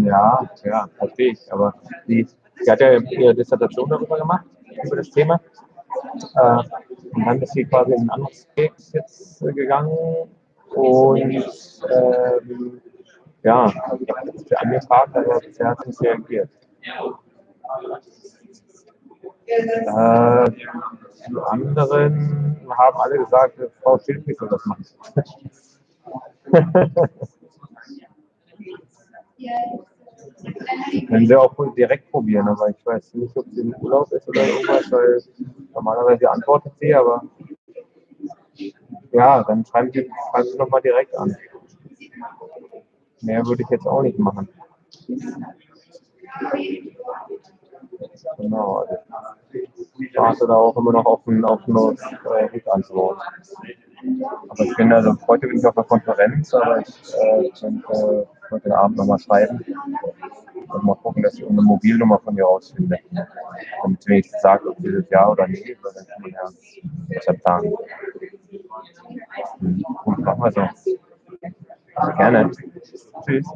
Ja, verstehe ich. Aber sie hat ja ihre Dissertation darüber gemacht, über das Thema. Und dann ist sie quasi in ein anderes Projekt jetzt gegangen. Und ja, also ich habe sie angefragt, aber bisher hat sie nicht reagiert. Die anderen haben alle gesagt, Frau Schildknecht soll das machen. Können Sie auch wohl direkt probieren, aber ich weiß nicht, ob sie im Urlaub ist oder irgendwas, weil normalerweise antwortet sie, aber ja, dann schreiben Sie nochmal direkt an. Mehr würde ich jetzt auch nicht machen. Genau, also ich warte da auch immer noch auf eine Rückantwort. Aber ich bin also, heute bin ich auf der Konferenz, aber ich könnte heute Abend nochmal schreiben und mal gucken, dass ich eine Mobilnummer von ihr rausfinde. Damit sie nicht sagt, ob dieses Jahr oder nee, weil dann kann man ja besser planen. Gut, machen wir so. Gerne. Tschüss.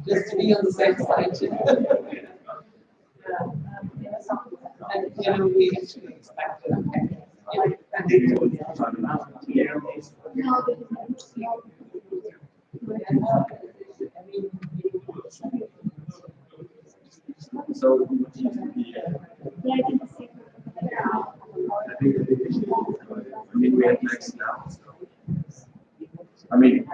Just to be on the same side. And we actually expected. So, I think we have next now. I mean,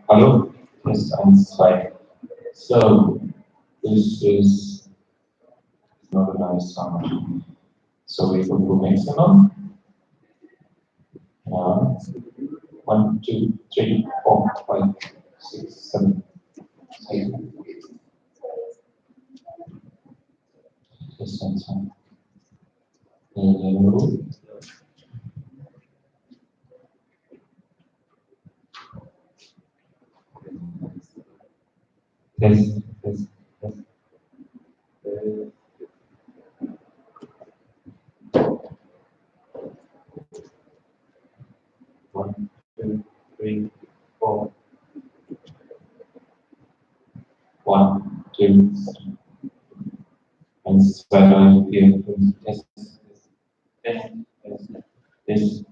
Hello, test 1, 2. So, this is not a nice song. So we can do maximum. 1, 2, 3, 4, 5, 6, 7, 8. Test 1, 2. Hello. Test. 1, 2, 3, 4. 1, 2, 1, 2, 3, 4, 5. Test. Test.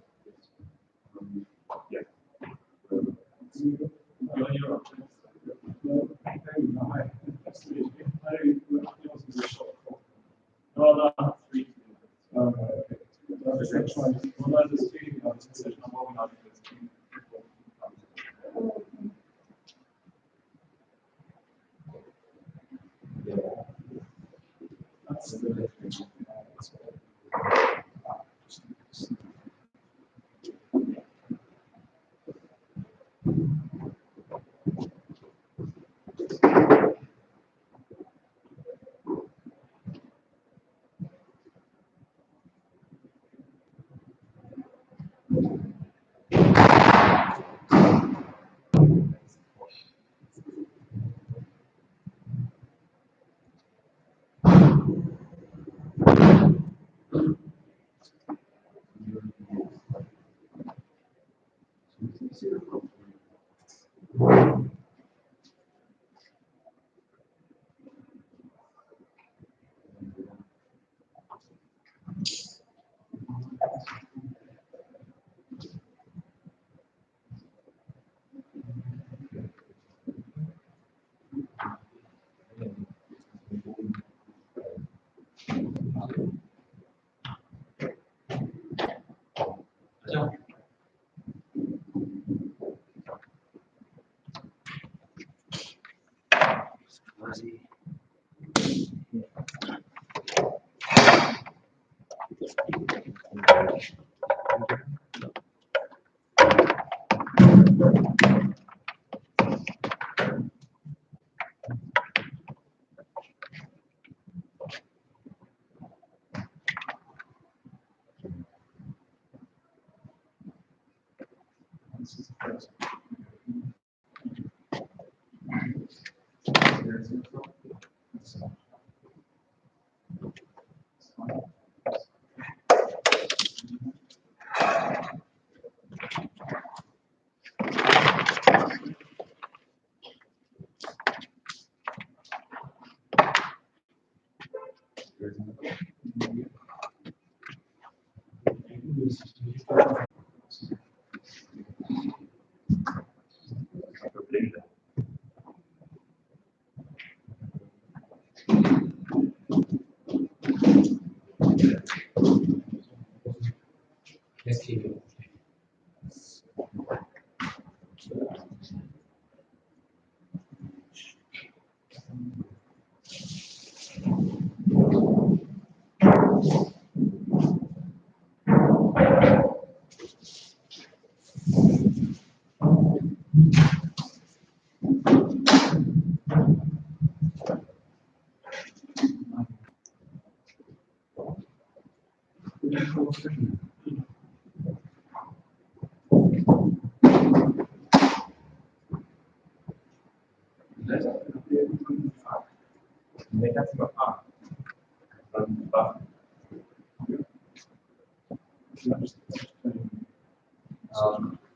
Ja.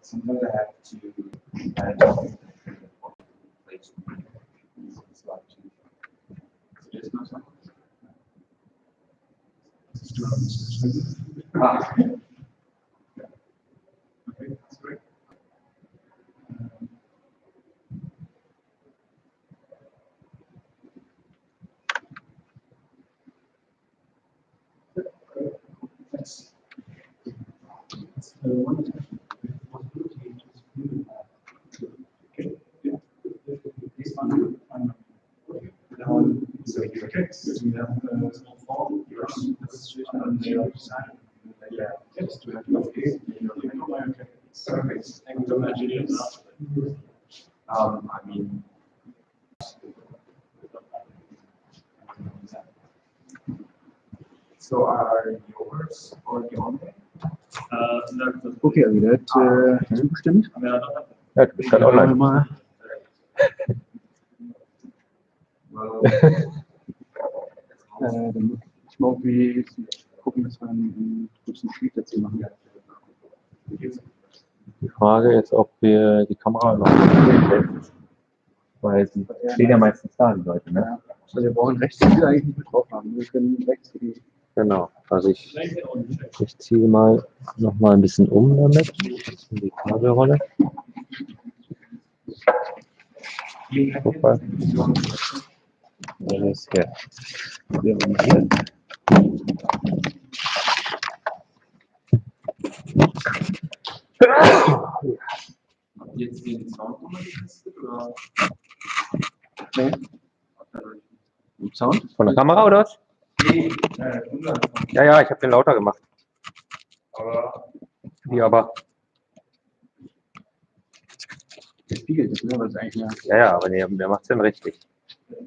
Sometimes I have to add place. Okay, that's great. That's one responsibility is really okay. Yeah. This one, so okay, so we have small form, yours, the situation on the other side. Yeah, just to have okay. Surface, and engineers. I mean, so are yours or your own? Okay, also der hat zugestimmt. Ja, du bist gerade online. Mal. Dann muss ich mal irgendwie gucken, dass wir einen kurzen Sheet dazu machen. Die Frage ist, ob wir die Kamera noch setzen, weil sie stehen ja meistens da, die Leute, ne? Also wir brauchen rechts eigentlich nicht mit drauf haben. Wir können rechts für die. Genau, also ich ziehe mal noch mal ein bisschen um damit, in die Kabelrolle. Guck mal. Das ist hier. Jetzt den Sound nochmal getestet oder? Nee. Sound? Von der Kamera oder was? Nee, Ja, ja, ich habe den lauter gemacht. aber Wie aber? Der spiegelt das, ne? Weil es eigentlich eine. Ja, ja, aber nee, wer macht's denn richtig? Ja,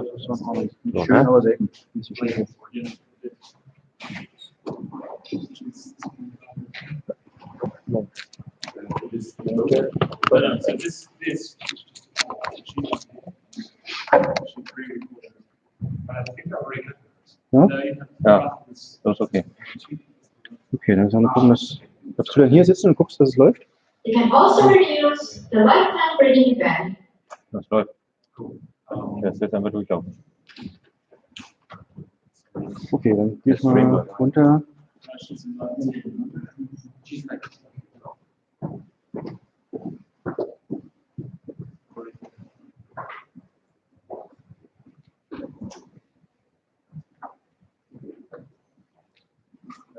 das ist auch nicht So, schön, ne? aber selten. Nicht so schön. Ja? Ja, das ist okay. Okay, dann sollen wir gucken, darfst du dann hier sitzen und guckst, dass es läuft? You can also reduce the lifetime breathing event. Das läuft. Das wird dann mal durchlaufen. Okay, dann geh ich mal runter.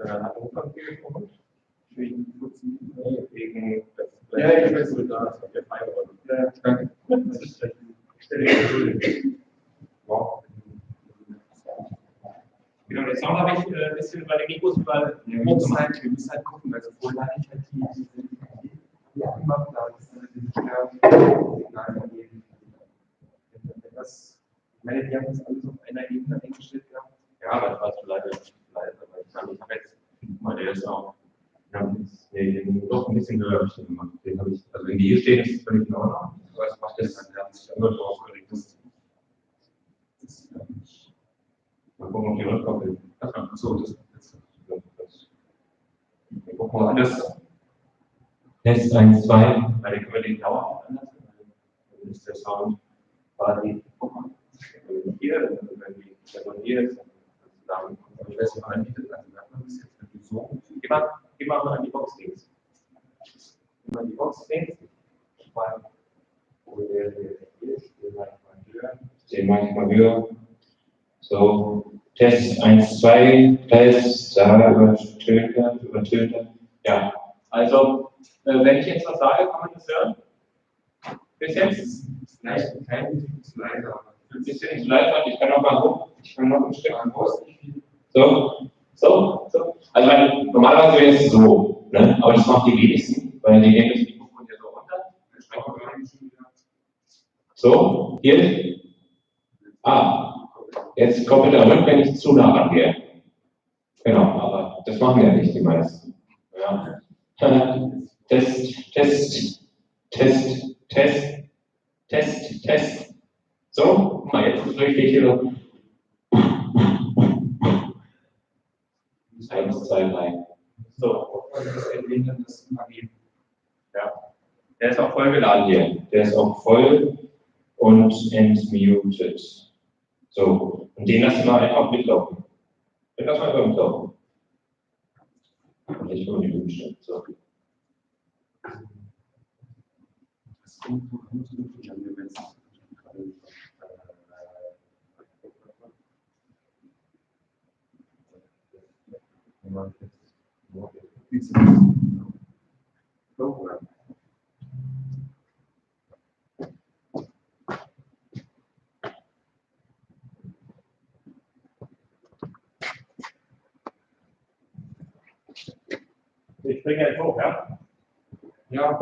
Hat Umfang gesprochen? Wegen Wegen das. Ja, ich weiß, wo da ist. Der Freiräume. Ja, danke. Ich stelle dir Wow. Genau, jetzt noch habe ich ein bisschen bei den Mikros über wir müssen halt gucken, also vorher hatte ich halt die angemacht, da ist diese Sternsignale gegeben. Ich meine, die haben das alles auf einer Ebene eingestellt gehabt. Ja, aber das war zu leider nicht leise, aber ich habe jetzt, mal der ist auch, den doch ein bisschen höher gemacht. Den habe ich, also wenn die hier stehen, ist es völlig in Ordnung, aber es macht das dann ganz immer so aufgeregt. Mal gucken, ob die rückkoppeln. Achso, das. Wir gucken mal anders. Test 1, 2. Weil dann können wir den Dauer anders. Dann ist der Sound quasi, guck mal, hier, wenn die Person hier ist, dann ich weiß nicht, ob man anbietet, also merkt man das jetzt natürlich so. Geh mal an die Box links. Geh mal an die Box links. Wo der hier ist, Den manchmal höher. So, Test 1, 2, Test, da übertönt. Ja. Also, wenn ich jetzt was sage, kann man das hören? Bis jetzt? Vielleicht ein klein bisschen zu leise, aber Ein bisschen zu leise, ich kann noch mal hoch, ich kann noch ein Stück an Post. So. Also normalerweise wäre es so, ne? Aber das machen die wenigsten, weil die nehmen das Mikrofon hier so runter. So, hier. Jetzt kommt er zurück, wenn ich zu nah rangehe. Genau, aber das machen ja nicht die meisten. Ja. Test. So, guck mal, jetzt ist es richtig hier so. 1, 2, 3. So. Ja. Der ist auch voll geladen hier. Der ist auch voll und entmutet. So, und den lassen wir einfach mitlaufen. Den lassen wir einfach mitlaufen. Und nicht nur die Wünsche. So. Ich bringe jetzt hoch, ja? Ja.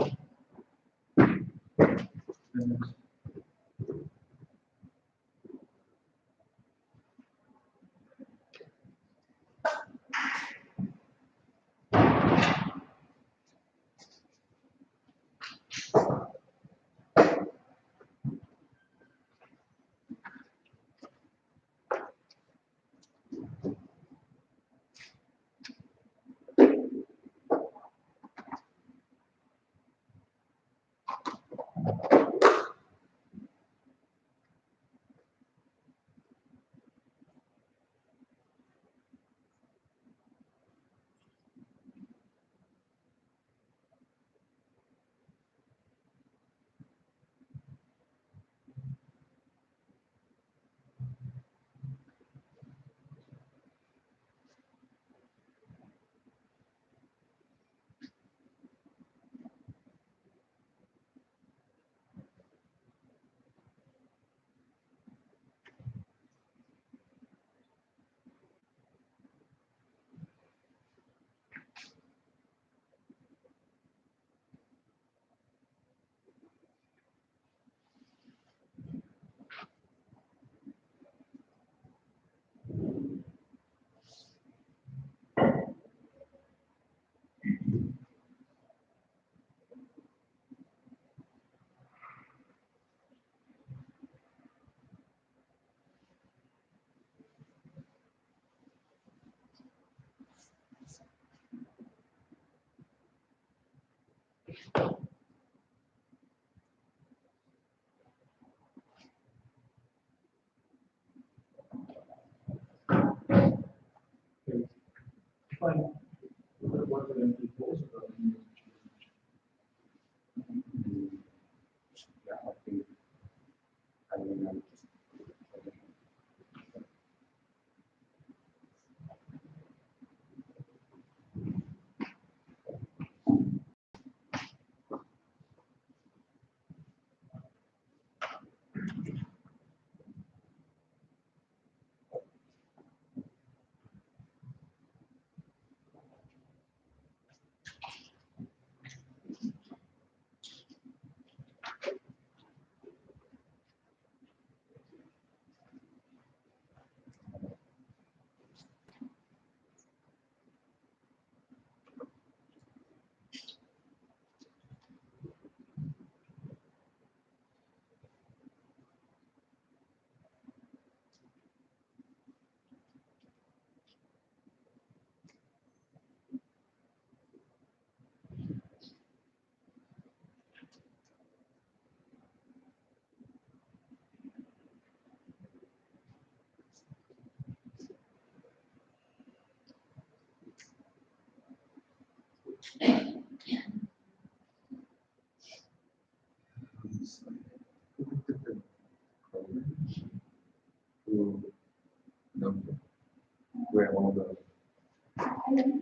Where all the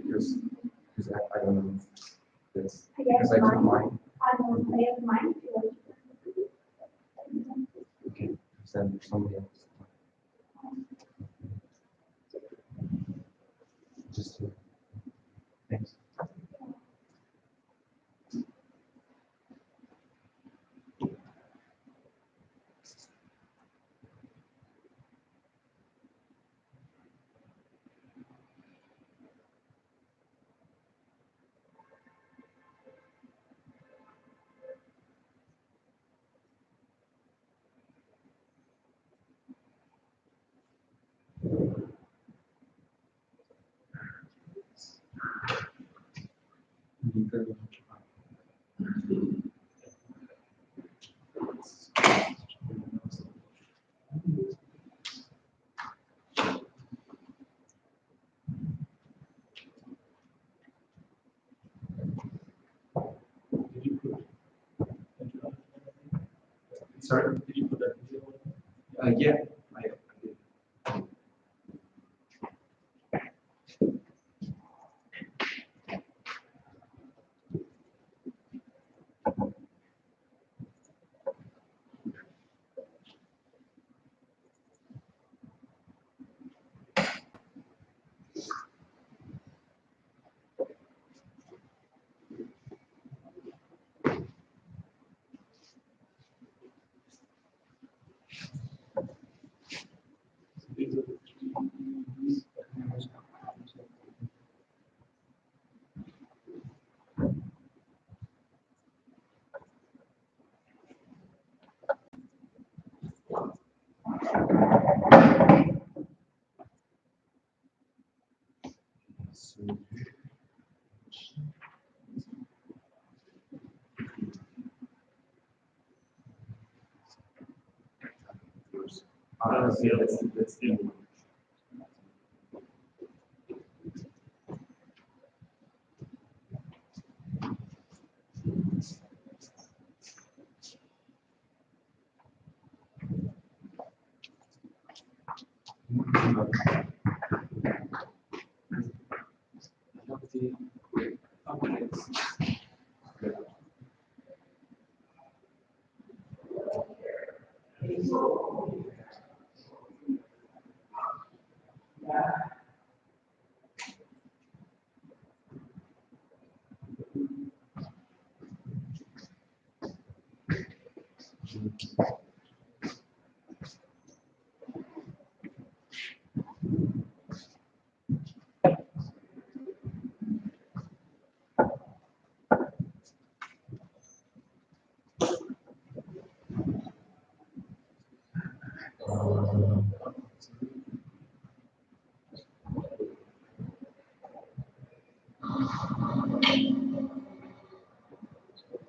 because I don't know this because I took mine. Okay, send somebody else. Just thanks. Sorry, did you put that video? Yeah, I did. Yeah, let's do.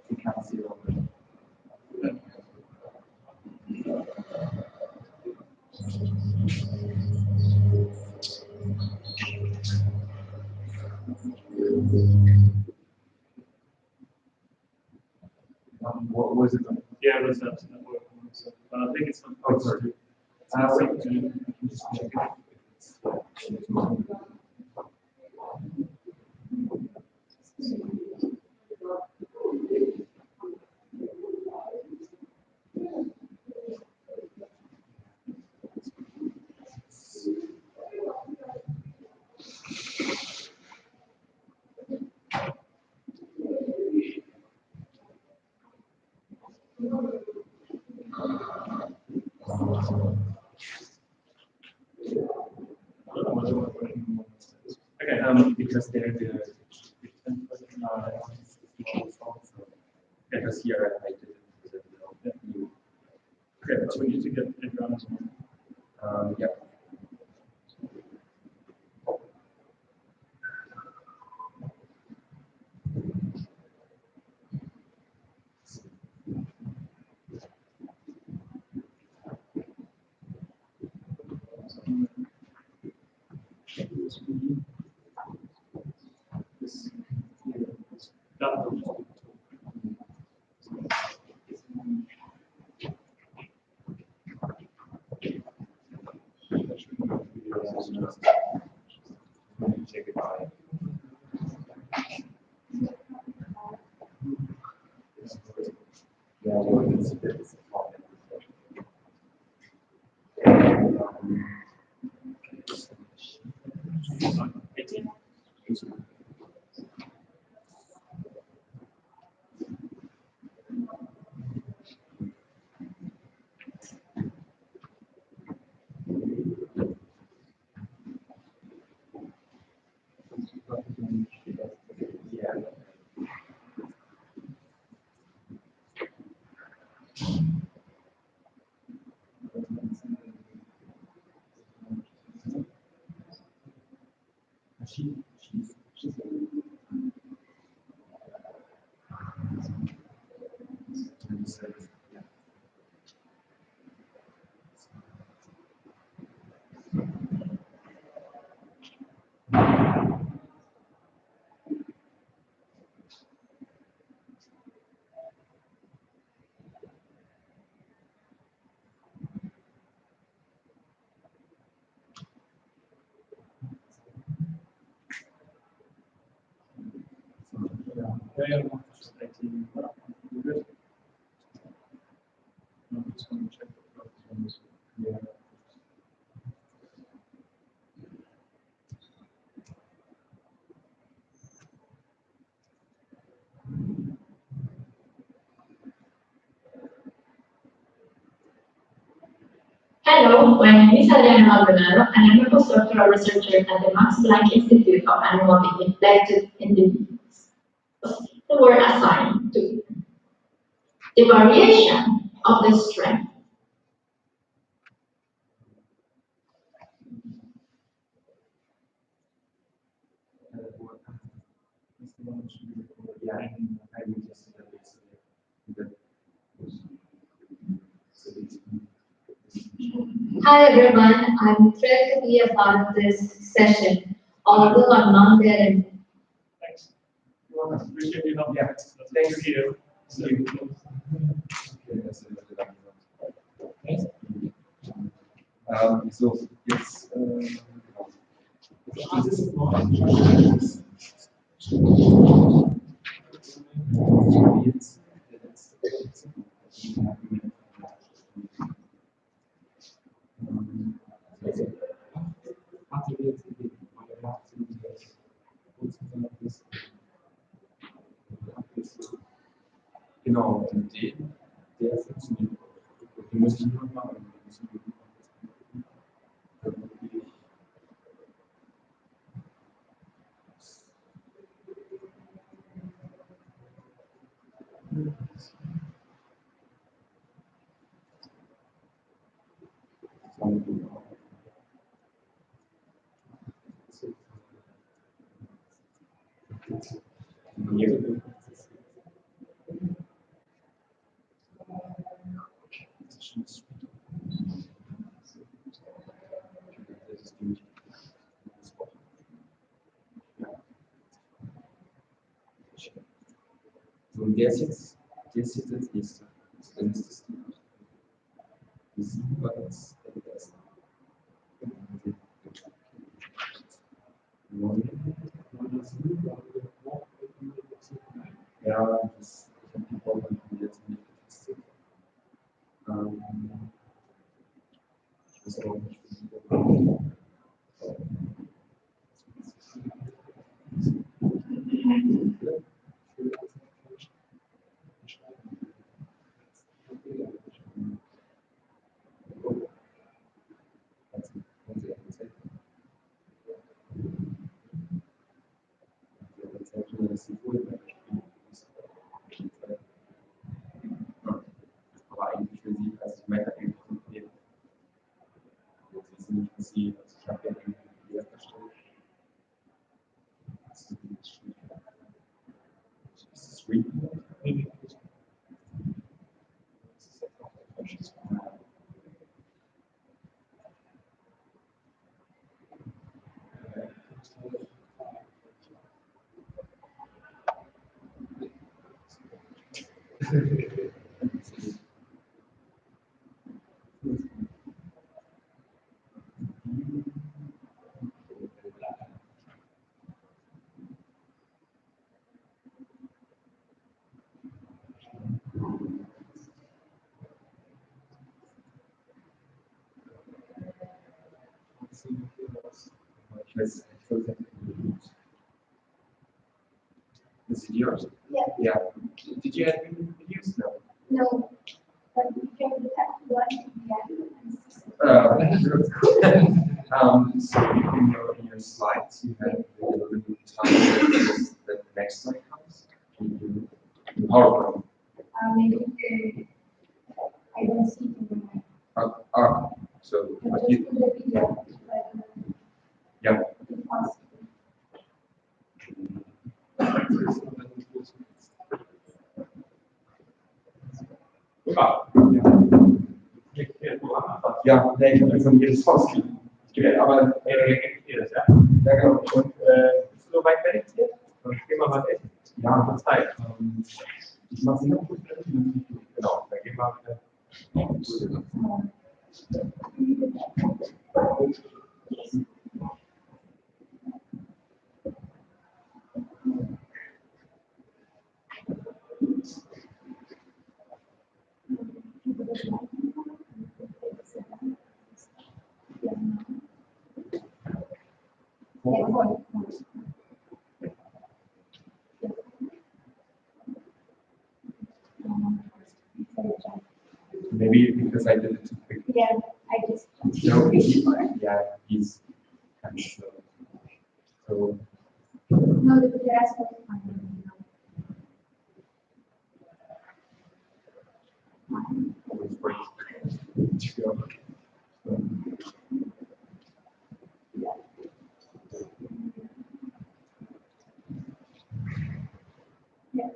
You can't see all the. What was it? Yeah, it was that network. So, I think it's not. Oh, sorry. We can just check it. Okay, Because they're the because here I did it. okay, so we need to get around as well. Yeah. This here. Hello, my name is Adriana Maldonado, and I'm a postdoctoral researcher at the Max Planck Institute of Animal Neglected Individuals. The word assigned to the variation of the strength. Hi everyone, I'm thrilled to be a part of this session, although I'm not there in Thanks. Appreciate your help. Yeah. Thank you. So, jetzt, genau, und der funktioniert. Den muss ich nur machen. Und der ist jetzt das nächste. Dann ist das die 7 war jetzt der erste. Ja, das ich habe die Vorbereitung jetzt nicht getestet. Ich weiß auch nicht, aber eigentlich für sie, also ich meine eigentlich nicht, sie nicht, dass sie, also ich habe ja irgendwie die erste Stelle. Ist es Reading? This is yours? Yeah. Yeah. Did you have any videos? No. No, but we can have one again. So in your slides, you have the time that the next slide comes. Can you PowerPoint? Maybe I don't see it in my. So But but just you, put the video, like, yeah. if possible. Ja, nee, ich habe von jedes Haus gewählt, aber Jedes, ja. ja, genau. Und Bist du so weit fertig jetzt? Dann gehen wir mal echt. ja, Mal Zeit. ich mache sie noch gut. Genau, dann gehen wir wieder. Maybe because I did it too quick. Yeah, I just. No, yeah, he's kind of slow. So, No, the grass was fine. always breaks. To go. Yeah.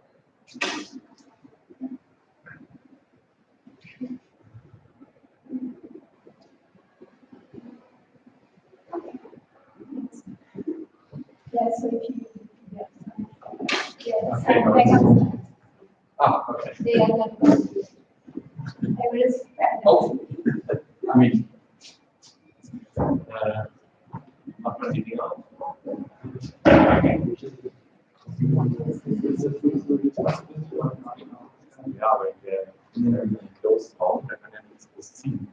Yeah, so if you, yeah, yeah, Okay. so backup, Okay. they are not. I will just. Oh, I mean, Macht man die Dinger? Ja, aber in der Closed Raum, da kann ja nichts groß ziehen.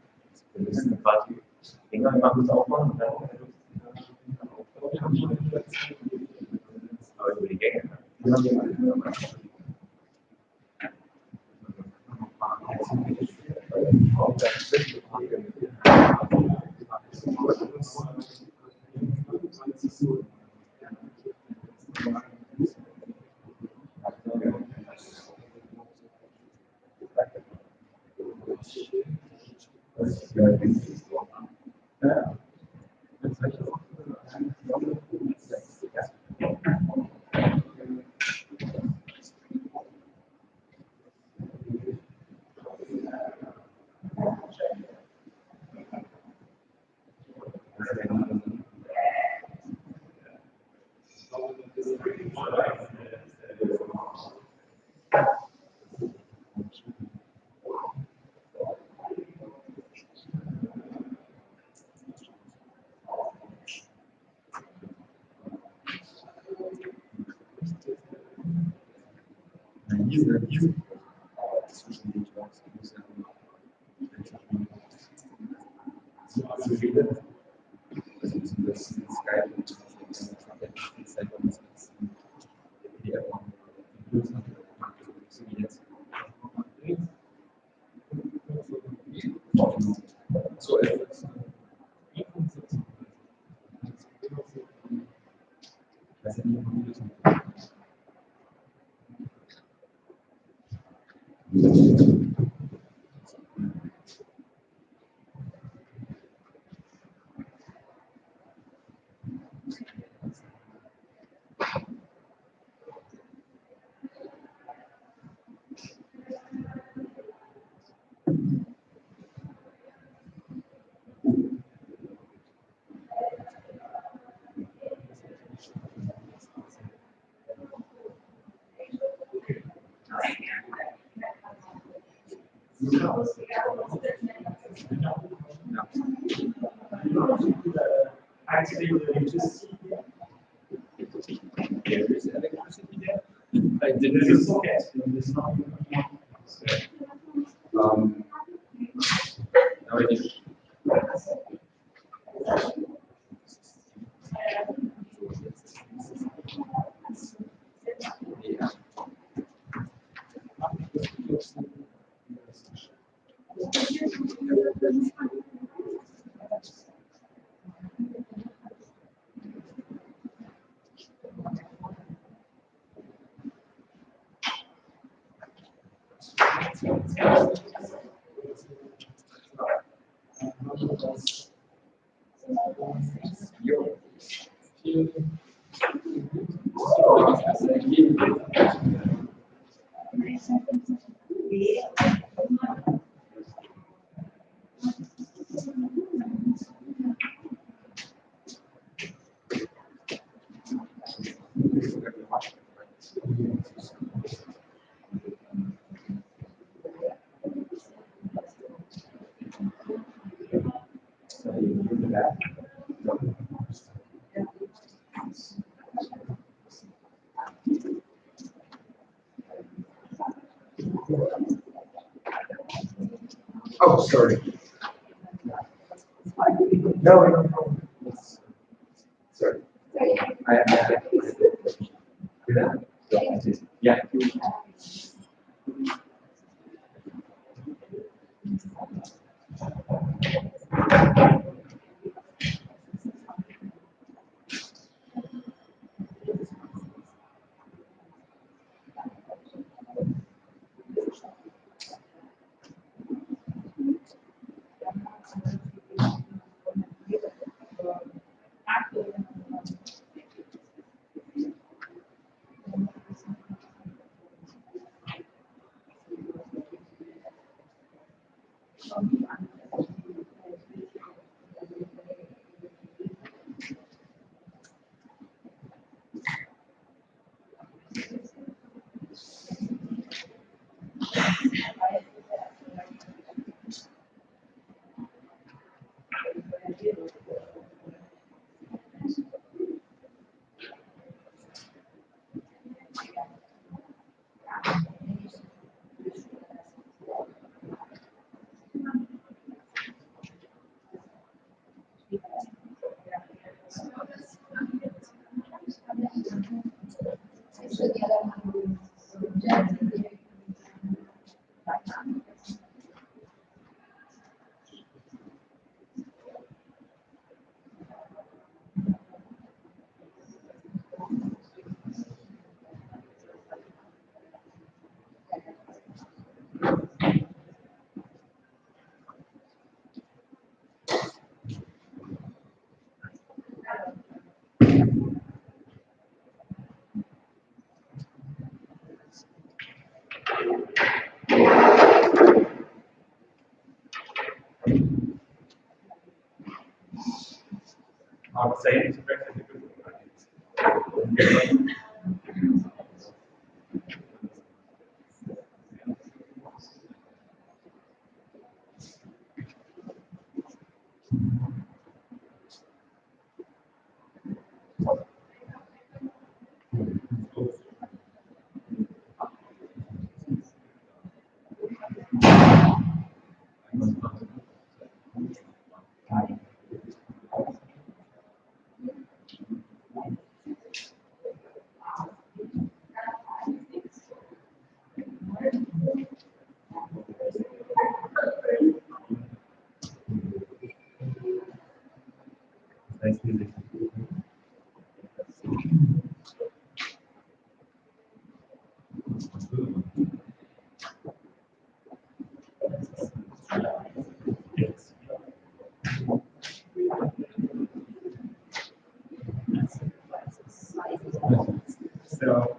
Wir müssen quasi die Dinger immer kurz aufmachen und dann aber über die Gänge. so etwas. Ich weiß ja nicht, ob man das macht. Actually, electricity. There is electricity there. Like there is a socket in this one. Now it is. Yeah. Oh, sorry. No. Sorry. Yeah. I would say it's a good Nice music. So,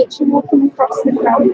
literally walking across the ground.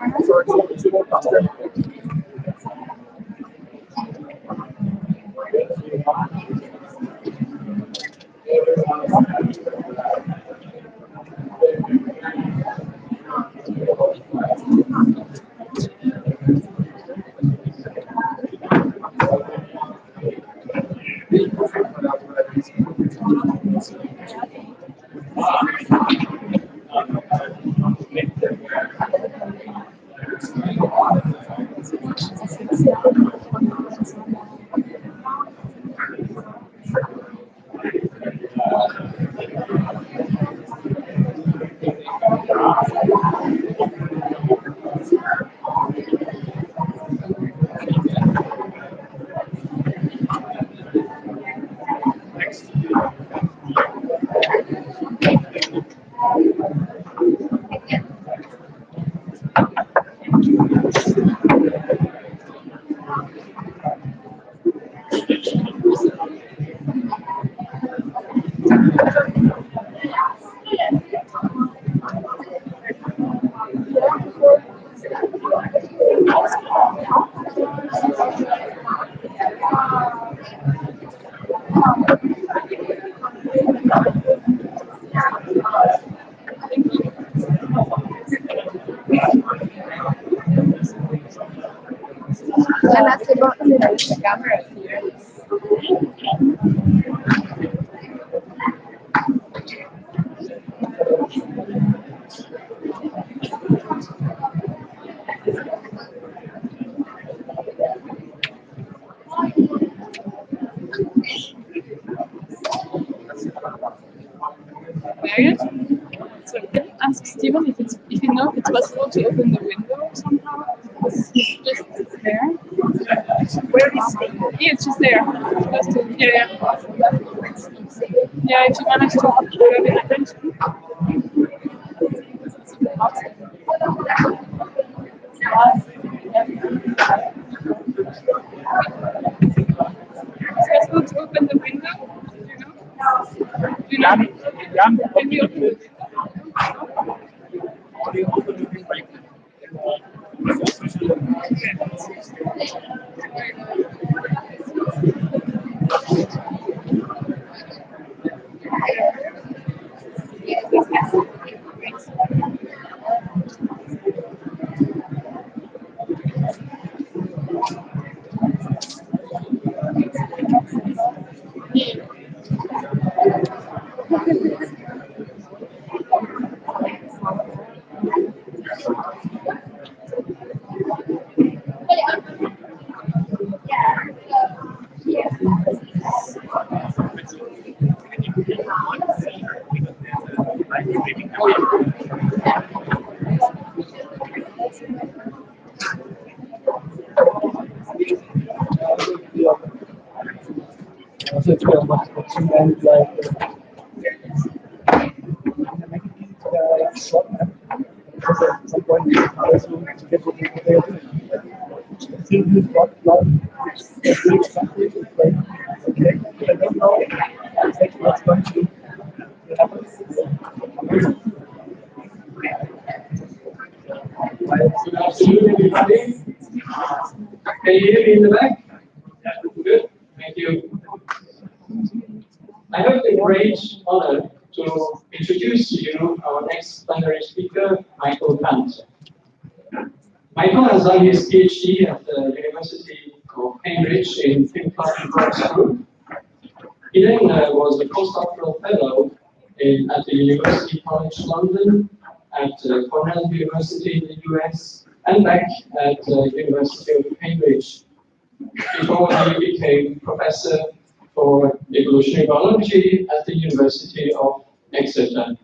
And that's about the camera here. Marius? So can you ask Stephen if you know if it's possible to open the window somehow? Because he's just there. Where is he? Yeah, it's just there. Close to yeah. Yeah, if you manage to grab it attention. It's possible to open the window, you know? Can you open the window? Good afternoon, everybody. Can you hear me in the back? Good, thank you. I have the great honor to introduce to you our next plenary speaker, Michael Kant. Michael has done his PhD at the University of Cambridge in Finland School. He then was a postdoctoral fellow at the University College London, at Cornell University in the US, and back at the University of Cambridge, before he became professor for evolutionary biology at the University of Exeter.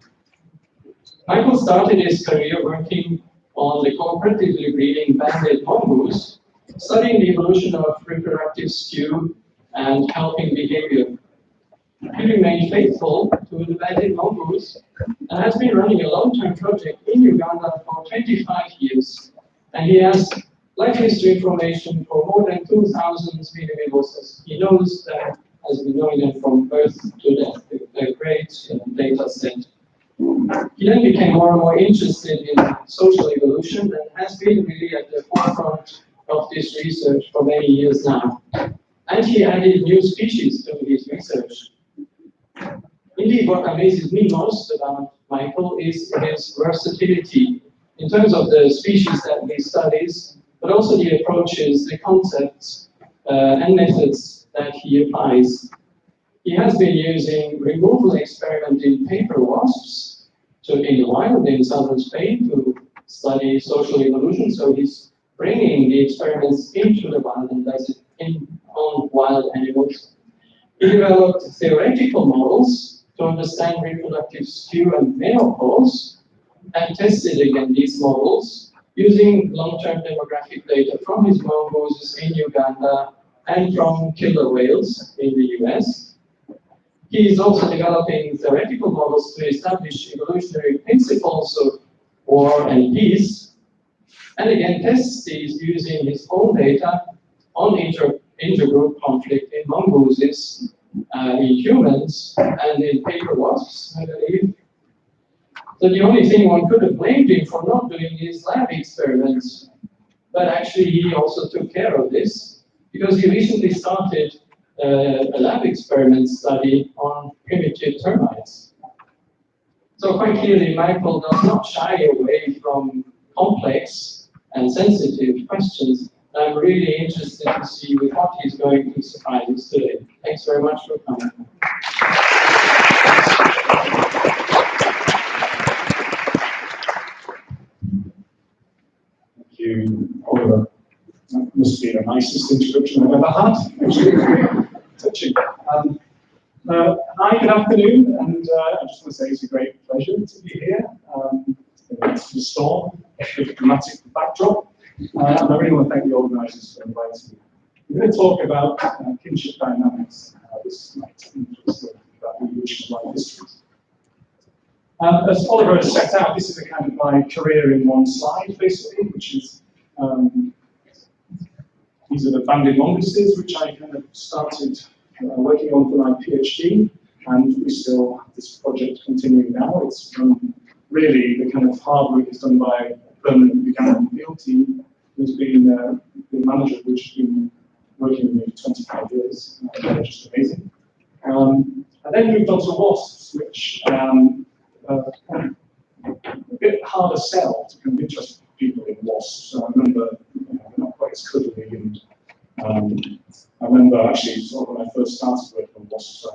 Michael started his career working on the cooperatively breeding banded mongoose, studying the evolution of reproductive stew and helping behavior. He remained faithful to the banded mongoose and has been running a long-term project in Uganda for 25 years. And he has life history information for more than 2,000 individuals. He knows them as we know them from birth to death, a great data set. He then became more and more interested in social evolution and has been really at the forefront of this research for many years now. And he added new species to his research. Indeed, what amazes me most about Michael is his versatility in terms of the species that he studies, but also the approaches, the concepts, and methods that he applies. He has been using removal experiment in paper wasps in the wild in southern Spain to study social evolution. So he's bringing the experiments into the wild and does it on wild animals. He developed theoretical models to understand reproductive skew and menopause and tested again these models using long-term demographic data from his mongooses in Uganda and from killer whales in the US. He is also developing theoretical models to establish evolutionary principles of war and peace, and again tests these using his own data on intergroup conflict in mongooses, in humans, and in paper wasps, I believe. So the only thing one could have blamed him for not doing is lab experiments, but actually he also took care of this because he recently started a lab experiment study on primitive termites. So quite clearly, Michael does not shy away from complex and sensitive questions. I'm really interested to see with what he's going to surprise us today. Thanks very much for coming. Thank you, Oliver. That must be the nicest introduction I've ever had. Actually, touching. Hi, good afternoon, and I just want to say it's a great pleasure to be here. It's the storm, a dramatic backdrop, and I really want to thank the organisers for inviting me. We're going to talk about kinship dynamics this night, about the evolution of life histories. As Oliver has set out, this is a kind of my career in one slide, basically, which is these are the banded mongooses, which I kind of started working on for my PhD, and we still have this project continuing now. It's really the kind of hard work is done by a permanent Ugandan field team who's been the manager, which has been working with me for 25 years. They're just amazing. I then moved on to wasps, which a bit harder sell to kind of interest people in wasps. So I remember they're not quite as cuddly, and I remember actually sort of when I first started working on wasps,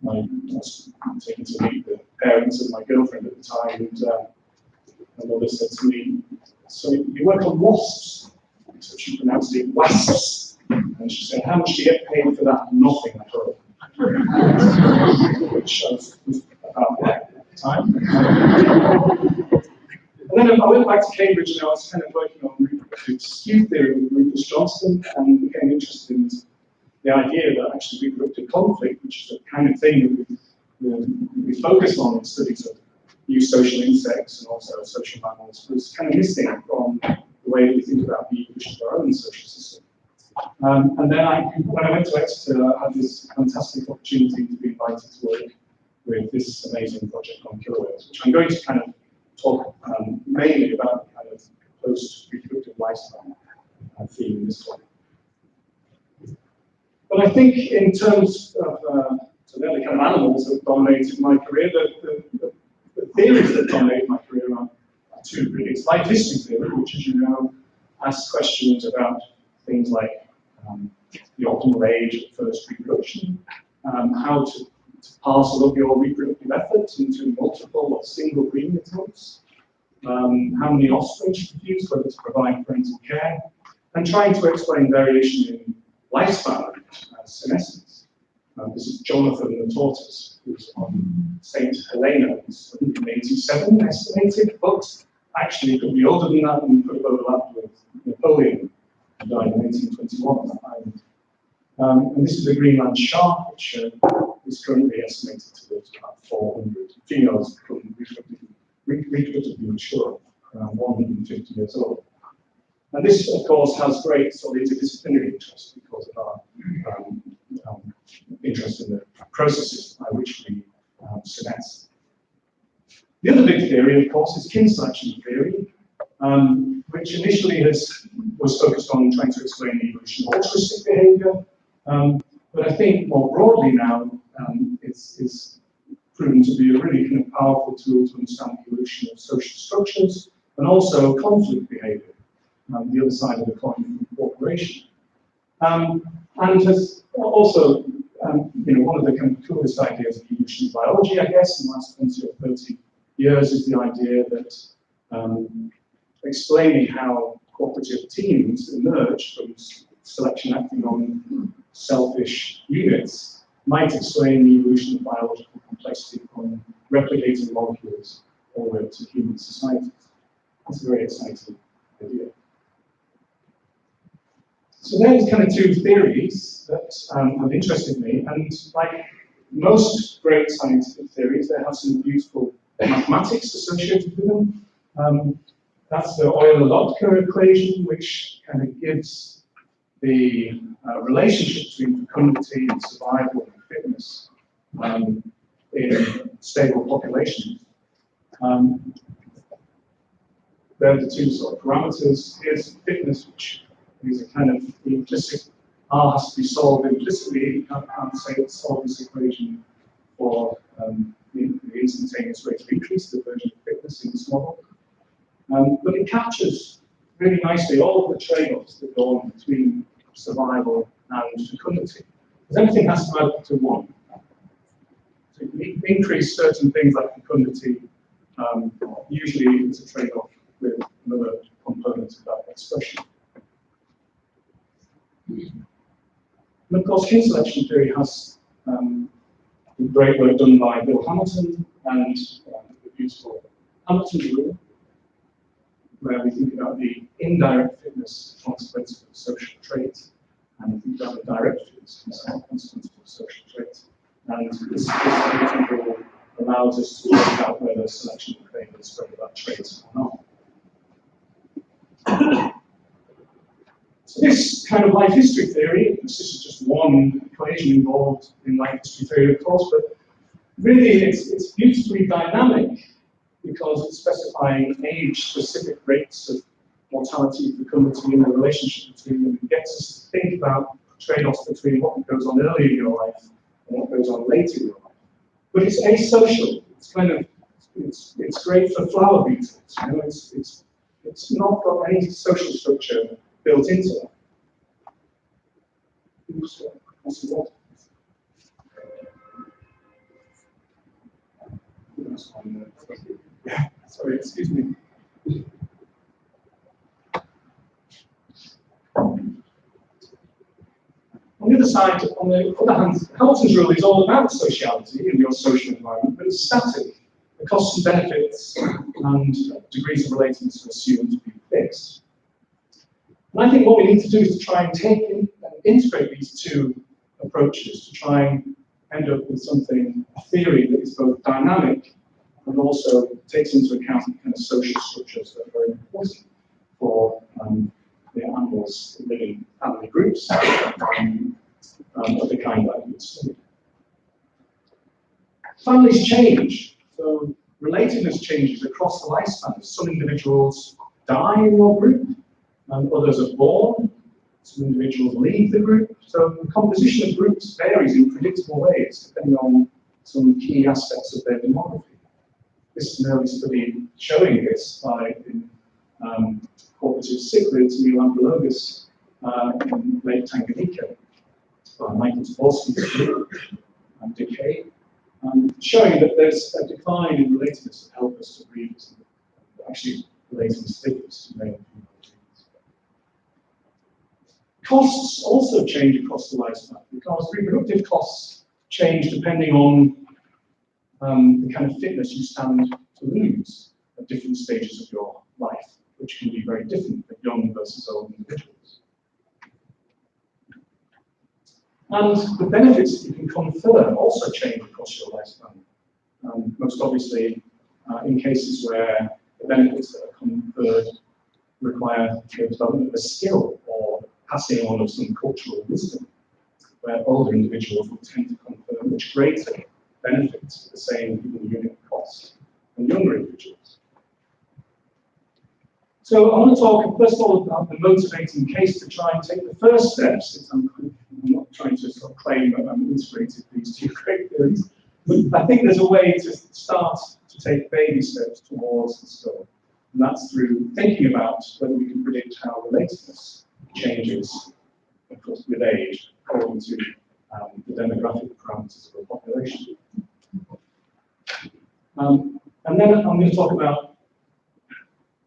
I was taken to meet the parents of my girlfriend at the time, and my mother said to me, "So you work on wasps?" So she pronounced it wasps, and she said, "How much do you get paid for that?" "Nothing," I told her. Which was about that at the time. And then I went back to Cambridge and I was kind of working on reproductive skew theory with Rufus Johnston and became interested in the idea that actually reproductive conflict, which is the kind of thing that we focus on in studies of eusocial insects and also social mammals, was kind of missing from the way that we think about the evolution of our own social system. And then when I went to Exeter, I had this fantastic opportunity to be invited to work with this amazing project on killer whales, which I'm going to kind of talk mainly about the kind of post-reproductive lifespan theme this one. But I think in terms of so they're the kind of animals that dominated my career, the theories that dominate my career are two really. It's life history theory, which, as you know, asks questions about things like the optimal age of first reproduction, how to parcel up your reproductive efforts into multiple or single breeding attempts, how many offspring should be used, whether to provide parental care, and trying to explain variation in lifespan senescence. This is Jonathan the tortoise, who's on St. Helena, who's 187 estimated, but actually could be older than that and could have overlapped with Napoleon, who died in 1821 on that island. And this is a Greenland shark, which is currently estimated to live to about 400. Females become reproductively mature, around 150 years old. And this, of course, has great sort of interdisciplinary interest because of our interest in the processes by which we senesce. The other big theory, of course, is kin selection theory, which initially was focused on trying to explain the evolution of altruistic behavior, but I think more broadly now, it's proven to be a really kind of powerful tool to understand the evolution of social structures and also conflict behavior, the other side of the coin from cooperation. And has also, one of the kind of coolest ideas of evolution biology, I guess, in the last 20 or 30 years is the idea that explaining how cooperative teams emerge from selection acting on selfish units might explain the evolution of biological complexity from replicating molecules all the way up to human societies. That's a very exciting idea. So there's kind of two theories that have interested me, and like most great scientific theories, they have some beautiful mathematics associated with them. That's the Euler-Lotka equation, which kind of gives the relationship between fecundity and survival and fitness in stable populations. They're the two sort of parameters. Here's fitness, which is a kind of implicit, R has to be solved implicitly. You can't say it's solve this equation for the instantaneous rate of increase, the version of fitness in this model. But it captures really nicely all of the trade-offs that go on between survival and fecundity. Because everything has to add up to one. So you increase certain things like fecundity, usually it's a trade-off with another component of that expression. And of course, kin selection theory has great work done by Bill Hamilton and the beautiful Hamilton rule, where we think about the indirect fitness consequences of social traits, and we think about the direct fitness consequences of social traits. And this Hamilton rule allows us to work out whether selection behavior is spread about traits or not. So this kind of life history theory, this is just one equation involved in life history theory, of course, but really it's beautifully dynamic because it's specifying age-specific rates of mortality, fecundity, and the relationship between them. It gets us to think about trade-offs between what goes on early in your life and what goes on later in your life. But it's asocial. It's kind of it's great for flower beetles. You know, it's not got any social structure built into it. Yeah, sorry, excuse me. On the other side, on the other hand, Hamilton's rule is all about sociality in your social environment, but it's static. The costs and benefits and degrees of relatedness are assumed to be fixed. And I think what we need to do is to try and take in and integrate these two approaches to try and end up with something, a theory that is both dynamic and also takes into account the kind of social structures that are very important for the animals living in family groups of the kind that we studied. Families change, so relatedness changes across the lifespan. Some individuals die in your group, and others are born. Some individuals leave the group. So the composition of groups varies in predictable ways, depending on some key aspects of their demography. This is an early study showing this by cooperative cichlids, Neolamprologus, in Lake Tanganyika, by Michael Dvorsky's group, decay, showing that there's a decline in relatedness that helps us to breed actually relating status to male and female genes. Costs also change across the lifespan because reproductive costs change depending on the kind of fitness you stand to lose at different stages of your life, which can be very different for young versus old individuals. And the benefits that you can confer also change across your lifespan. Most obviously, in cases where the benefits that are conferred require the development of a skill or passing on of some cultural wisdom, where older individuals will tend to confer much greater benefits for the same given unit cost. than younger individuals. So I want to talk first of all about the motivating case to try and take the first steps. I'm not trying to sort of claim that I'm integrated these two great theories, but I think there's a way to start to take baby steps towards the goal. And that's through thinking about whether we can predict how relatedness changes, of course, with age, according to the demographic parameters of a population. And then I'm going to talk about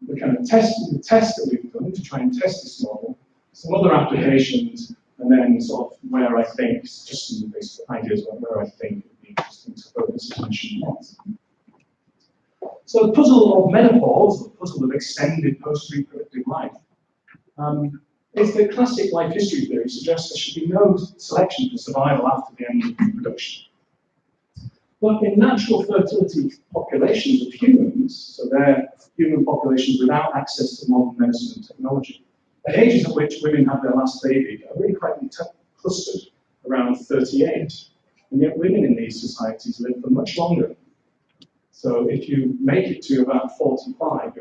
the kind of test that we've done to try and test this model, some other applications, and then sort of where I think, just some basic ideas about where I think it would be interesting to focus attention next. So the puzzle of menopause, the puzzle of extended post-reproductive life, is the classic life history theory suggests there should be no selection for survival after the end of reproduction. But in natural fertility populations of humans, so they're human populations without access to modern medicine and technology, the ages at which women have their last baby are really quite clustered around 38. And yet women in these societies live for much longer. So if you make it to about 45,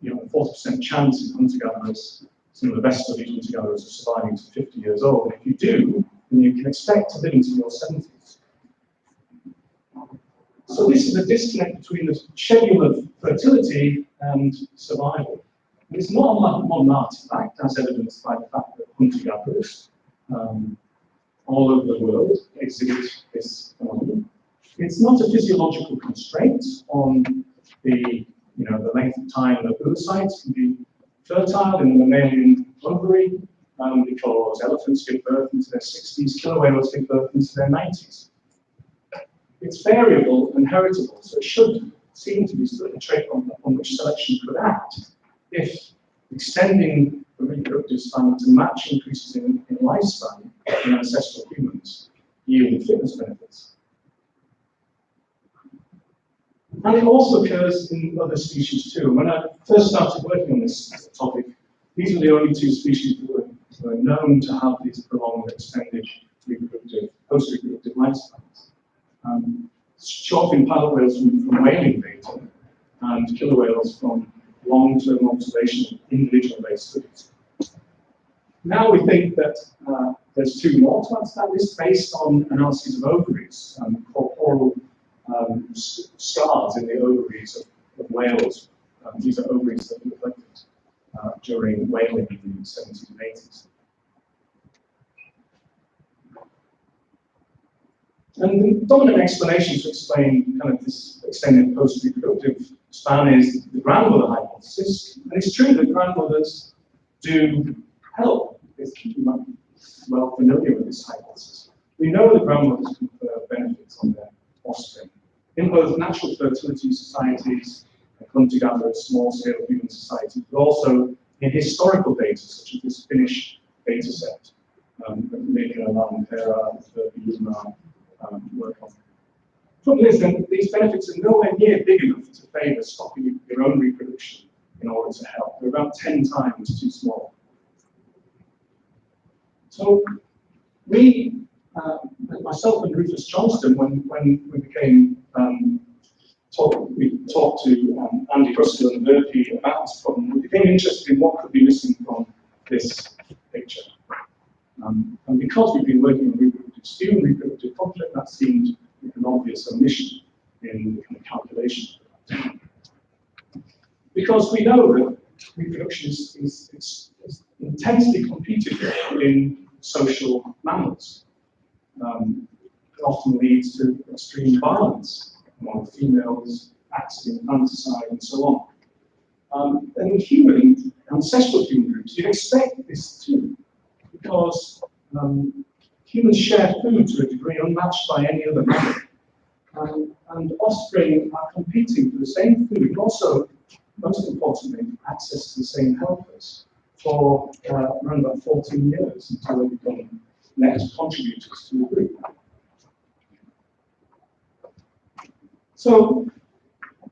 you have a 40% chance in hunter-gatherers, some of the best studied hunter-gatherers are surviving to 50 years old. And if you do, then you can expect to live into your 70s. So this is a disconnect between the schedule of fertility and survival. And it's not a modern artifact, as evidenced by the fact that hunter-gatherers all over the world exhibit this phenomenon. It's not a physiological constraint on the length of time that oocytes can be fertile in the mammalian ovary, because elephants give birth into their 60s, killer whales give birth into their 90s. It's variable and heritable, so it should seem to be a trait on which selection could act if extending the reproductive span to match increases in lifespan in ancestral humans yielded fitness benefits. And it also occurs in other species too. When I first started working on this topic, these were the only two species that were known to have these prolonged extended post-reproductive lifespans. Short-fin pilot whales from whaling data and killer whales from long-term observation of individual-based studies. Now we think that there's two more to add to that list based on analyses of ovaries, corporal scars in the ovaries of whales. These are ovaries that were collected during whaling in the 70s and 80s. And the dominant explanation to explain kind of this extended post-reproductive span is the grandmother hypothesis. And it's true that grandmothers do help. You might be well familiar with this hypothesis. We know that grandmothers confer benefits on their offspring in both natural fertility societies, hunter-gatherers, small-scale human societies, but also in historical data, such as this Finnish data set that Mika Lampera work on. The problem is that these benefits are nowhere near big enough to favour stopping your own reproduction in order to help. They're about 10 times too small. So we, myself and Rufus Johnston, when we became we talked to Andy Russell and Murphy about this problem, we became interested in what could be missing from this picture. And because we've been working on reproductive skew and reproductive conflict, that seemed an obvious omission in the kind of calculation. Because we know that reproduction is intensely competed in social mammals. It often leads to extreme violence among females, acts in infanticide, and so on. And in human, ancestral human groups, you'd expect this too, because humans share food to a degree unmatched by any other mammal. And offspring are competing for the same food, and also, most importantly, access to the same helpers for around about 14 years until they become net contributors to the group. So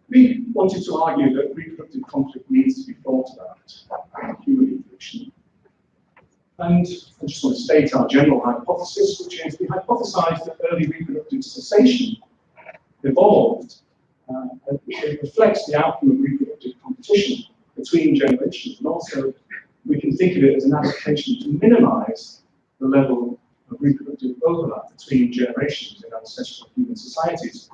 we wanted to argue that reproductive conflict needs to be thought about in human evolution. And I just want to state our general hypothesis, which is we hypothesize that early reproductive cessation evolved it reflects the outcome of reproductive competition between generations, and also we can think of it as an adaptation to minimize the level of reproductive overlap between generations in ancestral human societies.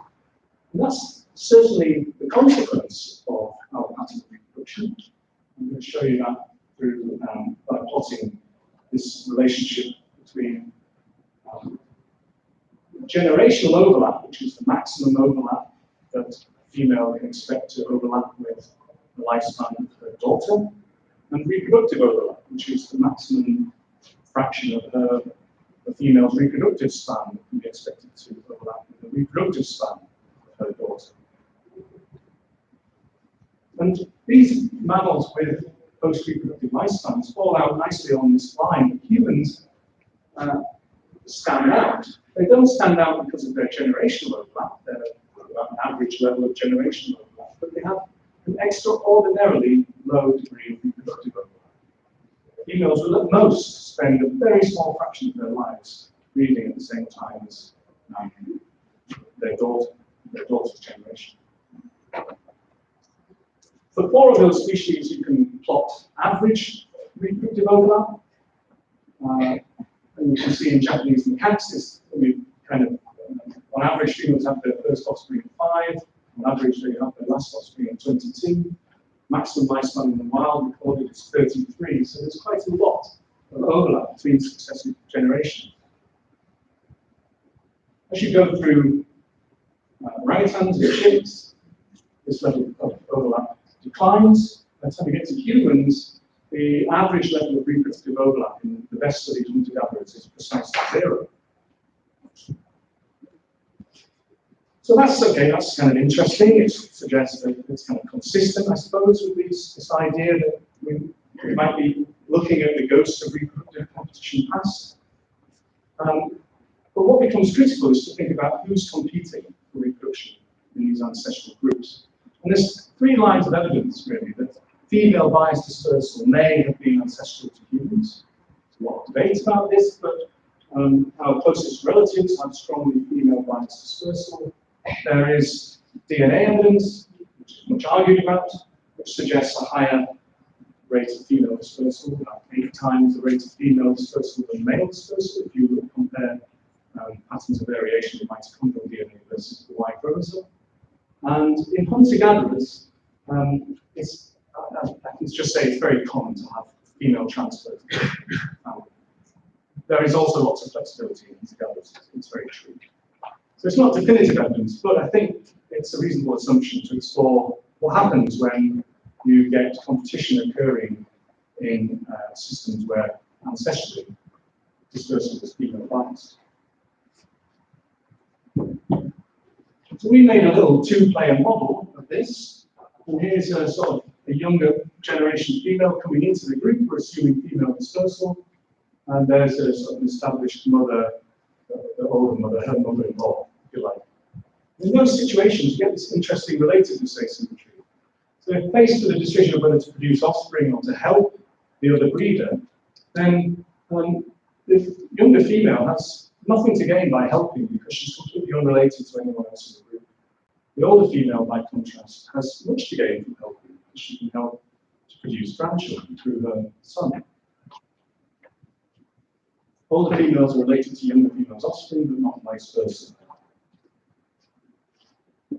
And that's certainly the consequence of our pattern of reproduction. I'm going to show you that through by plotting this relationship between generational overlap, which is the maximum overlap that a female can expect to overlap with the lifespan of her daughter, and reproductive overlap, which is the maximum fraction of the female's reproductive span that can be expected to overlap with the reproductive span of her daughter. And these mammals with post-reproductive lifespans fall out nicely on this line. Humans stand out. They don't stand out because of their generational overlap. They're about an average level of generational overlap, but they have an extraordinarily low degree of reproductive overlap. Females will at most spend a very small fraction of their lives breeding at the same time as their daughter's generation. For 4 of those species, you can plot average reproductive overlap. And you can see in Japanese macaques, we kind of, on average, females have their first offspring at 5. On average, they have their last offspring at 22. Maximum lifespan in the wild recorded is 33. So there's quite a lot of overlap between successive generations. As you go through orangutans and chimps, this level of overlap declines. By the time we get to humans, the average level of reproductive overlap in the best studied hunter-gatherers is precisely 0. So that's okay, that's kind of interesting. It suggests that it's kind of consistent, I suppose, with this idea that we might be looking at the ghosts of reproductive competition past. But what becomes critical is to think about who's competing for reproduction in these ancestral groups. And there's 3 lines of evidence, really, that female bias dispersal may have been ancestral to humans. There's a lot of debate about this, but our closest relatives have strongly female bias dispersal. There is DNA evidence, which is much argued about, which suggests a higher rate of female dispersal, about 8 times the rate of female dispersal than male dispersal, if you would compare patterns of variation in mitochondrial DNA versus the Y chromosome. And in hunter-gatherers, I can just say it's very common to have female transfers. There is also lots of flexibility in hunter-gatherers, it's very true. So it's not definitive evidence, but I think it's a reasonable assumption to explore what happens when you get competition occurring in systems where ancestrally dispersal is female biased. So we made a little 2-player model of this, and here's a sort of a younger generation female coming into the group. We're assuming female dispersal, and there's a sort of established mother, the older mother, her mother-in-law, if you like. In those situations, you get this interesting relatedness asymmetry. So if faced with a decision of whether to produce offspring or to help the other breeder, then the younger female has nothing to gain by helping because she's completely unrelated to anyone else in the group. The older female, by contrast, has much to gain from helping because she can help to produce grandchildren through her son. Older females are related to younger females' offspring, but not vice versa.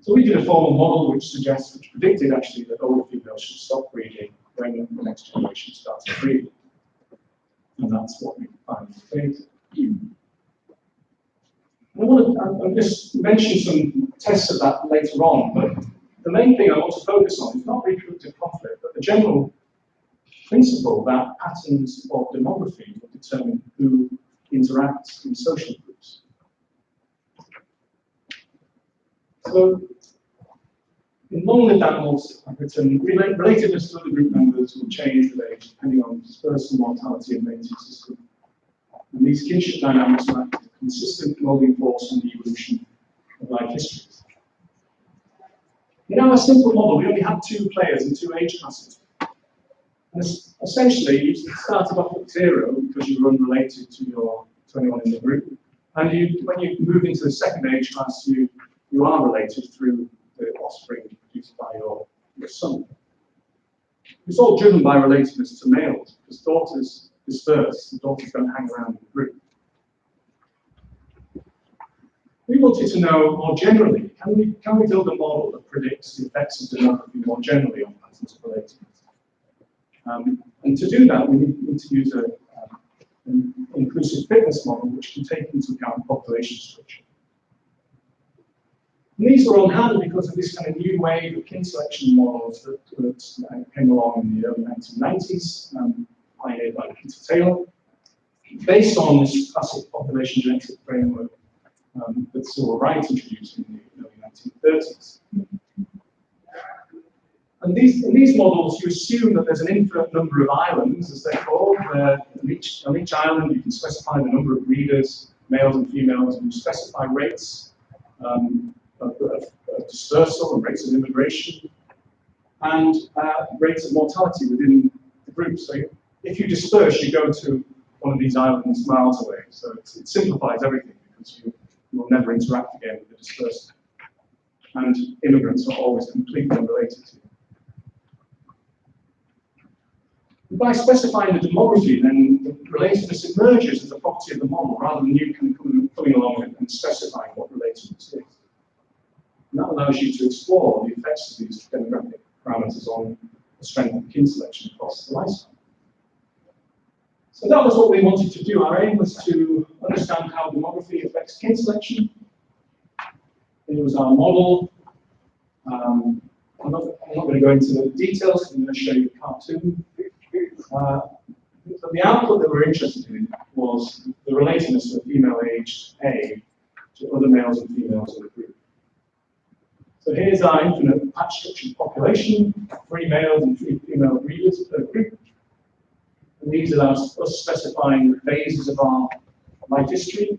So we did a formal model which predicted actually that older females should stop breeding when the next generation starts breeding. And that's what we found in the data. I'll just mention some tests of that later on, but the main thing I want to focus on is not reproductive conflict, but the general principle that patterns of demography will determine who interacts in social groups. So, in long-lived animals, I've written relatedness to other group members will change with age depending on dispersal, mortality, and mating system. And these kinship dynamics will act as a consistent molding force on the evolution of life history. In our simple model, we only had 2 players and 2 age classes. And essentially, you started off at 0 because you were unrelated to anyone in the group. And when you move into the second age class, you are related through the offspring produced the summer. It's all driven by relatedness to males, because daughters disperse, and daughters don't hang around in the group. We wanted to know more generally, can we build a model that predicts the effects of demography more generally on patterns of relatedness? And to do that, we need to use an inclusive fitness model which can take into account population structure. And these were on hand because of this kind of new wave of kin selection models that came along in the early 1990s, pioneered by Peter Taylor, based on this classic population genetic framework that Cyril Wright introduced in the early 1930s. And in these models, you assume that there's an infinite number of islands, as they're called, where on each island you can specify the number of breeders, males and females, and you specify rates of dispersal and rates of immigration, and rates of mortality within the group. So if you disperse, you go to one of these islands miles away. So it simplifies everything, because you will never interact again with the dispersed. And immigrants are always completely unrelated to you. By specifying the demography, then the relatedness emerges as a property of the model, rather than you coming along and specifying what relatedness is. And that allows you to explore the effects of these demographic parameters on the strength of kin selection across the lifespan. So that was what we wanted to do. Our aim was to understand how demography affects kin selection. It was our model. I'm not going to go into the details. I'm going to show you a cartoon. But the output that we're interested in was the relatedness of female aged A to other males and females in the group. So here's our infinite patch structured population, 3 males and 3 female breeders per group. And these are us specifying the phases of our life history.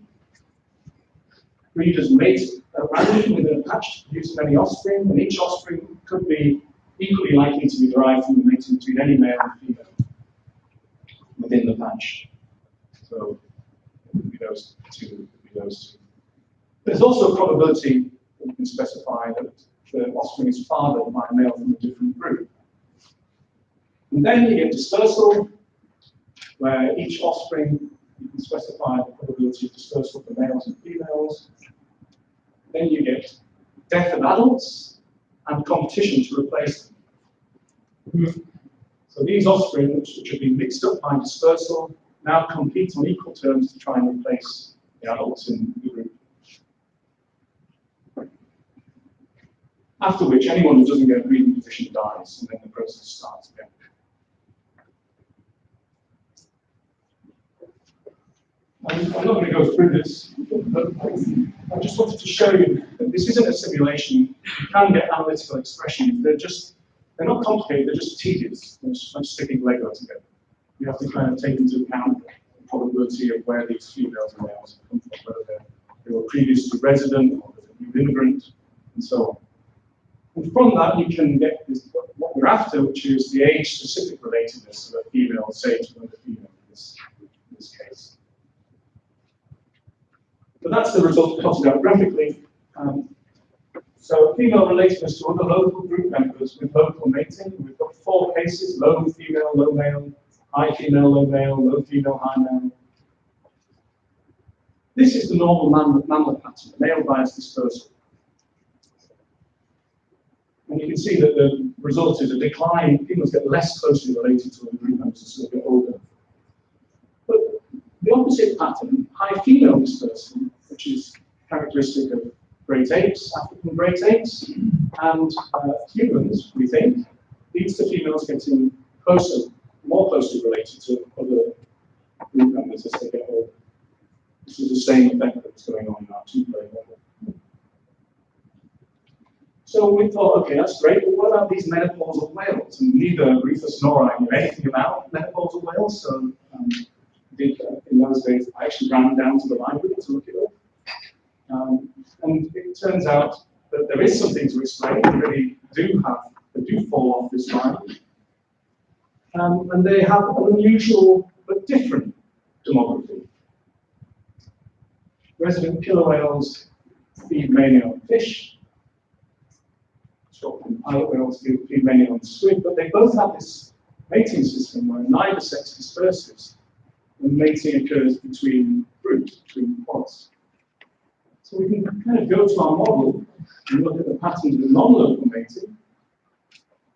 Breeders mate at random within a patch to produce many offspring, and each offspring could be equally likely to be derived from the mating between any male and female within the patch. So it would be those two. There's also a probability that we can specify that the offspring is fathered by a male from a different group. And then you get dispersal, where each offspring, you can specify the probability of dispersal for males and females. Then you get death of adults and competition to replace them. So these offspring, which have been mixed up by dispersal, now compete on equal terms to try and replace the adults in the group. After which, anyone who doesn't get a breeding position dies, and then the process starts again. I'm not going to go through this, but I just wanted to show you that this isn't a simulation. You can get analytical expression. They're not complicated, they're just tedious. They're just like sticking Lego together. You have to kind of take into account the probability of where these females and males come from, whether they were previously resident or a new immigrant, and so on. And from that, you can get what we're after, which is the age-specific relatedness of a female, say, to another female in this case. But that's the result plotted out graphically. So female relatedness to other local group members with local mating. We've got 4 cases: low female, low male, high female, low male, low female, high male. This is the normal mammal pattern, male bias dispersal. And you can see that the result is a decline. Females get less closely related to other group members as they get older. But the opposite pattern, high female dispersal, which is characteristic of great apes, African great apes, and humans, we think, leads to females getting closer, more closely related to other group members as they get older. This is the same effect that's going on in our 2-player model. So we thought, okay, that's great, but what about these menopausal whales? And neither Rufus nor I knew anything about menopausal whales, so in those days, I actually ran down to the library to look it up. And it turns out that there is something to explain. They do fall off this line. And they have an unusual but different demography. Resident killer whales feed mainly on fish. short fin pilot whales, mainly on squid, but they both have this mating system where neither sex disperses when mating occurs between groups, between pods. So we can kind of go to our model and look at the patterns of non-local mating.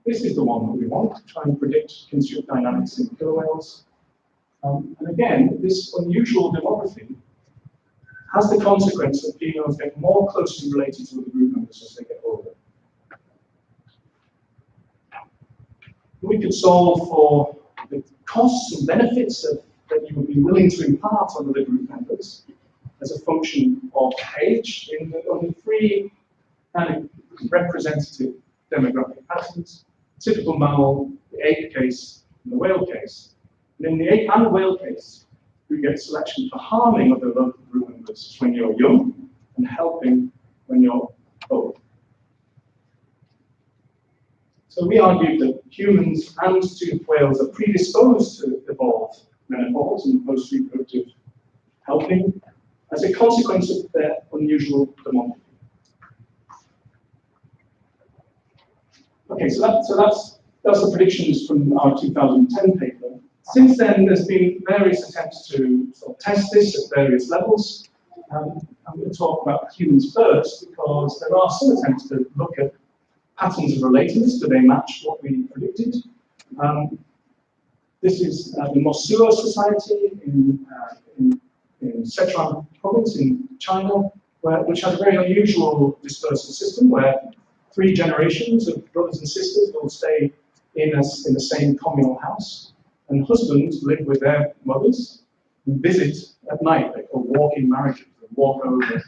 This is the one that we want to try and predict kinship dynamics in killer whales. And again, this unusual demography has the consequence that females get more closely related to the group members as they get older. We could solve for the costs and benefits that you would be willing to impart on the group members as a function of age in only three kind of representative demographic patterns: typical mammal, the ape case, and the whale case. And in the ape and whale case, we get selection for harming of the local group members when you're young and helping when you're old. So we argued that humans and toothed whales are predisposed to evolve menopause and post-reproductive helping as a consequence of their unusual demography. Okay, so that's the predictions from our 2010 paper. Since then, there's been various attempts to sort of test this at various levels. I'm going to talk about humans first because there are some attempts to look at patterns of relatedness. Do they match what we predicted? This is the Mosuo Society in Sichuan province in China, which has a very unusual dispersal system where 3 generations of brothers and sisters will stay in the same communal house, and husbands live with their mothers and visit at night. They call walk-in marriages. They walk over,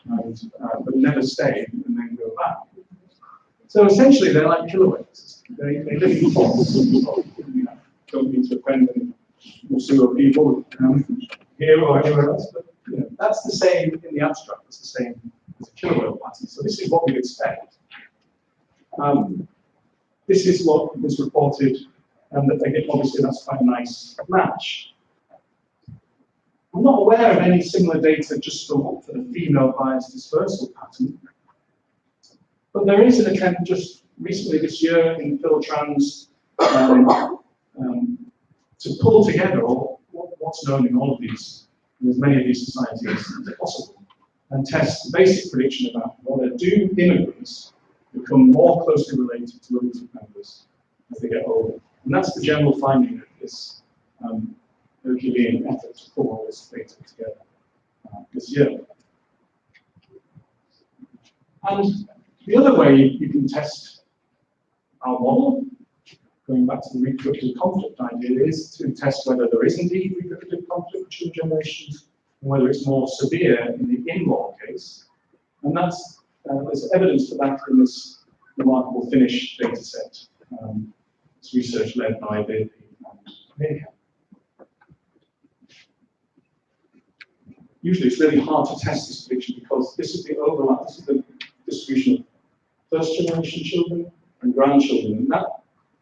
but never stay and then go back. So essentially, they're like killer whales. They live in pods. Don't mean to offend any Mosuo people here or anywhere else, but that's the same in the abstract. It's the same as a killer whale pattern. So this is what we expect. This is what was reported, and again, obviously that's quite a nice match. I'm not aware of any similar data just for the female bias dispersal pattern, but there is an attempt just recently this year in Philotrans to pull together what's known in all of these, in as many of these societies as possible, and test the basic prediction about whether do immigrants become more closely related to other group members as they get older. And that's the general finding of this Herculean effort to pull all this data together this year. And the other way you can test our model, going back to the reproductive conflict idea, is to test whether there is indeed reproductive conflict between generations, and whether it's more severe in the in-law case. And that's there's evidence for that in this remarkable Finnish data set. It's research led by Virpi and Mayhem. Usually it's really hard to test this prediction because this is the overlap, this is the distribution of first generation children and grandchildren. And that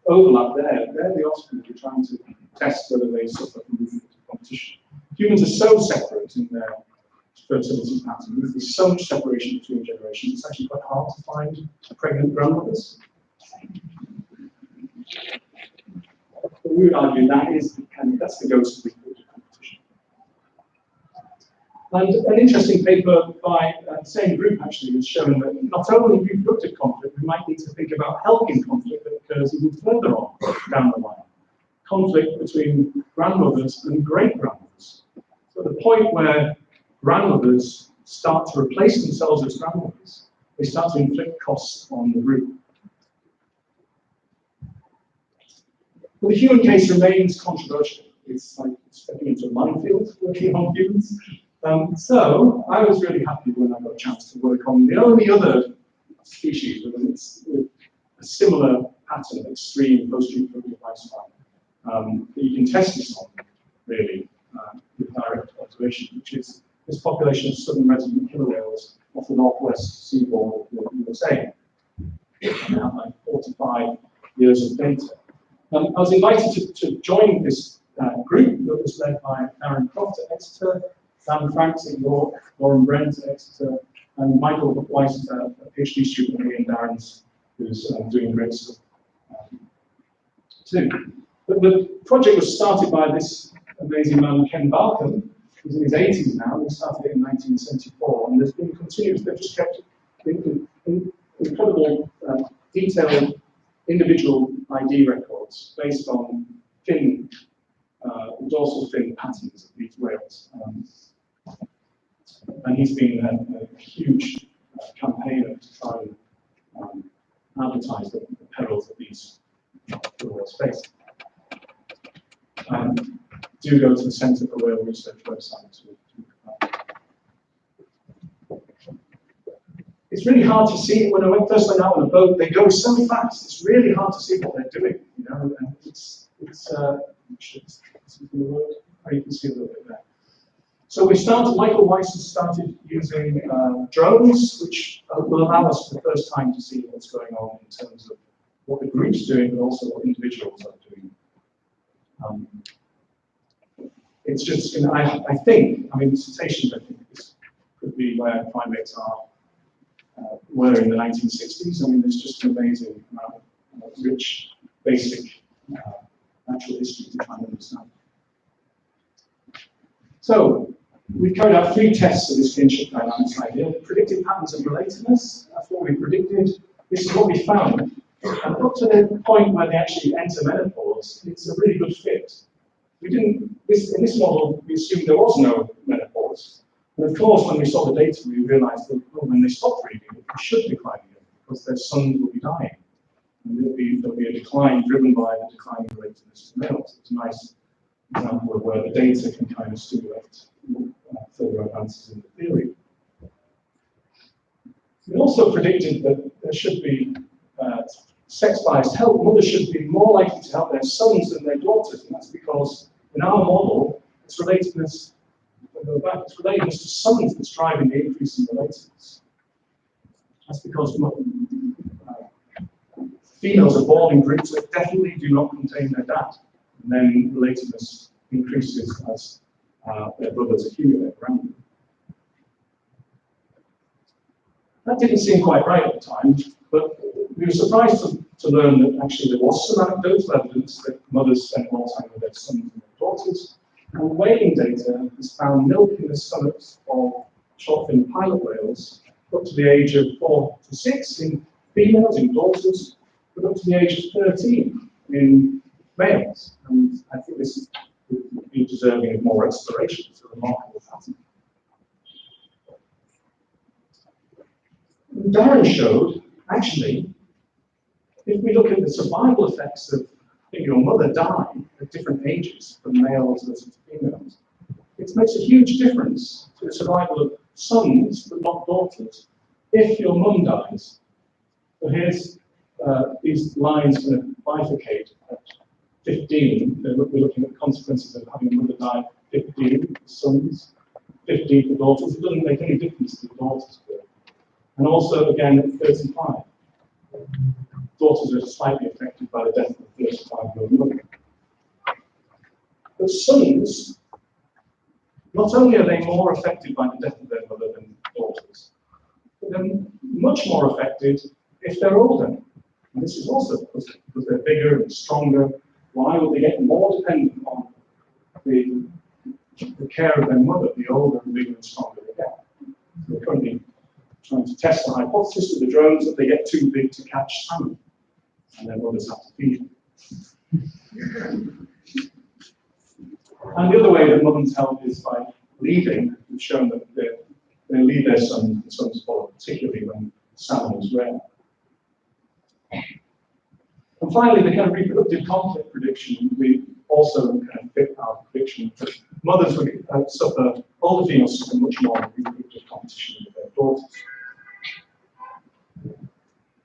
overlap there, they're the offspring we're trying to test whether they suffer from reproductive competition. Humans are so separate in their fertility pattern. There's so much separation between generations, it's actually quite hard to find pregnant grandmothers. But we would argue that's the ghost of reproductive competition. And an interesting paper by the same group actually has shown that not only reproductive conflict, we might need to think about helping conflict that occurs even further on down the line. Conflict between grandmothers and great-grandmothers. So the point where grandmothers start to replace themselves as grandmothers, they start to inflict costs on the group. But the human case remains controversial. It's like stepping into a minefield working on humans. So I was really happy when I got a chance to work on the only other species with a similar pattern of extreme post-reproductive lifespan that you can test this on, really, with direct observation, which is this population of southern resident killer whales off the northwest seaboard of the USA. And I have like 45 years of data. I was invited to join this group that was led by Aaron Croft at Exeter, Dan Franks at York, Lauren Brent at Exeter, and Michael Weiss, a PhD student at me and Darren's who's doing great stuff too. But the project was started by this amazing man, Ken Barkham, who's in his 80s now. He started it in 1974, and there's been continuous. They've just kept incredible, detailed individual ID records based on fin, dorsal fin patterns of these whales. And he's been a huge campaigner to try and advertise the perils that these whales face. Do go to the Centre for Whale Research website to look at that. It's really hard to see when I first went out on a boat. They go so fast. It's really hard to see what they're doing. You know, and it's you can see a little bit there. So we started. Michael Weiss has started using drones, which will allow us for the first time to see what's going on in terms of what the group's doing, but also what individuals are doing. It's just, you know, I think, I mean, the cetaceans, I think, this could be where primates were in the 1960s. I mean, there's just an amazing amount of rich, basic natural history to try and understand. So, we carried out 3 tests of this kinship dynamics idea. Predicted patterns of relatedness, that's what we predicted. This is what we found. And up to the point where they actually enter menopause, it's a really good fit. We didn't, in this model, we assumed there was no menopause. And of course, when we saw the data, we realized that when they stop breeding, it should decline again, because their sons will be dying. And there'll be a decline driven by the declining relatedness of males. It's a nice example of where the data can kind of stimulate further advances in the theory. We also predicted that there should be sex-biased help. Mothers should be more likely to help their sons than their daughters, and that's because in our model, it's relatedness to sons that's driving the increase in relatedness. That's because females are born in groups that definitely do not contain their dad, and then relatedness increases as their brothers accumulate around them. That didn't seem quite right at the time, but we were surprised to learn that actually there was some anecdotal evidence that mothers spent more time with their sons and their daughters. And weighing data has found milk in the stomachs of short-fin pilot whales up to the age of 4 to 6 in females, in daughters, but up to the age of 13 in males. And I think this would be deserving of more exploration. It's a remarkable pattern. Darren showed, actually, if we look at the survival effects of having your mother die at different ages, from males versus females, it makes a huge difference to the survival of sons, but not daughters, if your mum dies. So here's these lines kind of bifurcate at 15. We're looking at the consequences of having a mother die at 15 for sons, 15 for daughters. It doesn't make any difference to the daughters. And also, again, at 35. Daughters are slightly affected by the death of the 35-year-old mother. But sons, not only are they more affected by the death of their mother than daughters, but they're much more affected if they're older. And this is also because they're bigger and stronger. Why would they get more dependent on the care of their mother, the older and bigger and stronger they get? So we're currently trying to test the hypothesis with the drones that they get too big to catch salmon, and then others have to feed them. And the other way that mums help is by leading. We've shown that they lead their sons, and sons follow, particularly when salmon is rare. And finally, the kind of reproductive conflict prediction, we also kind of fit our prediction that mothers would suffer, older females suffer much more reproductive competition with their daughters.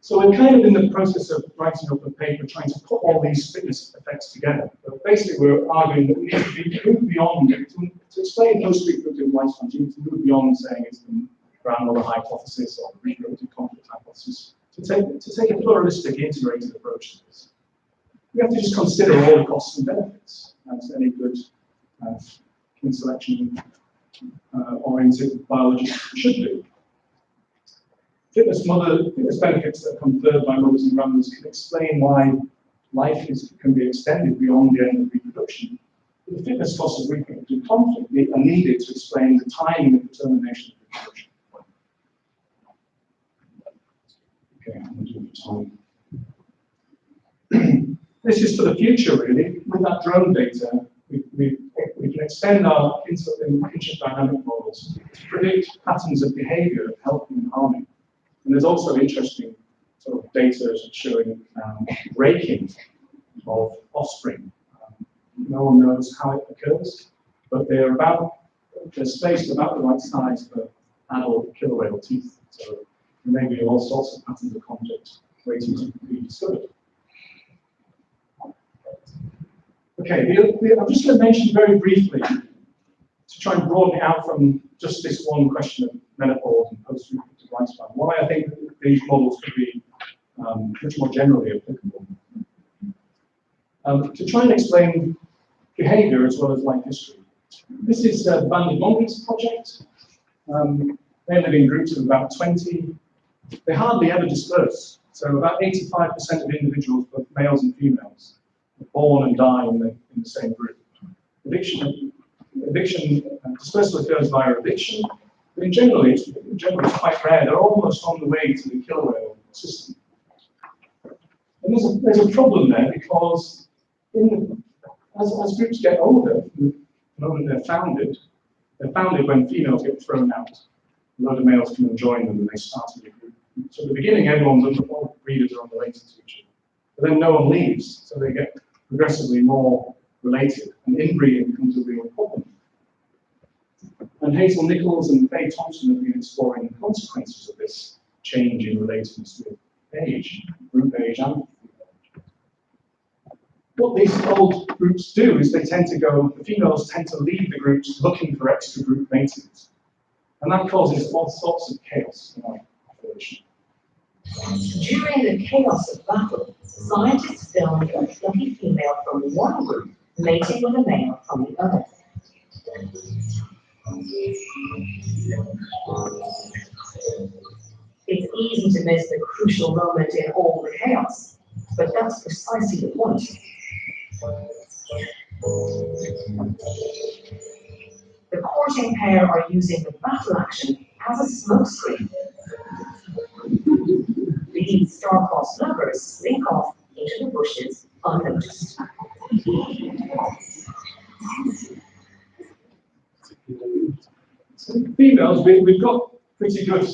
So we're kind of in the process of writing up a paper trying to put all these fitness effects together. But basically, we're arguing that we need to move beyond, to explain post-reproductive lifespan, you need to move beyond saying it's the grandmother hypothesis or the reproductive conflict hypothesis, to take a pluralistic, integrated approach to this. We have to just consider all the costs and benefits, as any good kin selection oriented biologist should do. Fitness benefits that are conferred by mothers and grandmothers can explain why life can be extended beyond the end of reproduction. But the fitness costs of reproductive conflict are needed to explain the timing of the termination of reproduction. Okay, I'm going to do time. This is for the future, really. With that drone data, we can extend our kinship dynamic models to predict patterns of behavior of helping and harming. And there's also interesting sort of data showing breaking of offspring. No one knows how it occurs, but they're spaced about the right size for adult killer whale teeth. So there may be all sorts of patterns of conflict waiting to be discovered. Okay, I'm just going to mention very briefly, to try and broaden it out from just this one question of menopause and post-reproductive lifespan, why I think these models could be much more generally applicable. To try and explain behavior as well as life history. This is the banded monkeys project. They live in groups of about 20. They hardly ever disperse. So about 85% of individuals, both males and females, are born and die in the same group. Dispersal occurs via eviction, but generally it's quite rare. They're almost on the way to the killer whale system. And there's a problem there because as groups get older, the moment they're founded when females get thrown out. A lot of males come and join them and they start a new group. So at the beginning, all breeders are unrelated to each other. But then no one leaves, so they get progressively more related, and inbreeding becomes a real problem. And Hazel Nichols and Faye Thompson have been exploring the consequences of this change in relatedness with age, group age and what these old groups do is the females tend to leave the groups looking for extra group mates. And that causes all sorts of chaos in our population. During the chaos of battle, scientists filmed a lucky female from one group mating with a male from the other. It's easy to miss the crucial moment in all the chaos, but that's precisely the point. The courting pair are using the battle action as a smokescreen. These star-crossed lovers slink off into the bushes unnoticed. So females, we've got pretty good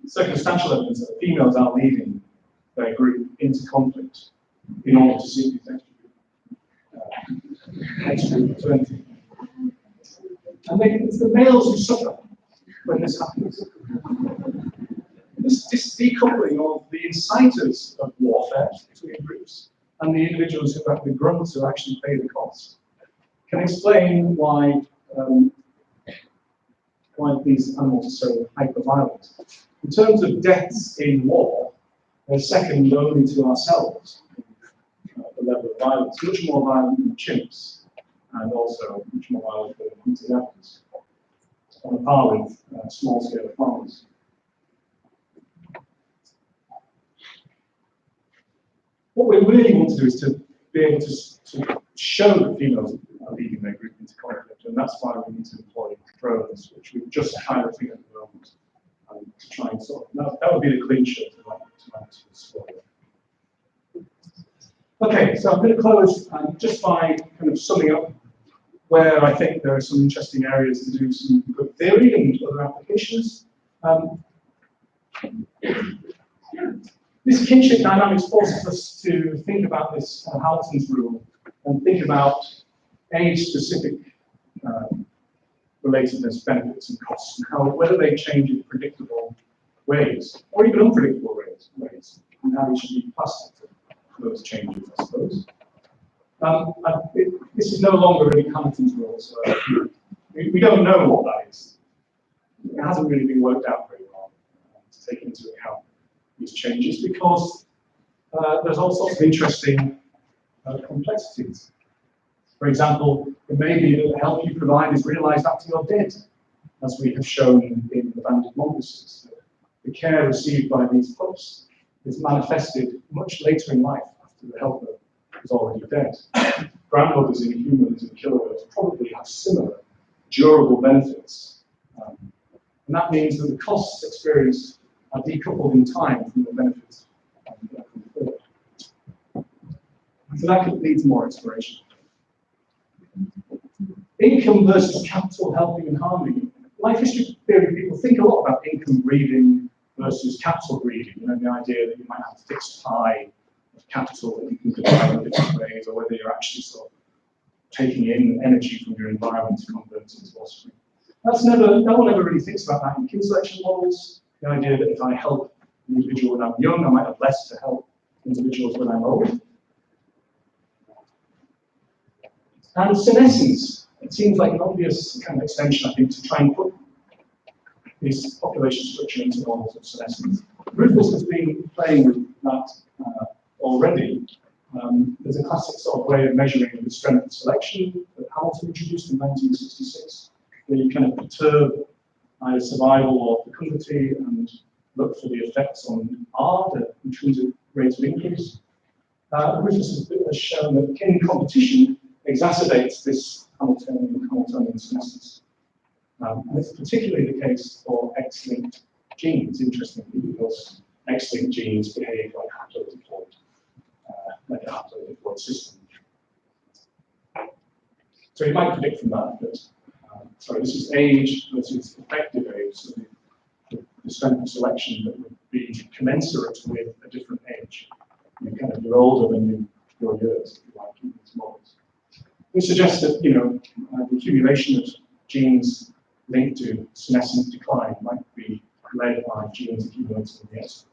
circumstantial evidence that females are leading their group into conflict in order to seek these extra maternity. And it's the males who suffer when this happens. This decoupling of the inciters of warfare between groups and the individuals who have the grunts who actually pay the cost can explain why these animals are so hyper-violent. In terms of deaths in war, they're second only to ourselves. The level of violence, much more violent than chimps, and also much more violent than hunted elephants, on a par with small-scale farmers. What we really want to do is to be able to show that females are leading their group into conflict, and that's why we need to employ drones, which we're just piloting at the moment, to try and sort of, that would be the clean sheet to explore. Okay, so I'm going to close just by kind of summing up where I think there are some interesting areas to do some good theory and other applications. This kinship dynamics forces us to think about this Hamilton's rule and think about age-specific relatedness, benefits, and costs, and whether they change in predictable ways, or even unpredictable ways, and how we should be plastic to those changes, I suppose. This is no longer really Hamilton's rule, so we don't know what that is. It hasn't really been worked out very well to take into account these changes because there's all sorts of interesting complexities. For example, it may be that the help you provide is realized after you're dead, as we have shown in the banded monkeys. the care received by these pups is manifested much later in life after the helper is already dead. Grandmothers in humans and killer whales probably have similar durable benefits. And that means that the costs experienced are decoupled in time from the benefits from the third. So that could lead to more exploration. Income versus capital, helping and harming. Life history theory people think a lot about income breeding versus capital breeding. You know, the idea that you might have a fixed pie of capital that you can divide in different ways, or whether you're actually sort of taking in energy from your environment to convert it into offspring. No one ever really thinks about that in kin selection models. The idea that if I help an individual when I'm young, I might have less to help individuals when I'm old. And senescence. It seems like an obvious kind of extension, I think, to try and put this population structure into models of senescence. Rufus has been playing with that already. There's a classic sort of way of measuring the strength of selection that Hamilton introduced in 1966, where you kind of perturb either survival or fecundity and look for the effects on R, the intrinsic rate of increase. Rufus has shown that kin competition exacerbates this Hamiltonian senescence. And it's particularly the case for X-linked genes, interestingly, because X-linked genes behave like a haplodiploid system. So you might predict from that that, sorry, this is age versus effective age, so the strength of selection that would be commensurate with a different age. You're older than your years, if you like, in these models. We suggest that, the accumulation of genes linked to senescent decline might be led by genes accumulated in the X.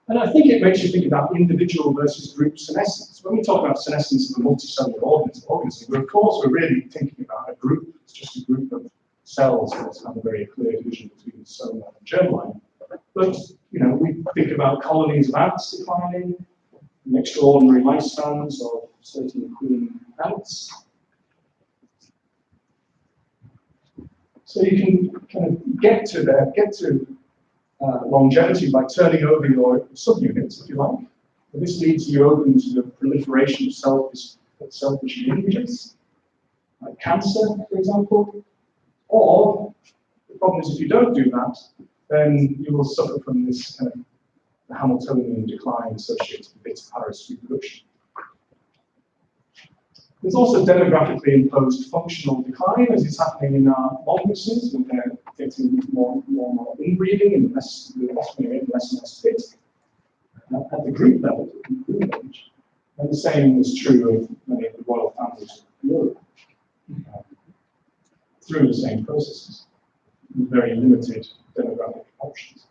And I think it makes you think about individual versus group senescence. When we talk about senescence of a multicellular organism, we're really thinking about a group. It's just a group of cells that have a very clear division between the soma and germline. But we think about colonies of ants declining, and extraordinary lifespans of certain queen ants. So you can kind of get to longevity by turning over your subunits, if you like. But this leads you open to the proliferation of selfish lineages, like cancer, for example. Or the problem is, if you don't do that, then you will suffer from this kind of the Hamiltonian decline associated with its Paris reproduction. There's also demographically imposed functional decline, as is happening in our mongooses, when they're getting more inbreeding and less and less fit at the group level, and the same is true of many of the royal families of Europe, through the same processes, with very limited demographic options.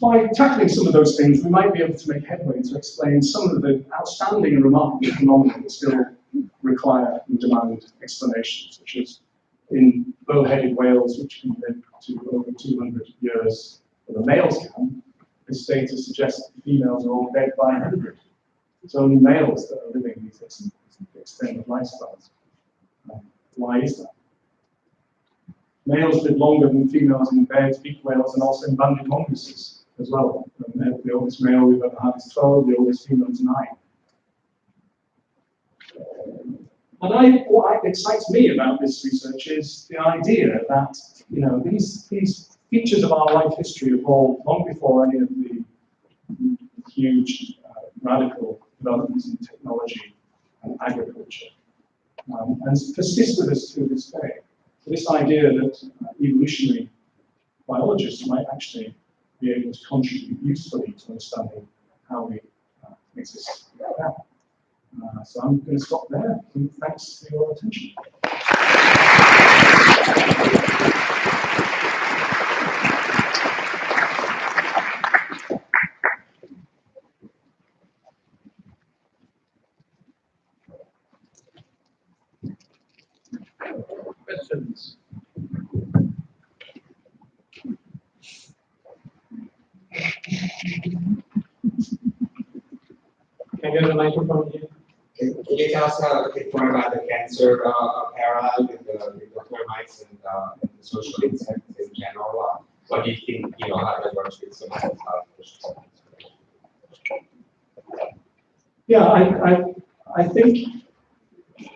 By tackling some of those things, we might be able to make headway to explain some of the outstanding and remarkable phenomena that still require and demand explanation, such as in bow-headed whales, which can live to over 200 years, where the males can. This data suggests that the females are all dead by 100. It's only males that are living these extended lifestyles. Why is that? Males live longer than females in bears, beaked whales, and also in banded mongooses as well. The oldest male we've ever had is 12, the oldest female is 9. And what excites me about this research is the idea that these features of our life history evolved long before any of the huge radical developments in technology and agriculture, and persist with us to this day. So this idea that evolutionary biologists might actually be able to contribute usefully to understanding how we exist right now. So I'm going to stop there. Thanks for your attention. Questions? Can you get the microphone here? Can you tell us a bit more about the cancer parallel with the termites and the social incentives in general? What do you think, how that works with some of the Yeah, I think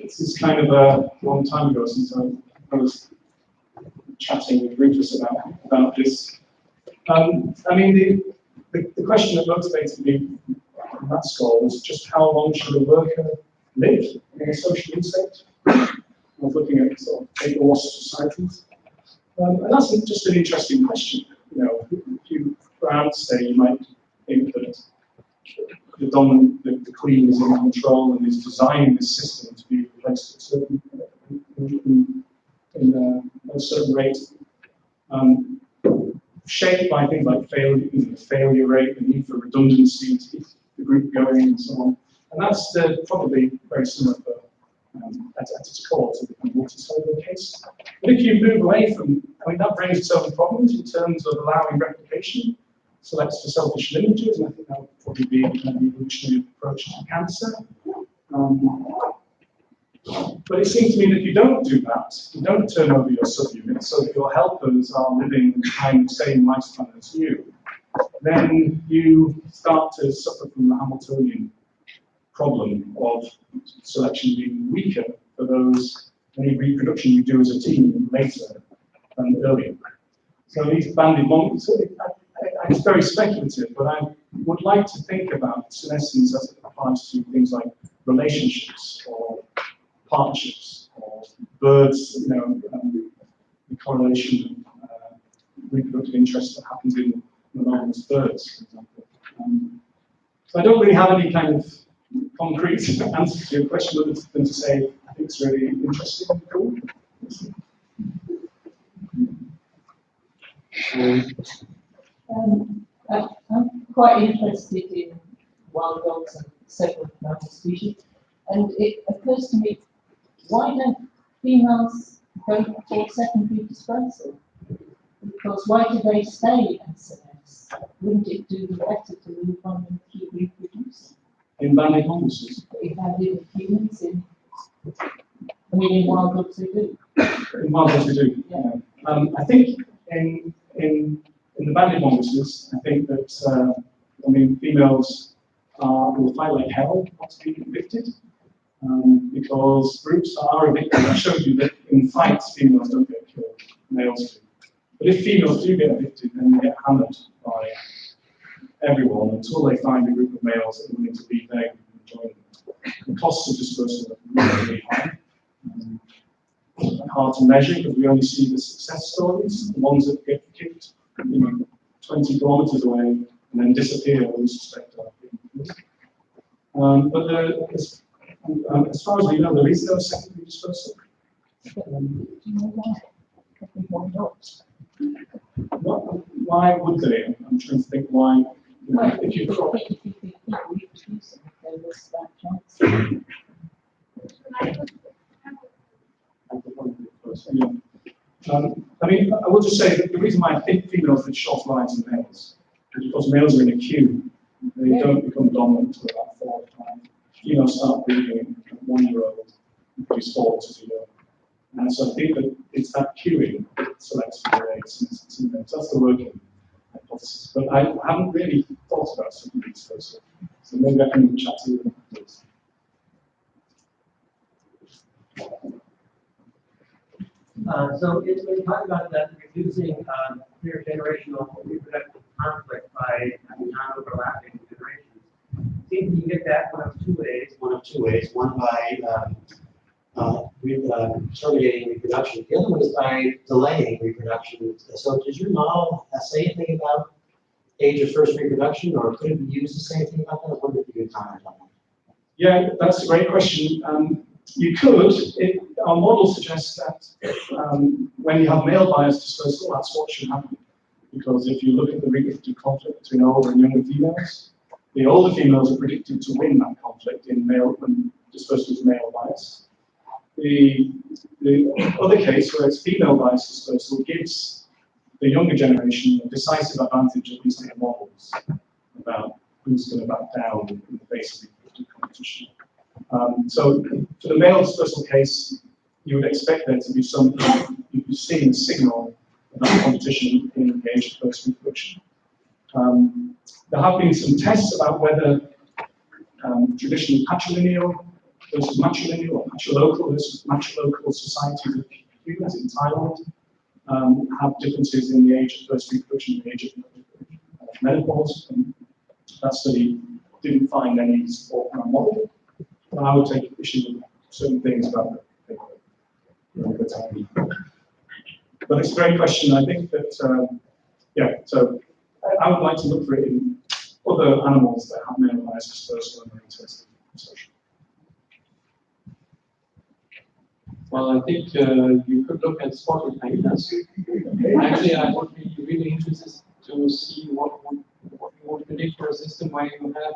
this is kind of a long time ago since I was chatting with Rufus about this. I mean, the question that motivated me in that score was just how long should a worker live in a social insect? I was looking at sort of paper wasp societies. And that's just an interesting question. If you perhaps say you might think that the dominant, the queen is in control and is designing this system to be placed at certain in a certain rate, shaped by things like the failure rate, the need for redundancy to keep the group going, and so on. And that's probably very similar at its core to the multicellular case. But if you move away from, that brings its own problems in terms of allowing replication. Selects for selfish lineages, and I think that would probably be an evolutionary approach to cancer. But it seems to me that if you don't do that, you don't turn over your subunits, so if your helpers are living in the same lifespan as you, then you start to suffer from the Hamiltonian problem of selection being weaker for any reproduction you do as a team later than earlier. So these banded monkeys, it's very speculative, but I would like to think about senescence as it applies to things like relationships or partnerships or birds, the correlation of reproductive interest that happens in monogamous birds, for example. So I don't really have any kind of concrete answer to your question other than to say I think it's really interesting and cool. I'm quite interested in wild dogs and several mammal species, and it occurs to me, why don't females go for secondary dispersal? Because why do they stay and senesce? Wouldn't it do better to move on and keep reproducing? In banded monkeys? In banded humans, in wild dogs they do. In wild dogs they do, yeah. I think in the banded monkeys, I think that, females will fight like hell not to be evicted, because groups are evicted. I showed you that in fights, females don't get killed, males do. But if females do get evicted, then they get hammered by everyone until they find a group of males that are willing to leave egg and join them. The costs of dispersal are really high. Hard to measure because we only see the success stories, the ones that get kicked 20 kilometers away and then disappear, we suspect are being killed. But as far as we know, there is no secondary dispersal. Why would they? I'm trying to think why. If you crop. I will just say that the reason why I think females live shorter lives than males is because males are in a queue. They don't become dominant until about 4 or 5. Females start breeding at 1 year old and produce 4 litters a year. And so I think that it's that queuing that selects for their eggs and males. That's the working hypothesis. But I haven't really thought about something like this. So maybe I can chat to you about this. So it's when you talk about that reducing clear generational reproductive conflict by having non-overlapping generations, I think you get that one of two ways. One by terminating reproduction. The other one is by delaying reproduction. So does your model say anything about age of first reproduction, or could it be used to say anything about that? I wonder if you could comment on that. Yeah, that's a great question. You could. Our model suggests that when you have male bias dispersal, that's what should happen. Because if you look at the reproductive conflict between older and younger females, the older females are predicted to win that conflict in male when dispersal is male bias. The other case, where it's female bias dispersal, gives the younger generation a decisive advantage, at least in the models, about who's going to back down in the face of reproductive competition. So for the male dispersal case, you would expect there to be some, you'd be seeing a signal of that competition in the age of first reproduction. There have been some tests about whether traditionally patrilineal versus matrilineal or patrilocal versus matrilocal societies of humans in Thailand have differences in the age of first reproduction and the age of menopause. And that study didn't find any support for our model. But I would take issue with certain things about the time. But it's a great question. I think that, yeah, so I would like to look for it in other animals that have male bias dispersal and are interested in social. Well, I think you could look at spotted hyenas. Actually, I would be really interested to see what you would predict for a system where you have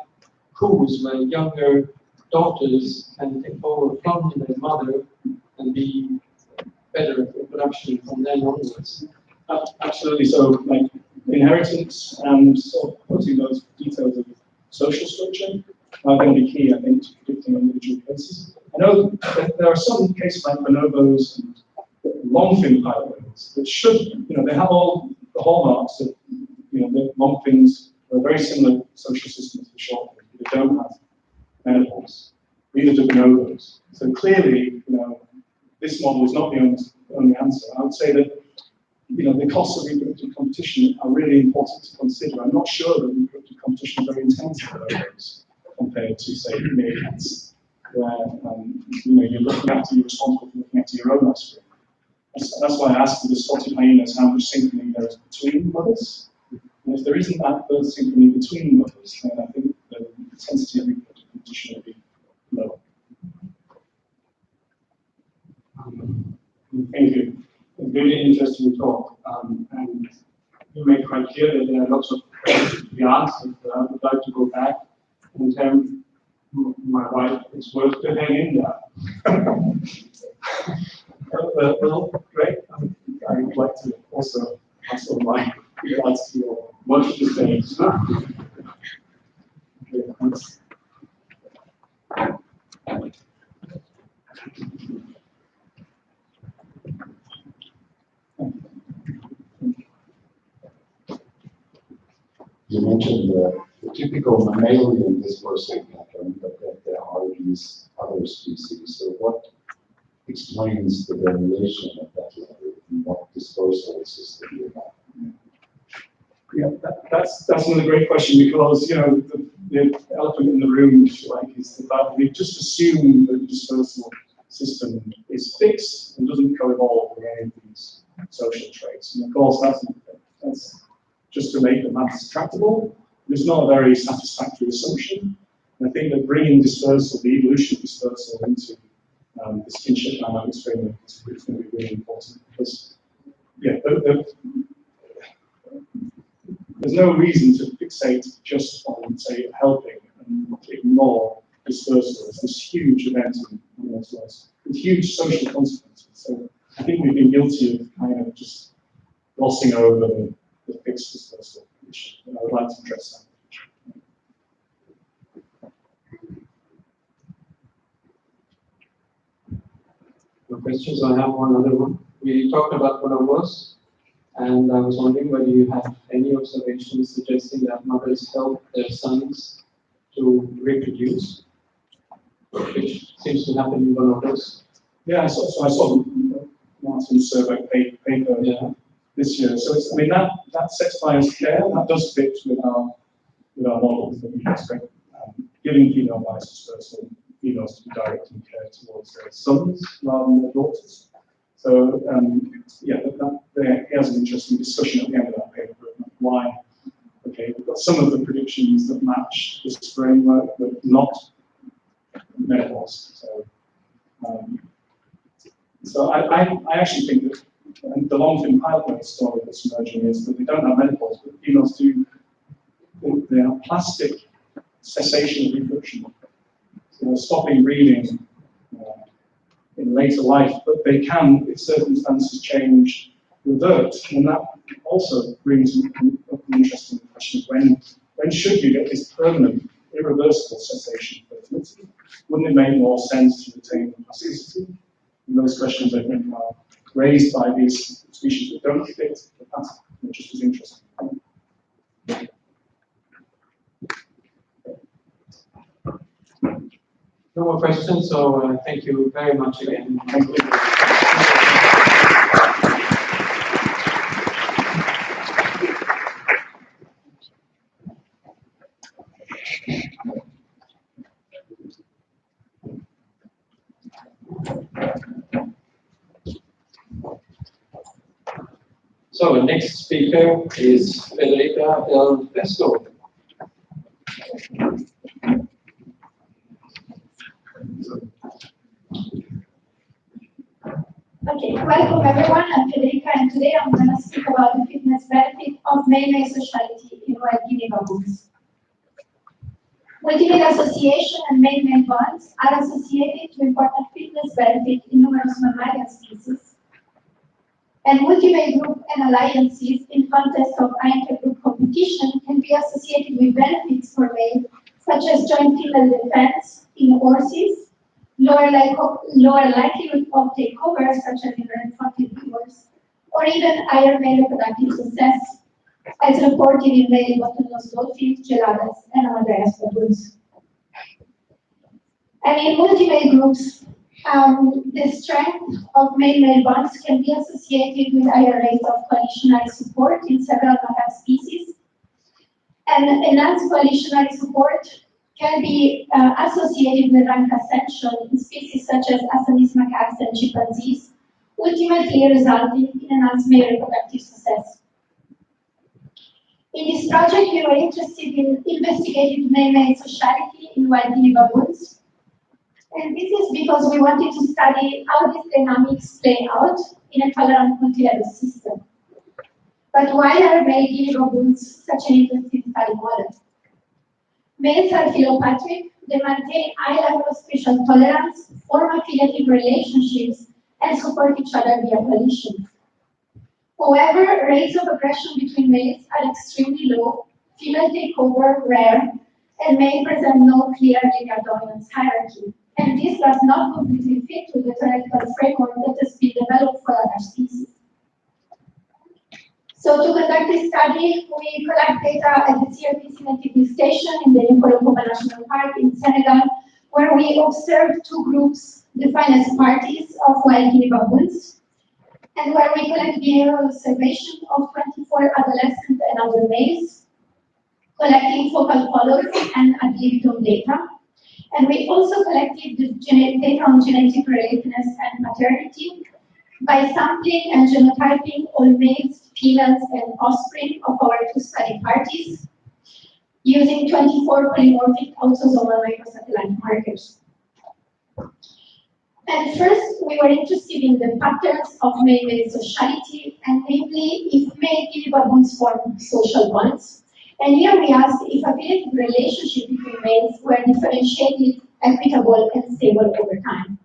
coos where younger daughters can take over from their mother and be better at reproduction from then onwards. Absolutely. So, like inheritance and sort of putting those details of social structure are going to be key, I think, to predicting individual cases. I know that there are some cases like bonobos and long-fin pilot whales that should, they have all the hallmarks of, the long fins are a very similar social system to the short fins, but they don't have menopause. Neither do bonobos. So clearly, this model is not the only answer. I would say that, the costs of reproductive competition are really important to consider. I'm not sure that reproductive competition is very intense for bonobos compared to, say, meerkats, where you're responsible for looking after your own offspring. That's why I asked the spotted hyenas how much synchrony there is between mothers. And if there isn't that birth synchrony between mothers, then I think the intensity of reproductive competition will be lower. Thank you. A really interesting talk. And you made quite clear that there are lots of questions to be answered. But I would like to go back and tell my wife it's worth to hang in there. Well, great. I would like to also answer my regards to your multiple things. Okay, thanks. You mentioned the typical mammalian dispersal pattern, but that there are these other species. So what explains the variation of that level and what dispersal system you have? Yeah, that's another great question because, the elephant in the room, if you like, is that we just assume that the dispersal system is fixed and doesn't co-evolve with any of these social traits. And of course, that's just to make the maths tractable. It's not a very satisfactory assumption. And I think that bringing dispersal, the evolution of dispersal into this kinship dynamics framework is going to be really important because, yeah, there's no reason to fixate just on, say, helping and ignore dispersal as this huge event in animals' lives with huge social consequences. So I think we've been guilty of kind of just glossing over the fixed dispersal issue, and I would like to address that. No questions? I have one other one. We talked about bonobos, and I was wondering whether you have any observations suggesting that mothers help their sons to reproduce, which seems to happen in bonobos. Yeah, so I saw Martin's survey paper this year. So that sets bias care. That does fit with our models that we expect giving female bias dispersal, females to be directing care towards their sons rather than their daughters. So there is an interesting discussion at the end of that paper about why. Okay, we've got some of the predictions that match this framework, but not menopause. So I actually think that the long-fin pilot whale story that's emerging is that they don't have menopause, but females do. They have plastic cessation of reproduction. So they're stopping breeding in later life, but they can, if circumstances change, revert. And that also brings up the interesting question of when should you get this permanent, irreversible cessation of fertility? Wouldn't it make more sense to retain the plasticity? those questions, I think, are raised by these species that don't fit the pattern, which is just interesting. No more questions, so thank you very much again. Thank you. So the next speaker is Federica Del Vesco. Okay, welcome everyone. I'm Federica, and today I'm going to speak about the fitness benefit of male-male sociality in wild guinea baboons. Multi-male association and male-male bonds are associated to important fitness benefit in numerous mammalian species. And multi-male group and alliances in context of inter-group competition can be associated with benefits for males, such as joint female defense in horses, lower likelihood of takeovers, such as in red-footed beavers, or even higher male reproductive success, as reported in male bottlenose dolphins, geladas, and Amadeus baboons. And in multi-male groups, the strength of male-male bonds can be associated with higher rates of coalitionary support in several mammalian species. And enhanced coalitionary support can be associated with rank ascension in species such as Assamese macaques and chimpanzees, ultimately resulting in enhanced male reproductive success. In this project, we were interested in investigating male-male sociality in wild guinea baboons. And this is because we wanted to study how these dynamics play out in a tolerant multi-level system. But why are male guinea baboons such an interesting study model? Males are philopathic, they maintain high level of spatial tolerance, form affiliative relationships, and support each other via coalition. However, rates of aggression between males are extremely low, female takeover rare, and male present no clear linear dominance hierarchy. And this does not completely fit with the theoretical framework that has been developed for other species. So to conduct this study, we collect data at the CRP Scientific Station in the Nkolokoba National Park in Senegal, where we observed two groups defined as parties of wild guinea baboons, and where we collect behavioral observation of 24 adolescent and adult males, collecting focal follows and ad libitum data. And we also collected the data on genetic relatedness and maternity by sampling and genotyping all males, females, and offspring of our two study parties using 24 polymorphic autosomal microsatellite markers. And first, we were interested in the patterns of male-male sociality, and namely, if male guinea baboons form social bonds. And here we asked if affiliative relationships between males were differentiated, equitable, and stable over time.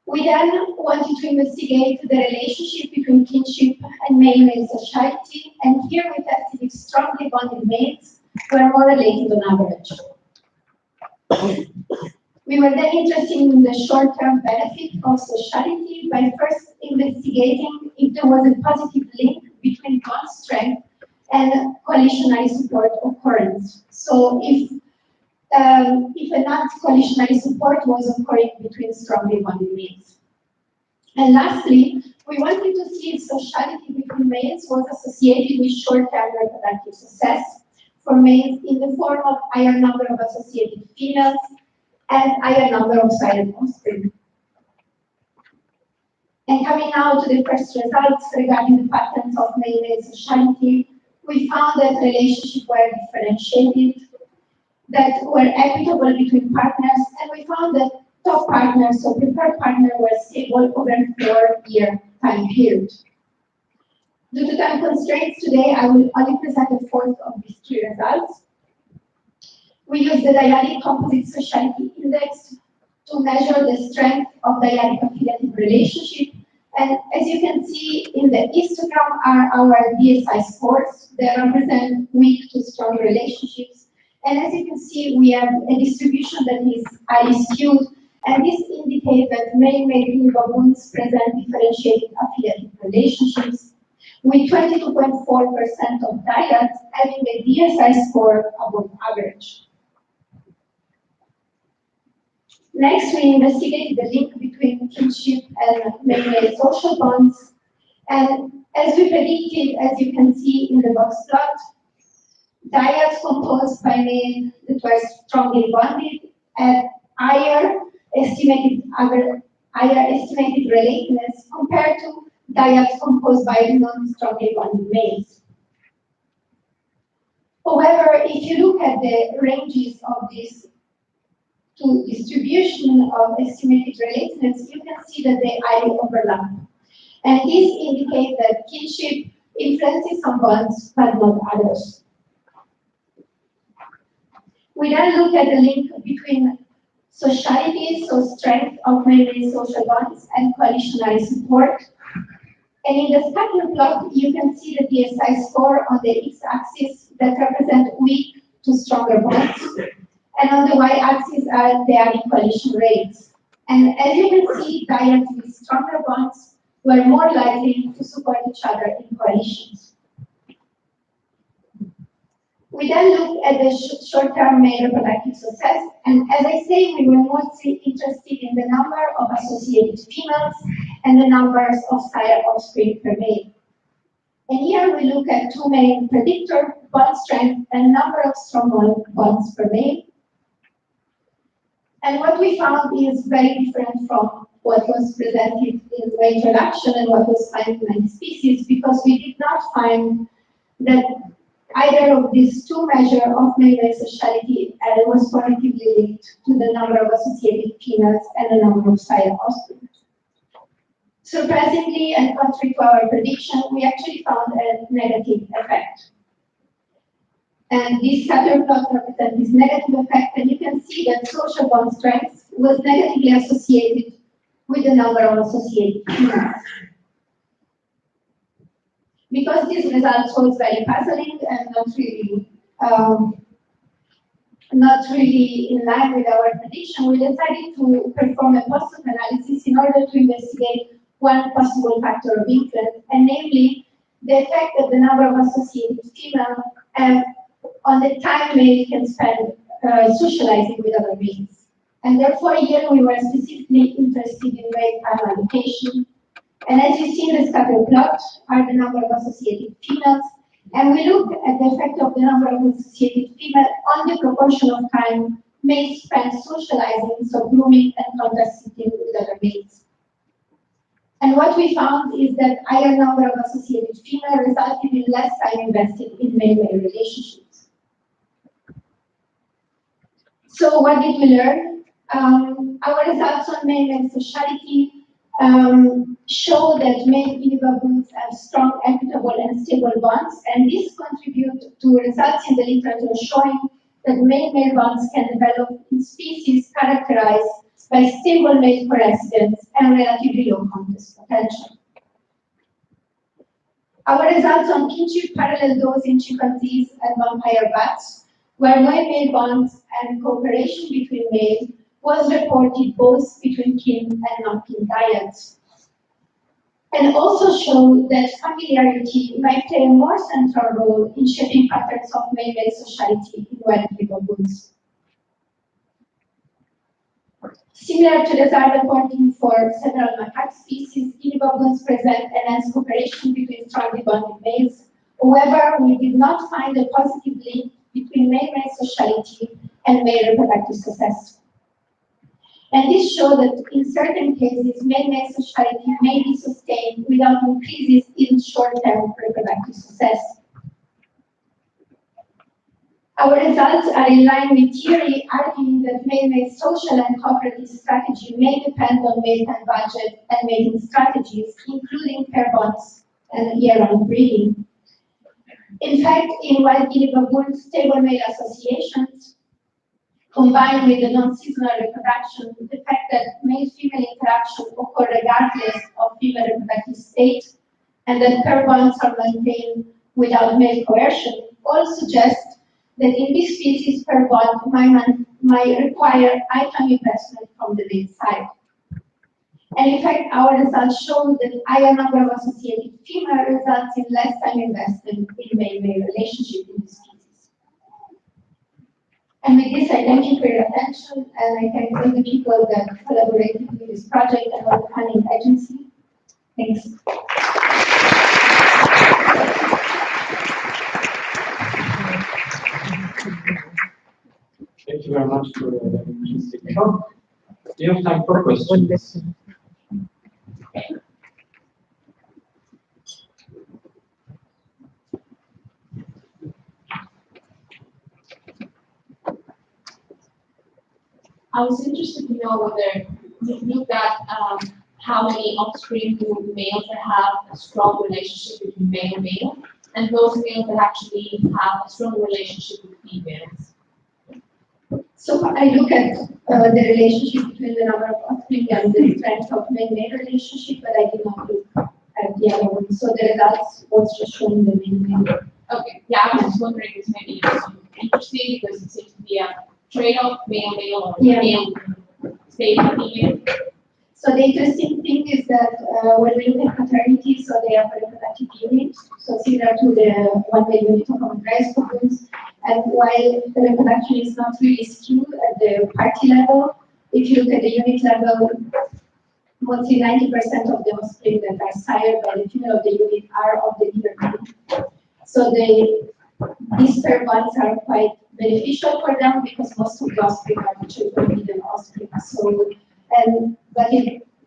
We then wanted to investigate the relationship between kinship and male-male sociality, and here we tested if strongly bonded males were more related on average. We were then interested in the short-term benefit of sociality by first investigating if there was a positive link between bond strength and coalitionary support occurrence. So if enhanced coalitionary support was occurring between strongly bonded males. And lastly, we wanted to see if sociality between males was associated with short-term reproductive success for males in the form of higher number of associated females and higher number of silent offspring. And coming now to the first results regarding the patterns of male-male sociality, we found that relationships were differentiated, that were equitable between partners, and we found that top partners, so preferred partners, were stable over a 4-year time period. Due to time constraints today, I will only present a fourth of these 3 results. We use the dyadic composite sociality index to measure the strength of dyadic affiliative relationship. And as you can see in the histogram are our DSI scores. They represent weak to strong relationships. And as you can see, we have a distribution that is highly skewed And this indicates that male-male guinea baboons present differentiated affiliative relationships, with 22.4% of dyads having a DSI score above average. Next, we investigated the link between kinship and male-male social bonds. And as we predicted, as you can see in the box plot, dyads composed by males that were strongly bonded had higher estimated relatedness compared to dyads composed by non-strongly bonded males. However, if you look at the ranges of this to distribution of estimated relatedness, you can see that they highly overlap. And this indicates that kinship influences some bonds, but not others. We then look at the link between sociality, so strength of male-male social bonds, and coalitionary support. And in the scatter plot, you can see the DSI score on the x-axis that represent weak to stronger bonds. And on the y-axis are the added coalition rates. And as you can see, dyads with stronger bonds were more likely to support each other in coalitions. We then looked at the short-term male reproductive success, and as I say, we were mostly interested in the number of associated females and the numbers of sire offspring per male. And here we look at two main predictors, bond strength and number of strong bonds per male. And what we found is very different from what was presented in the introduction and what was found in many species, because we did not find that either of these two measures of male sexuality was positively linked to the number of associated females and the number of sire offspring. Surprisingly, and contrary to our prediction, we actually found a negative effect. And this scatter plot represents this negative effect, and you can see that social bond strength was negatively associated with the number of associated females. Because this result was very puzzling and not really in line with our prediction, we decided to perform a post-hoc analysis in order to investigate one possible factor of influence, and namely the effect that the number of associated females have on the time male can spend socializing with other males. And therefore, here we were specifically interested in male time allocation. And as you see in the scatter plot are the number of associated females, and we look at the effect of the number of associated females on the proportion of time males spend socializing, so grooming and contact sitting with other males. And what we found is that higher number of associated females resulted in less time invested in male-male relationships. So what did we learn? Our results on male-male sociality show that male guinea baboons have strong, equitable, and stable bonds, and this contributes to results in the literature showing that male-male bonds can develop in species characterized by stable male coresidence and relatively low contest potential. Our results on kinship parallel those in chimpanzees and vampire bats, where male-male bonds and cooperation between males was reported both between kin and non-kin dyads. And also show that familiarity might play a more central role in shaping patterns of male-male sociality in wild guinea baboons. Similar to the result reporting for several macaque species, guinea baboons present enhanced cooperation between strongly bonded males. However, we did not find a positive link between male-male sociality and male reproductive success. And this shows that in certain cases, male-male sociality may be sustained without increases in short-term reproductive success. Our results are in line with theory arguing that male-male social and cooperative strategy may depend on male-time budget and mating strategies, including pair bonds and year-round breeding. In fact, in wild guinea baboons, stable male associations, combined with the non-seasonal reproduction, the fact that male-female interaction occur regardless of female reproductive state, and that pair bonds are maintained without male coercion, all suggest that in this species per bond might require item investment from the male side. And in fact, our results show that higher number of associated female results in less time investment in male-male relationship in this species. And with this, I thank you for your attention, and I thank all the people that collaborated with this project and all the funding agency. Thanks. Thank you very much for the interesting talk. Do you have time for questions? I was interested to know whether you looked at how many offspring do males that have a strong relationship between male and male, and those males that actually have a strong relationship with females. So I look at the relationship between the number of offspring and the strength of male-male relationship, but I did not look at the other one. So the results was just showing the male-male. Okay, yeah, I was just wondering if maybe it's interesting because it seems to be a trade-off, male-male or male stay female. So the interesting thing is that when we look at paternity, so they have a reproductive unit, so similar to the one that unit of Andreas couples. And while the reproduction is not really skewed at the party level, if you look at the unit level, mostly 90% of the offspring that are sired by the female of the unit are of the leader male. So these pair bonds are quite beneficial for them because most of the offspring are actually forbidden offspring. So, but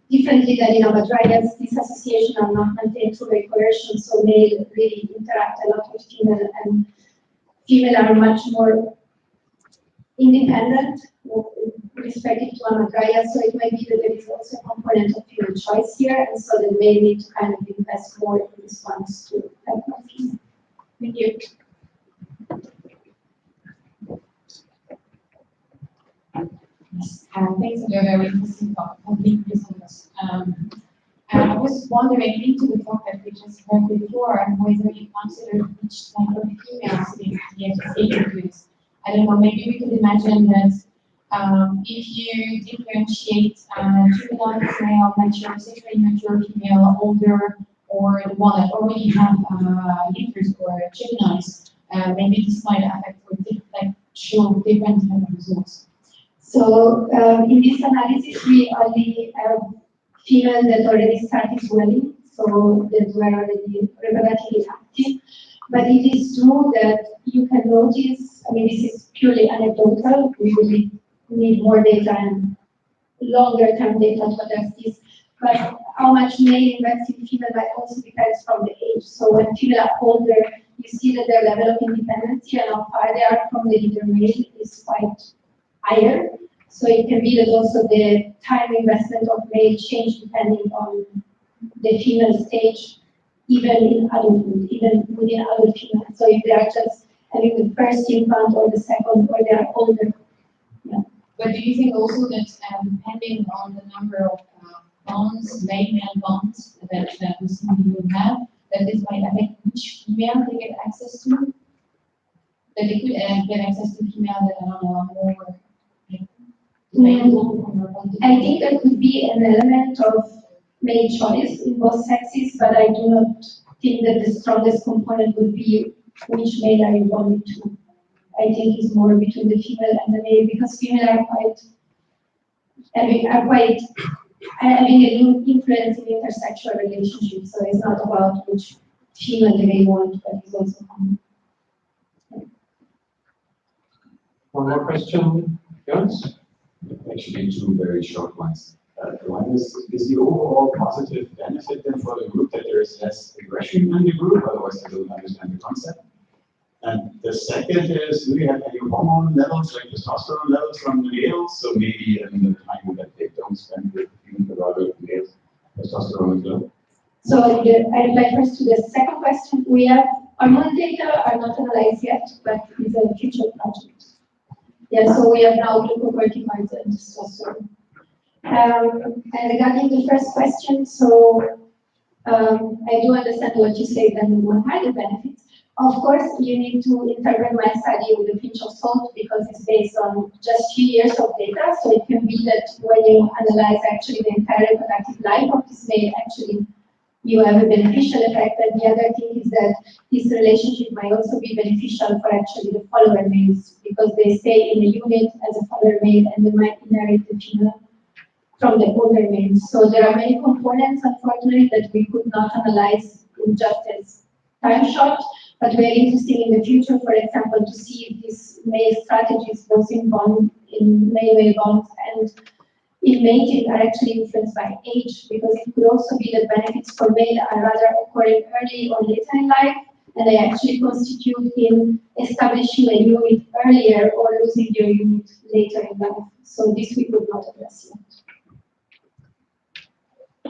differently than in Amadryas, these associations are not maintained through a coercion, so male really interact a lot with female, and female are much more independent respective to Amadryas, so it might be that there is also a component of female choice here, and so the male need to kind of invest more in response to that female. Thank you. Yes, thanks for the very interesting talk. I was wondering, into the talk that we just heard before, whether you consider each type of females in the interviews. I don't know, maybe we could imagine that if you differentiate juvenile female, mature, sexually mature female, older, or the one that already have litters or juveniles, maybe this might affect or show different type of results. So in this analysis, we only have females that already started swelling, so that were already reproductively active. But it is true that you can notice, I mean, this is purely anecdotal, we will need more data and longer term data to address this. But how much male invests in female that also depends from the age. So when female are older, you see that their level of independence and how far they are from the leader male is quite higher. So it can be that also the time investment of male change depending on the female stage, even in adulthood, even within adult female. So if they are just having the first infant or the second, or they are older. Yeah. But do you think also that depending on the number of bonds, male-male bonds that the female will have, that this might affect which female they get access to? That they could get access to female that are more. I think there could be an element of male choice in both sexes, but I do not think that the strongest component would be which male are you bonded to. I think it's more between the female and the male, because female are having an influence in intersexual relationships. So it's not about which female they want, but it's also One more question, Jonas? Actually, two very short ones. One is the overall positive benefit then for the group that there is less aggression in the group? Otherwise, I don't understand the concept. And the second is, do you have any hormone levels, like testosterone levels from the males? So maybe in the time that they don't spend with the other males, testosterone is low. So I reply first to the second question. We have hormone data are not analyzed yet, but it's a future project. Yeah, so we have now glucocorticoids and testosterone. And regarding the first question, so I do understand what you say, then we will have the benefits. Of course, you need to interpret my study with a pinch of salt because it's based on just few years of data. So it can be that when you analyze actually the entire reproductive life of this male, actually you have a beneficial effect. And the other thing is that this relationship might also be beneficial for actually the follower males because they stay in a unit as a follower male and they might inherit the female from the older males. So there are many components, unfortunately, that we could not analyze in just as time shot, but very interesting in the future, for example, to see if these male strategies, both in male-male bonds and in mating, are actually influenced by age, because it could also be that benefits for male are rather occurring early or later in life, and they actually constitute in establishing a unit earlier or losing your unit later in life. So this we could not address yet.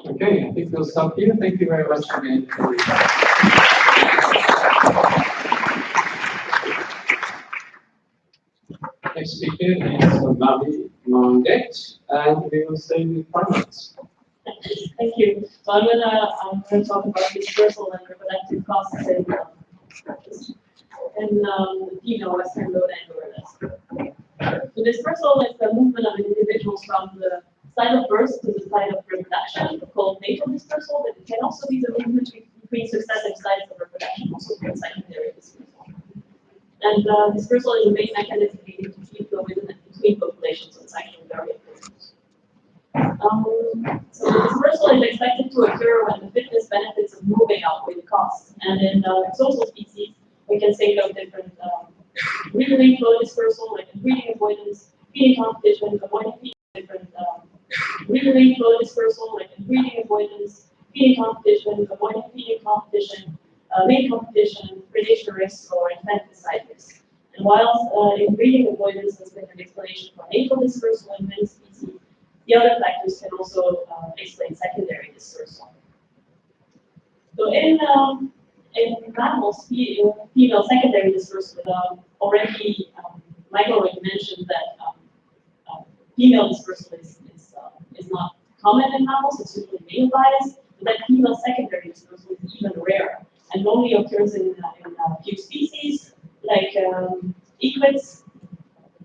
Okay, I think we'll stop here. Thank you very much again. Next speaker is Mavi Mondet, and we will stay with primates. Thank you. So I'm gonna talk about dispersal and reproductive costs in the female Western lowland gorillas. So dispersal is the movement of individuals from the site of birth to the site of reproduction, called natal dispersal, but it can also be the movement between successive sites of reproduction, also called secondary dispersal. And dispersal is the main mechanism leading to feed flow within and between populations, so it's actually very important. So the dispersal is expected to occur when the fitness benefits of moving outweigh the costs. And in social species, we can think of different breeding flow dispersal, like breeding avoidance, feeding competition, avoiding feeding, different breeding flow dispersal, like breeding avoidance, feeding competition, avoiding feeding competition, mate competition, predation risk, or infanticide risk. And whilst in breeding avoidance has been an explanation for natal dispersal in many species, the other factors can also explain secondary dispersal. So in mammals, female secondary dispersal, already Michael already mentioned that female dispersal is not common in mammals, it's usually male bias, but that female secondary dispersal is even rarer and only occurs in a few species, like equids,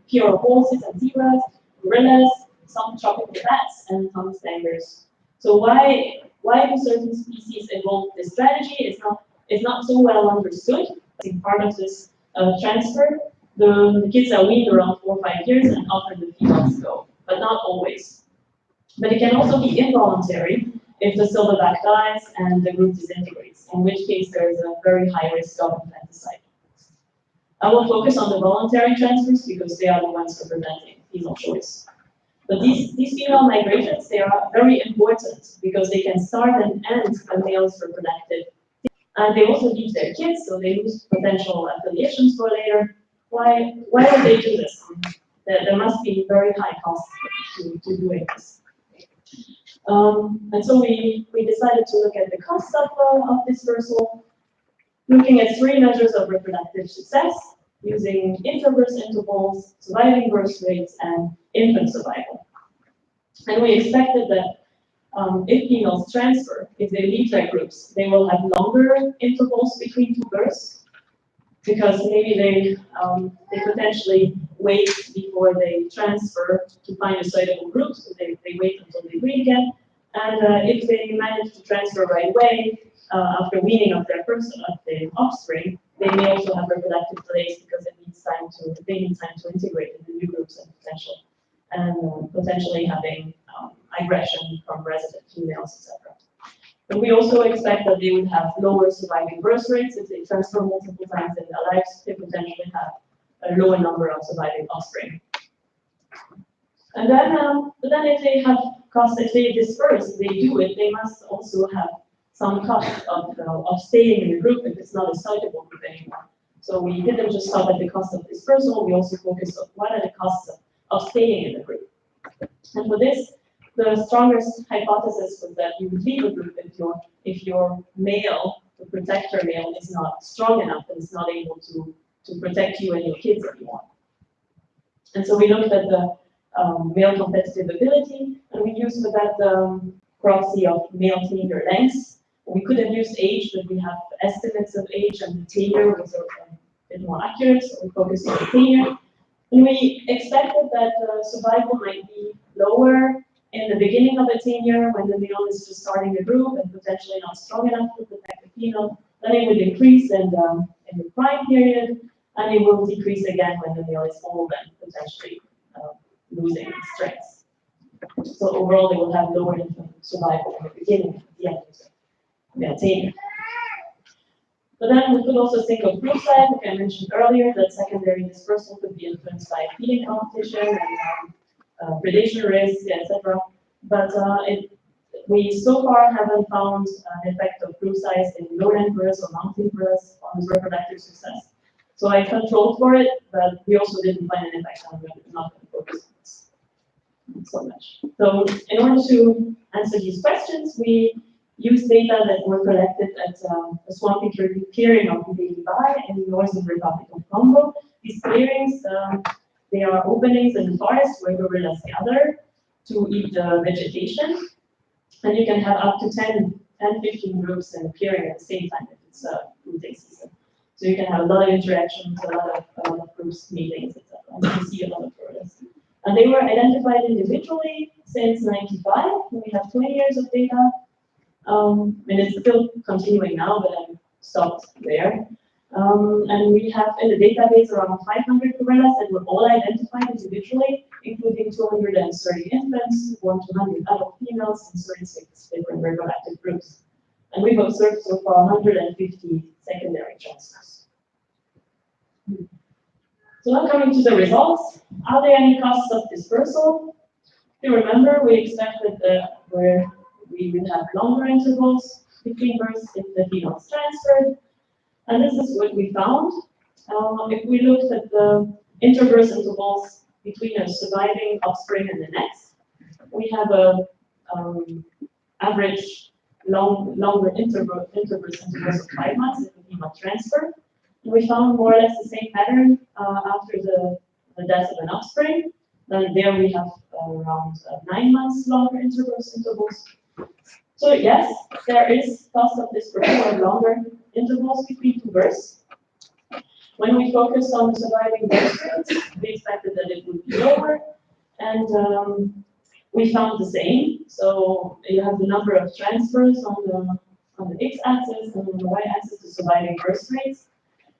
pure horses and zebras, gorillas, some tropical bats, and some stangers. So why do certain species evolve this strategy? It's not so well understood. In part of this transfer, the kids are weaned around 4 or 5 years and often the females go, but not always. But it can also be involuntary if the silverback dies and the group disintegrates, in which case there is a very high risk of infanticide. I will focus on the voluntary transfers because they are the ones representing female choice. But these female migrations, they are very important because they can start and end a male's reproductive. And they also leave their kids, so they lose potential affiliations for later. Why would they do this? There must be very high costs to doing this. And so we decided to look at the costs of dispersal, looking at 3 measures of reproductive success, using intra-birth intervals, surviving birth rates, and infant survival. And we expected that if females transfer, if they leave their groups, they will have longer intervals between 2 births, because maybe they potentially wait before they transfer to find a suitable group, so they wait until they breed again. And if they manage to transfer right away, after weaning of their offspring, they may also have reproductive delays because they need time to integrate in the new groups and potentially having aggression from resident females, etc. But we also expect that they would have lower surviving birth rates if they transfer multiple times in their lives. They potentially have a lower number of surviving offspring. And then, but then if they have costs, if they disperse, they do it, they must also have some cost of staying in the group if it's not a suitable group anymore. So we didn't just stop at the cost of dispersal, we also focused on what are the costs of staying in the group. And for this, the strongest hypothesis was that you would leave a group if your male, the protector male, is not strong enough and is not able to protect you and your kids anymore. And so we looked at the male competitive ability, and we used for that the proxy of male teenager lengths, We could have used age, but we have estimates of age, and the tenure was a bit more accurate, so we focused on the tenure. And we expected that survival might be lower in the beginning of the tenure when the male is just starting the group and potentially not strong enough to protect the female. Then it would increase in the prime period, and it will decrease again when the male is old and potentially losing strength. So overall, they will have lower infant survival in the beginning, at the end of their tenure. But then we could also think of group size, like I mentioned earlier, that secondary dispersal could be influenced by feeding competition and predation risk, etc. But we so far haven't found an effect of group size in low emperors or mountain emperors on reproductive success. So I controlled for it, but we also didn't find an effect on it. I'm not going to focus on this so much. So in order to answer these questions, we use data that were collected at a swampy clearing of Mbili in the northern Republic of Congo. These clearings, they are openings in the forest where gorillas gather to eat the vegetation. And you can have up to 10-15 groups in a clearing at the same time if it's a fruiting season. So you can have a lot of interactions, a lot of groups, meetings, etc. And you can see a lot of gorillas. And they were identified individually since 1995. We have 20 years of data. And it's still continuing now, but I stopped there. And we have in the database around 500 gorillas that were all identified individually, including 230 infants, 100 adult females, and 36 different reproductive groups. And we've observed so far 150 secondary transfers. So now coming to the results, are there any costs of dispersal? If you remember, we expected that we would have longer intervals between births if the female is transferred. And this is what we found. If we looked at the interbirth intervals between a surviving offspring and the next, we have a average longer interbirth intervals of 5 months if the female transfer. And we found more or less the same pattern after the death of an offspring. Then there we have around 9 months longer intervals. So yes, there is cost of dispersal or longer intervals between two births. When we focused on the surviving birth rates, we expected that it would be lower, and we found the same. So you have the number of transfers on the x-axis and on the y-axis the surviving birth rates,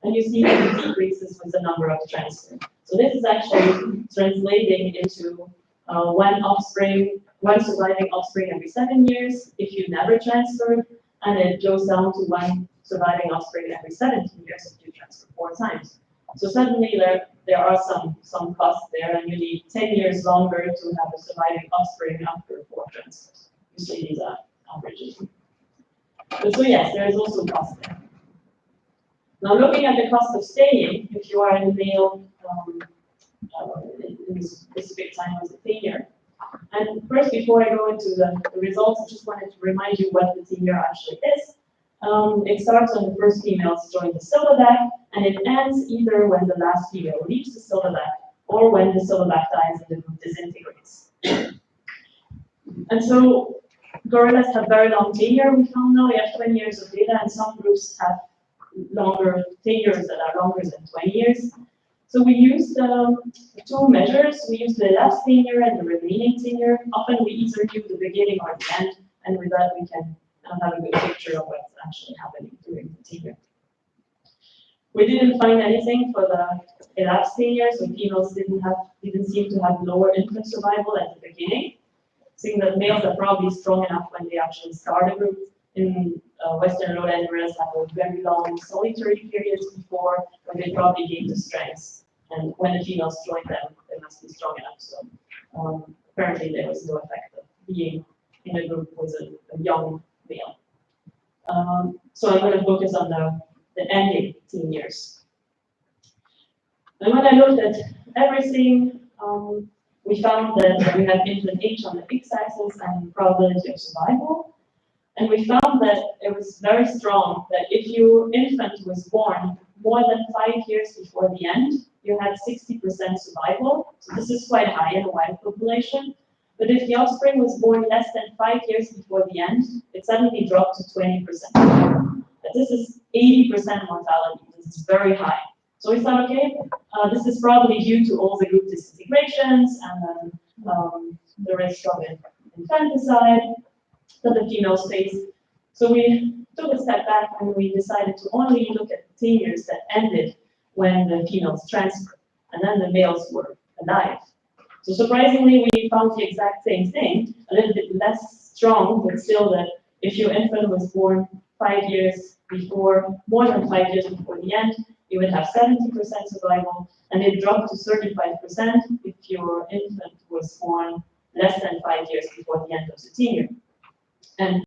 and you see that it decreases with the number of transfers. So this is actually translating into one surviving offspring every 7 years if you never transferred, and it goes down to one surviving offspring every 17 years if you transfer 4 times. So suddenly there are some costs there, and you need 10 years longer to have a surviving offspring after 4 transfers. You see these are averages. But so yes, there is also cost there. Now looking at the cost of staying, if you are in the male in this specific time as a tenure. And first, before I go into the results, I just wanted to remind you what the tenure actually is. It starts when the first females join the silverback, and it ends either when the last female leaves the silverback or when the silverback dies and the group disintegrates. And so gorillas have very long tenure. We found now we have 20 years of data, and some groups have longer tenures that are longer than 20 years. So we used 2 measures. We used the last tenure and the remaining tenure. Often we either do the beginning or the end, and with that we can have a good picture of what's actually happening during the tenure. We didn't find anything for the elapsed tenure, so females didn't seem to have lower infant survival at the beginning, seeing that males are probably strong enough when they actually start a group. In Western lowland gorillas have a very long solitary periods before when they probably gain the strength. And when the females join them, they must be strong enough. So apparently there was no effect of being in a group with a young male. So I'm going to focus on the ending tenures. And when I looked at everything, we found that we have infant age on the x-axis and probability of survival. And we found that it was very strong that if your infant was born more than 5 years before the end, you had 60% survival. So this is quite high in a wild population. But if the offspring was born less than 5 years before the end, it suddenly dropped to 20%. But this is 80% mortality. This is very high. So we thought, okay, this is probably due to all the group disintegrations and then the risk of infanticide that the females face. So we took a step back and we decided to only look at the tenures that ended when the females transferred, and then the males were alive. So surprisingly, we found the exact same thing, a little bit less strong, but still that if your infant was born 5 years before, more than 5 years before the end, you would have 70% survival, and it dropped to 35% if your infant was born less than 5 years before the end of the tenure. And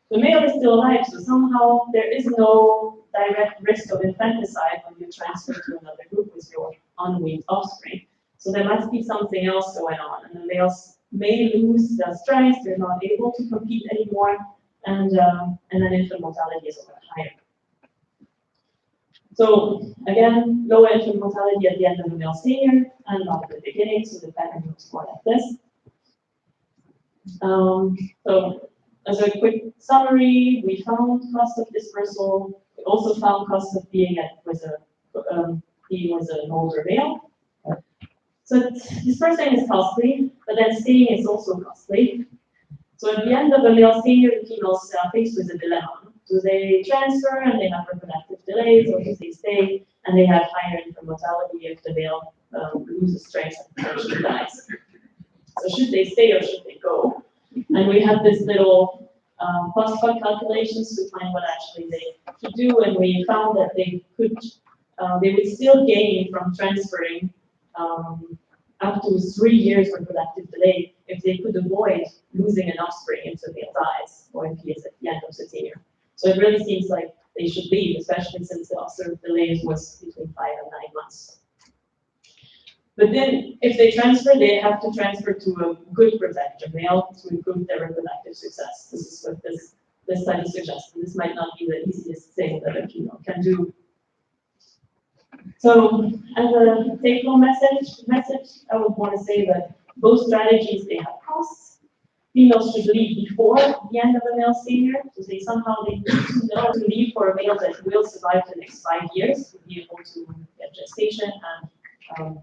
the male is still alive, so somehow there is no direct risk of infanticide when you transfer to another group with your unweaned offspring. So there must be something else going on, and the males may lose their strength, they're not able to compete anymore, and then infant mortality is a lot higher. So again, lower infant mortality at the end of the male tenure and not at the beginning, so the pattern looks more like this. So as a quick summary, we found cost of dispersal. We also found cost of being with an older male. So dispersing is costly, but then staying is also costly. So at the end of the male tenure, the females are faced with a dilemma. Do they transfer and they have reproductive delays, or do they stay and they have higher infant mortality if the male loses strength and potentially dies? So should they stay or should they go? And we have this little cost-fund calculations to find what actually they should do, and we found that they would still gain from transferring up to 3 years reproductive delay if they could avoid losing an offspring if the male dies or if he is at the end of the tenure. So it really seems like they should leave, especially since the observed delays was between 5 and 9 months. But then, if they transfer, they have to transfer to a good protector male to improve their reproductive success. This is what this study suggests. And this might not be the easiest thing that a female can do. So, as a take-home message, I would want to say that both strategies, they have costs. Females should leave before the end of the male tenure, so they somehow need to leave for a male that will survive the next 5 years to be able to get gestation and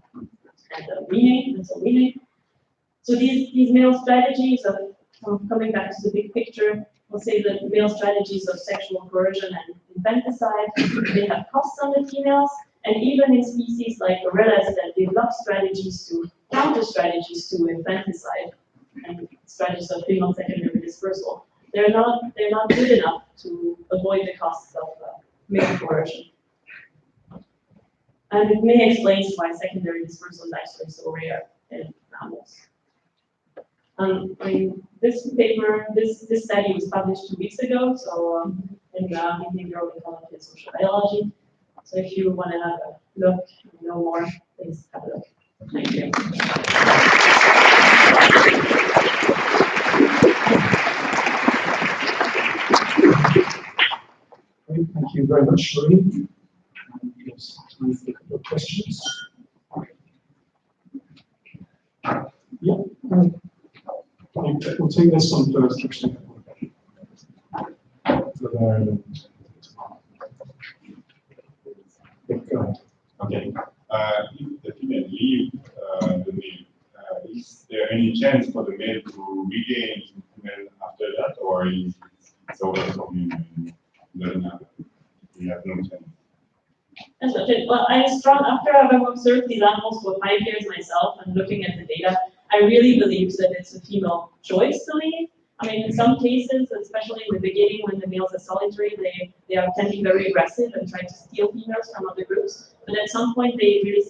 weaning. So these male strategies of coming back to the big picture, we'll say that male strategies of sexual coercion and infanticide, they have costs on the females, and even in species like gorillas that develop counter strategies to infanticide and strategies of female secondary dispersal, they're not good enough to avoid the costs of male coercion. And it may explain why secondary dispersal is actually so rare in mammals. This paper, this study was published 2 weeks ago, so in behavioral ecology and social biology. So if you want to have a look and know more, please have a look. Thank you. Thank you very much, Marie. Yes, time for a couple of questions. Yeah, we'll take this one first, actually. Okay. If the female leave the male, is there any chance for the male to regain the female after that, or is it's over for him and we have no chance? Well, after having observed these animals for 5 years myself and looking at the data, I really believe that it's a female choice to leave. I mean, in some cases, especially in the beginning when the males are solitary, they are tending very aggressive and try to steal females from other groups. But at some point, they really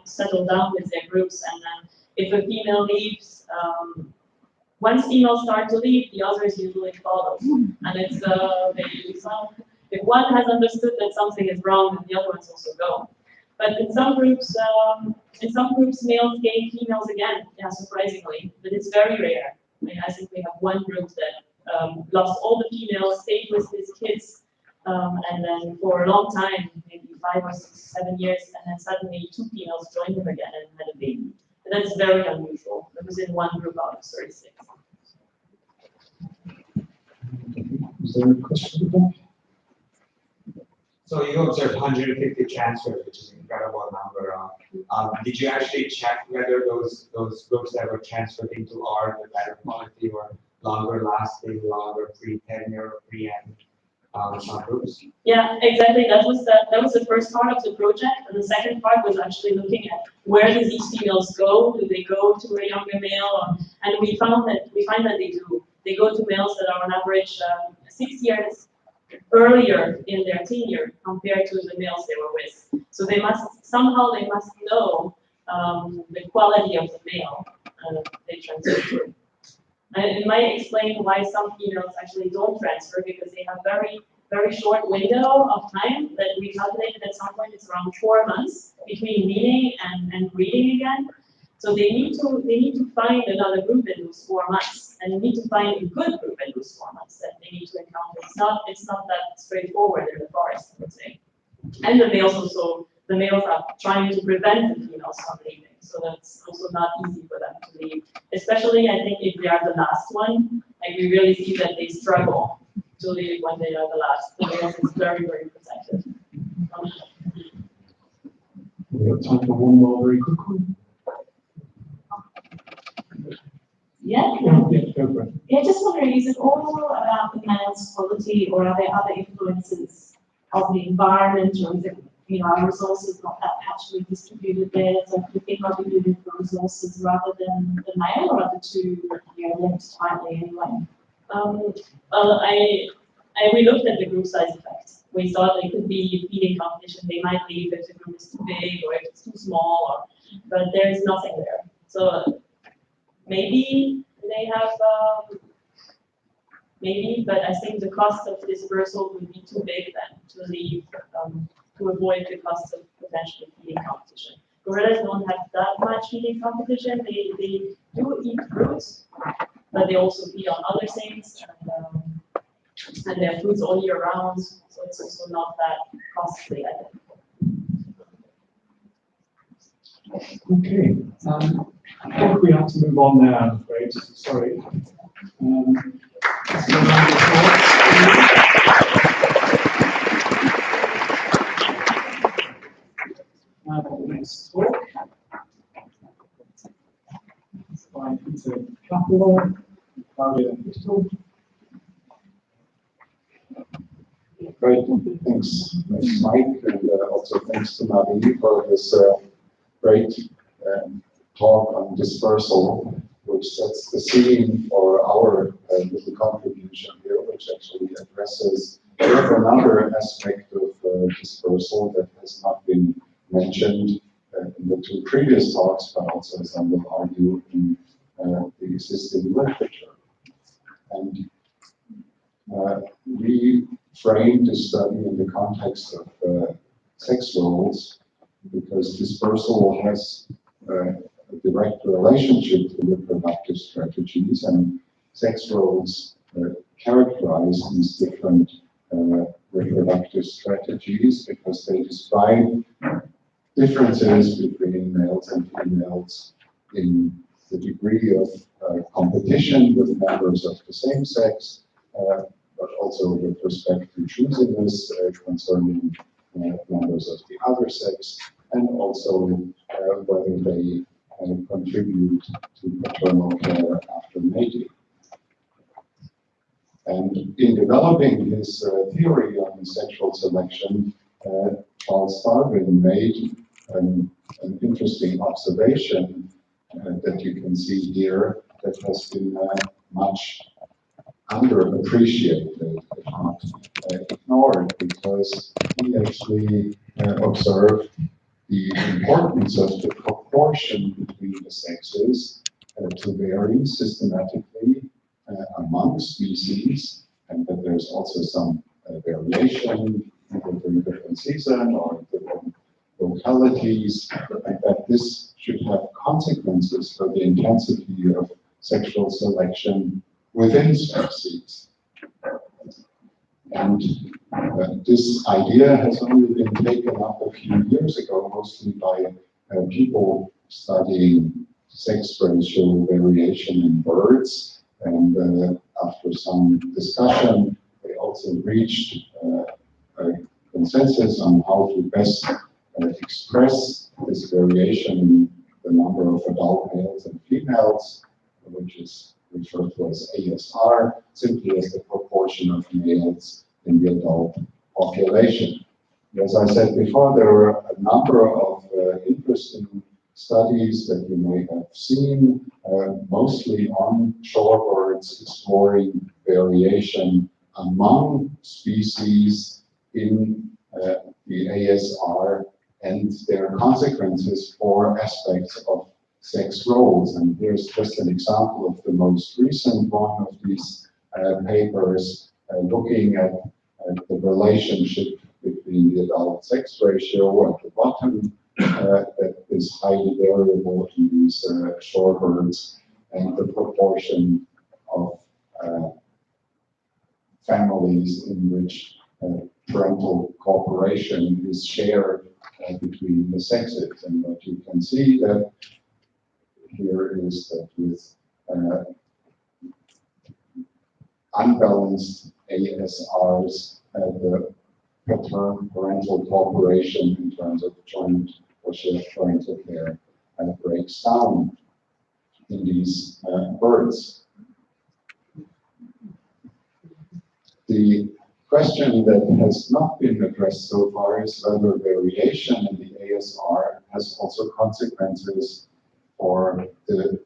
settle down with their groups. And then if a female leaves, once females start to leave, the others usually follow. And it's if one has understood that something is wrong, then the other ones also go. But in some groups, males gain females again, yeah, surprisingly, but it's very rare. I mean, I think we have one group that lost all the females, stayed with his kids, and then for a long time, maybe 5 or 6, 7 years, and then suddenly 2 females joined him again and had a baby. And that's very unusual. It was in one group out of 36. Is there a question? So you observed 150 transfers, which is an incredible number. Did you actually check whether those books that were transferred into are the better quality or longer lasting, longer pre-tenure, pre-end groups? Yeah, exactly. That was the first part of the project, and the second part was actually looking at where do these females go? Do they go to a younger male? And we find that they do. They go to males that are on average 6 years earlier in their tenure compared to the males they were with. So they must know the quality of the male they transfer to. And it might explain why some females actually don't transfer, because they have very, very short window of time that we calculated at some point. It's around 4 months between weaning and breeding again. So they need to find another group in those 4 months, and they need to find a good group in those 4 months that they need to encounter. It's not that straightforward in the forest, I would say. And the males are trying to prevent the females from leaving. So that's also not easy for them to leave. Especially, I think, if they are the last one, like we really see that they struggle to leave when they are the last. The males is very, very protective. We have time for one more very quick one. Yeah. Yeah, Just wondering, is it all about the male's quality, or are there other influences of the environment, or is it, our resources not that patchily distributed there? So if you think of it with the resources rather than the male, or are the two linked tightly anyway? We looked at the group size effect. We thought it could be feeding competition. They might leave if the group is too big or if it's too small, but there is nothing there. So maybe they have, but I think the cost of dispersal would be too big then to leave, to avoid the cost of potentially feeding competition. Gorillas don't have that much feeding competition. They do eat fruits, but they also feed on other things, and they have fruits all year round, so it's also not that costly, I think. Okay. I think we have to move on now, I'm afraid. Sorry. Now the next talk by Peter Capello, Claudia Pistol. Great, thanks Mike, and also thanks to Marie for this great talk on dispersal, which sets the scene for our little contribution here, which actually addresses yet another aspect of dispersal that has not been mentioned in the two previous talks, but also, as I will argue, in the existing literature. And we framed the study in the context of sex roles, because dispersal has a direct relationship to reproductive strategies, and sex roles characterize these different reproductive strategies because they describe differences between males and females in the degree of competition with members of the same sex, but also with respect to choosiness concerning members of the other sex, and also whether they contribute to paternal care after mating. And in developing his theory on sexual selection, Charles Darwin made an interesting observation that you can see here that has been much underappreciated, if not ignored, because he actually observed the importance of the proportion between the sexes to vary systematically among species, and that there's also some variation within different seasons or different localities, and that this should have consequences for the intensity of sexual selection within species. And this idea has only been taken up a few years ago, mostly by people studying sex ratio variation in birds. And after some discussion, they also reached a consensus on how to best express this variation in the number of adult males and females, which is referred to as ASR, simply as the proportion of males in the adult population. As I said before, there are a number of interesting studies that you may have seen, mostly on shorebirds, exploring variation among species in the ASR and their consequences for aspects of sex roles. And here's just an example of the most recent one of these papers, looking at the relationship between the adult sex ratio at the bottom, that is highly variable in these shorebirds, and the proportion of families in which parental cooperation is shared between the sexes. And what you can see that here is that with unbalanced ASRs, the parental cooperation in terms of joint or shared parental care breaks down in these birds. The question that has not been addressed so far is whether variation in the ASR has also consequences for the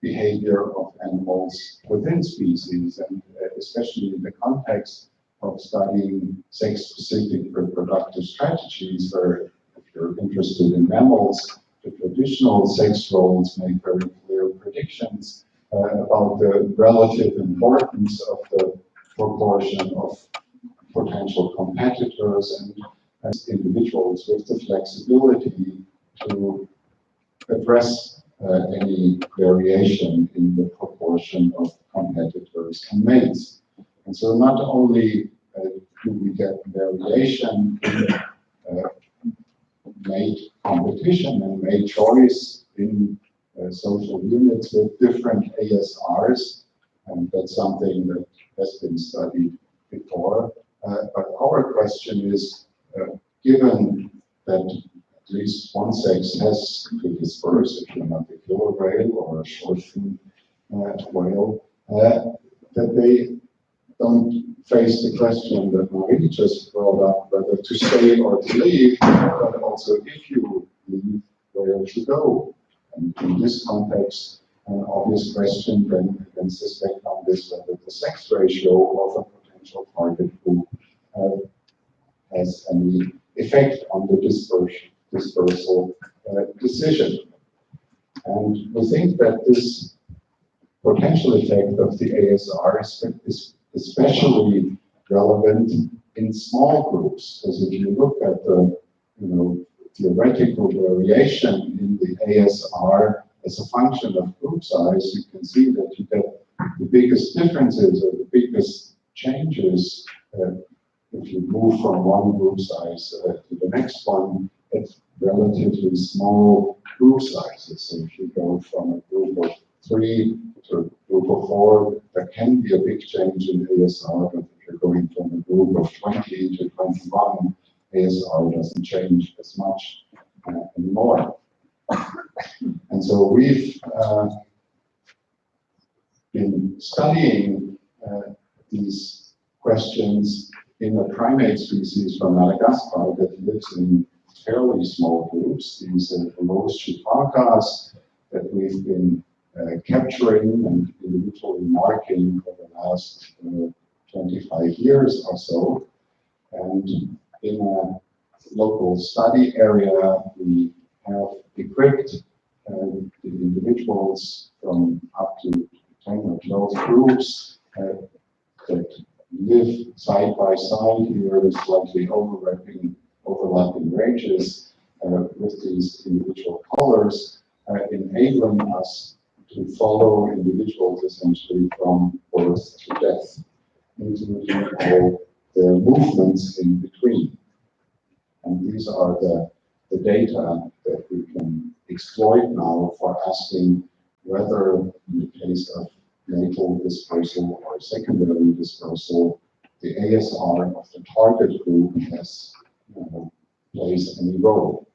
behavior of animals within species, and especially in the context of studying sex-specific reproductive strategies, where if you're interested in mammals, the traditional sex roles make very clear predictions about the relative importance of the proportion of potential competitors and as individuals with the flexibility to address any variation in the proportion of competitors and mates. And so not only do we get variation in mate competition and mate choice in social units with different ASRs, and that's something that has been studied before. But our question is, given that at least one sex has to disperse, if you're not a killer whale or a short-fin whale, that they don't face the question that Marie just brought up, whether to stay or to leave, but also if you leave, where to go. And in this context, an obvious question then against the spectrum is whether the sex ratio of a potential target group has any effect on the dispersal decision. And we think that this potential effect of the ASR is especially relevant in small groups, because if you look at the theoretical variation in the ASR as a function of group size, you can see that you get the biggest differences or the biggest changes if you move from one group size to the next one at relatively small group sizes. So if you go from a group of 3 to a group of 4, there can be a big change in ASR, but if you're going from a group of 20 to 21, ASR doesn't change as much anymore. And so we've been studying these questions in a primate species from Madagascar that lives in fairly small groups. These are the most chipakas that we've been capturing and individually marking for the last 25 years or so. And in a local study area, we have equipped the individuals from up to 10 or 12 groups that live side by side here with slightly overlapping ranges with these individual colors, enabling us to follow individuals essentially from birth to death, including all their movements in between. And these are the data that we can exploit now for asking whether, in the case of natal dispersal or secondary dispersal, the ASR of the target group has plays any role.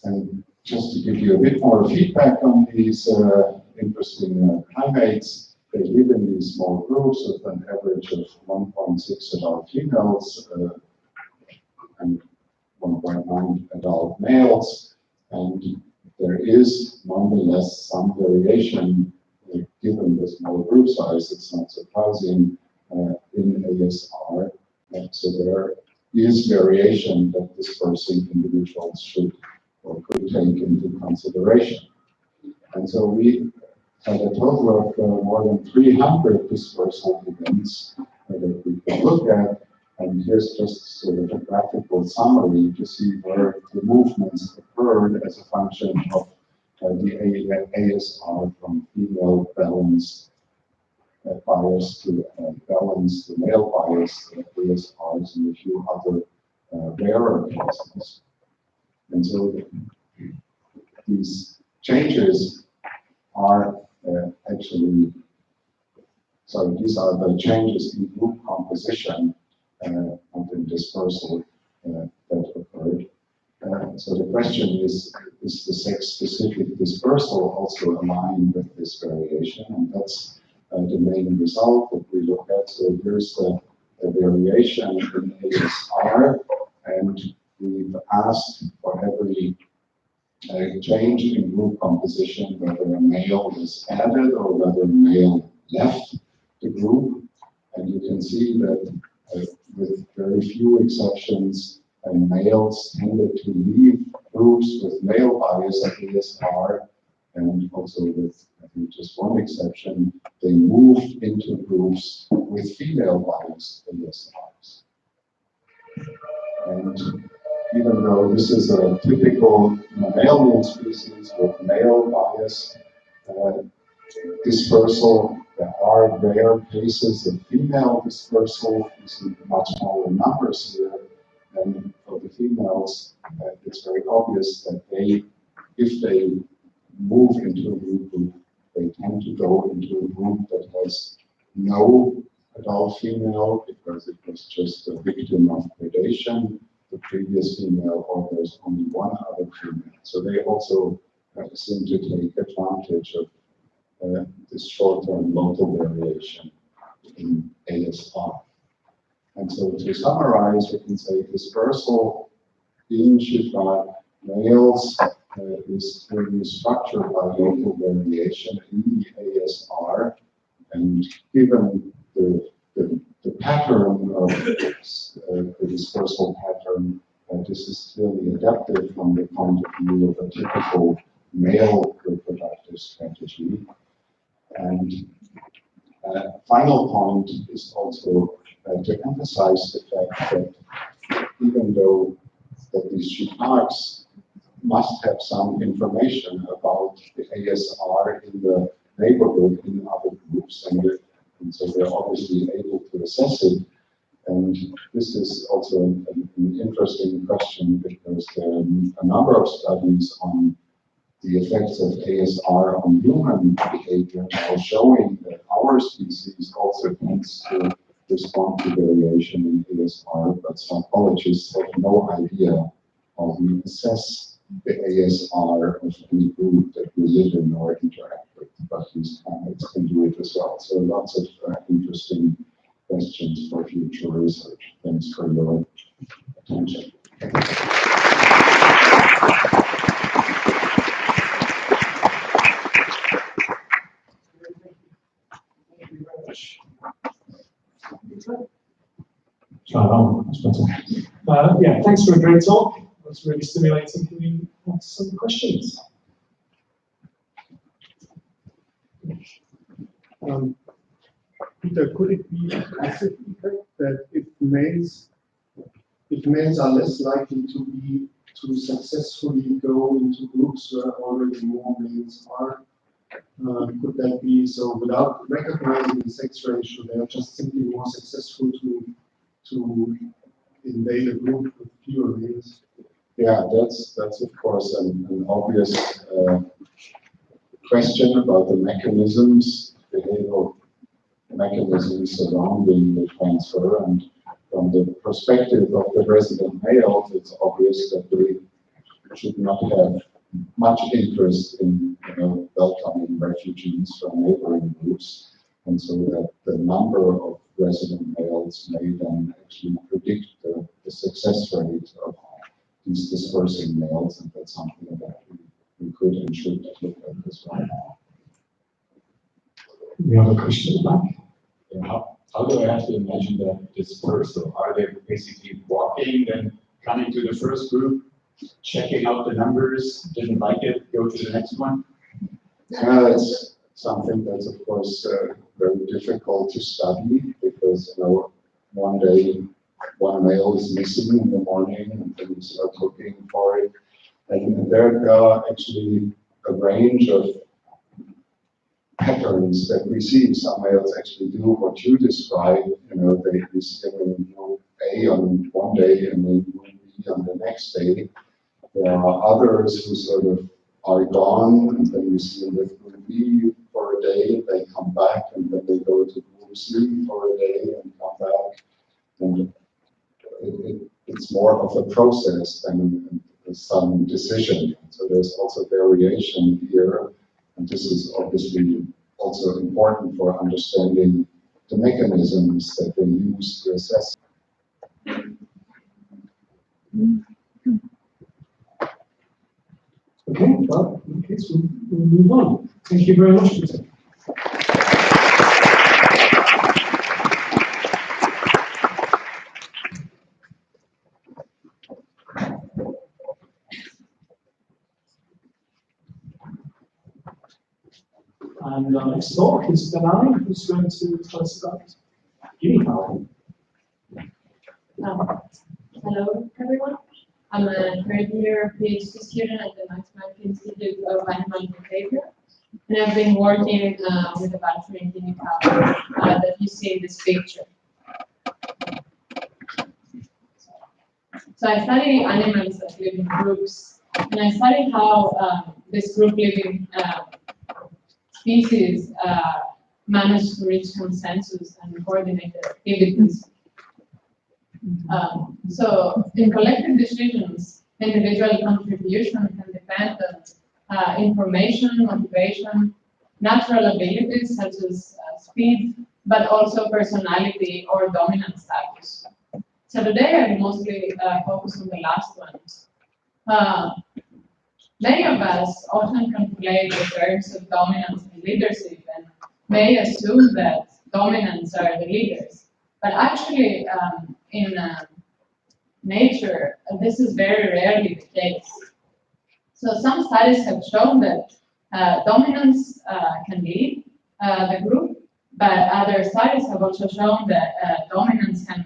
And just to give you a bit more feedback on these interesting primates, they live in these small groups with an average of 1.6 adult females and 1.9 adult males, and there is nonetheless some variation given the small group size. It's not surprising in ASR, and so there is variation that dispersing individuals should or could take into consideration. And so we had a total of more than 300 dispersal events that we could look at, and here's just sort of a graphical summary to see where the movements occurred as a function of the ASR from female balanced bias to balanced male bias ASRs and a few other rarer cases. And so these changes are actually, so these are the changes in group composition and in dispersal that occurred. So the question is the sex-specific dispersal also aligned with this variation? And that's the main result that we look at. So here's the variation in ASR, and we've asked for every change in group composition whether a male is added or whether a male left the group. And you can see that with very few exceptions, males tended to leave groups with male bias at ASR, and also with, I think, just one exception, they moved into groups with female bias ASRs. And even though this is a typical mammalian species with male bias dispersal, there are rare cases of female dispersal. You see much smaller numbers here. And for the females, it's very obvious that if they move into a new group, they tend to go into a group that has no adult female because it was just a victim of predation, the previous female, or there's only one other female. So they also seem to take advantage of this short-term local variation in ASR. And so to summarize, we can say dispersal in Shifra males is clearly structured by local variation in the ASR, and given the pattern of the dispersal pattern, this is clearly adaptive from the point of view of a typical male reproductive strategy. And final point is also to emphasize the fact that even though that these Shifraks must have some information about the ASR in the neighborhood in other groups, and so they're obviously able to assess it. And this is also an interesting question because there are a number of studies on the effects of ASR on human behavior now showing that our species also tends to respond to variation in ASR, but psychologists have no idea how we assess the ASR of any group that we live in or interact with, but these primates can do it as well. So lots of interesting questions for future research. Thanks for your attention. Yeah, thanks for a great talk. It was really stimulating. Can we answer some questions? Peter, could it be that if males are less likely to successfully go into groups where already more males are, could that be so without recognizing the sex ratio, they are just simply more successful to invade a group with fewer males? Yeah, that's of course an obvious question about the mechanisms, behavioral mechanisms surrounding the transfer. And from the perspective of the resident males, it's obvious that they should not have much interest in welcoming refugees from neighboring groups, and so that the number of resident males may then actually predict the success rate of these dispersing males, and that's something that we could and should look at as well. We have a question back. Yeah, how do I have to imagine that dispersal? Are they basically walking and coming to the first group, checking out the numbers, didn't like it, go to the next one? That's something that's of course very difficult to study, because one day one male is missing in the morning and then we start looking for it. And there are actually a range of patterns that we see. Some males actually do what you describe, they see them in group A on one day and then group B on the next day. There are others who sort of are gone, and then you see them with group B for a day, they come back, and then they go to group C for a day and come back. And it's more of a process than some decision. So there's also variation here, and this is obviously also important for understanding the mechanisms that they use to assess. Okay, well, in case we'll move on. Thank you very much, Peter. And our next talk is Danai, who's going to tell us about guinea fowl. Hello, everyone. I'm a third-year PhD student at the Leibniz-Institut of Animal Behavior, and I've been working with a battery in guinea fowl that you see in this picture. So I study animals that live in groups, and I study how this group-living species manage to reach consensus and coordinate their activities. So in collective decisions, individual contribution can depend on information, motivation, natural abilities such as speed, but also personality or dominant status. So today I will mostly focus on the last one. Many of us often conflate the terms of dominance and leadership and may assume that dominants are the leaders. But actually, in nature, this is very rarely the case. So some studies have shown that dominants can lead the group, but other studies have also shown that dominants can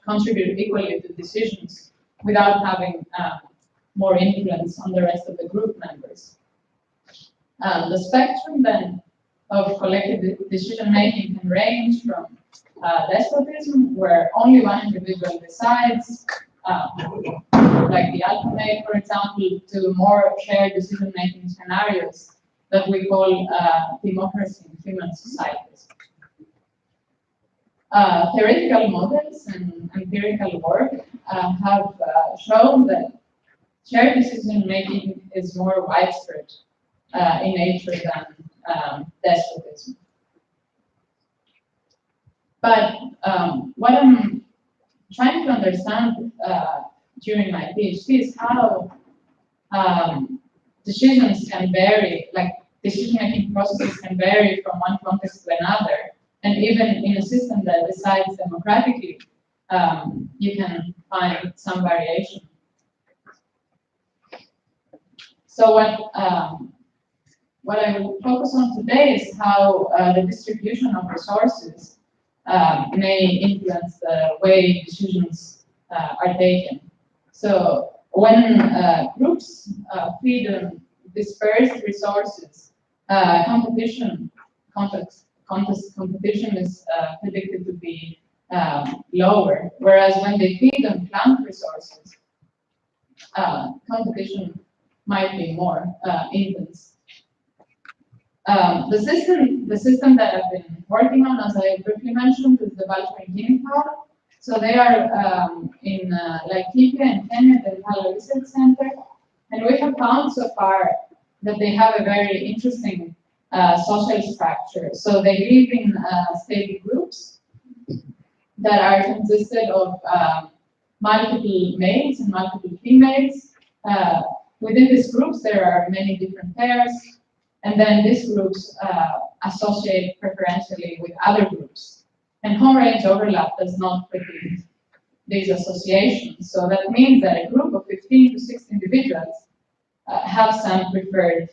contribute equally to decisions without having more influence on the rest of the group members. The spectrum then of collective decision-making can range from despotism, where only one individual decides, like the alpha male, for example, to more shared decision-making scenarios that we call democracy in human societies. Theoretical models and empirical work have shown that shared decision-making is more widespread in nature than despotism. But what I'm trying to understand during my PhD is how decisions can vary, like decision-making processes can vary from one context to another, and even in a system that decides democratically, you can find some variation. So what I will focus on today is how the distribution of resources may influence the way decisions are taken. So when groups feed on dispersed resources, competition is predicted to be lower, whereas when they feed on plant resources, competition might be more intense. The system that I've been working on, as I briefly mentioned, is the Valtrain Power. So they are in Laikipia in Kenya, the Impala Research Center, and we have found so far that they have a very interesting social structure. So they live in stable groups that are consisted of multiple males and multiple females. Within these groups, there are many different pairs, and then these groups associate preferentially with other groups. And home range overlap does not preclude these associations. So that means that a group of 15 to 60 individuals have some preferred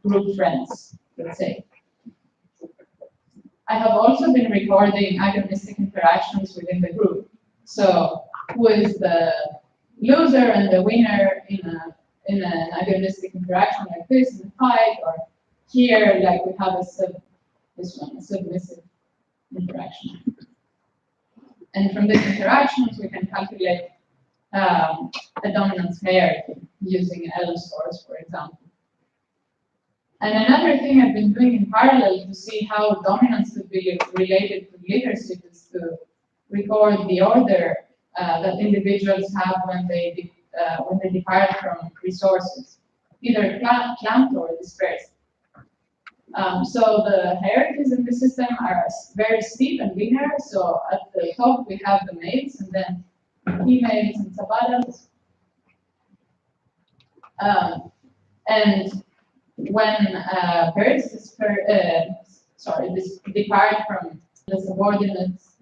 group friends, let's say. I have also been recording agonistic interactions within the group. So who is the loser and the winner in an agonistic interaction like this, in a fight, or here, like we have a submissive interaction. And from these interactions, we can calculate a dominance hierarchy using L stores, for example. And another thing I've been doing in parallel to see how dominance could be related to leadership is to record the order that individuals have when they depart from resources, either clamped or dispersed. So the hierarchies in the system are very steep and linear. So at the top we have the males, and then females and subadults. And when birds depart from the subordinates,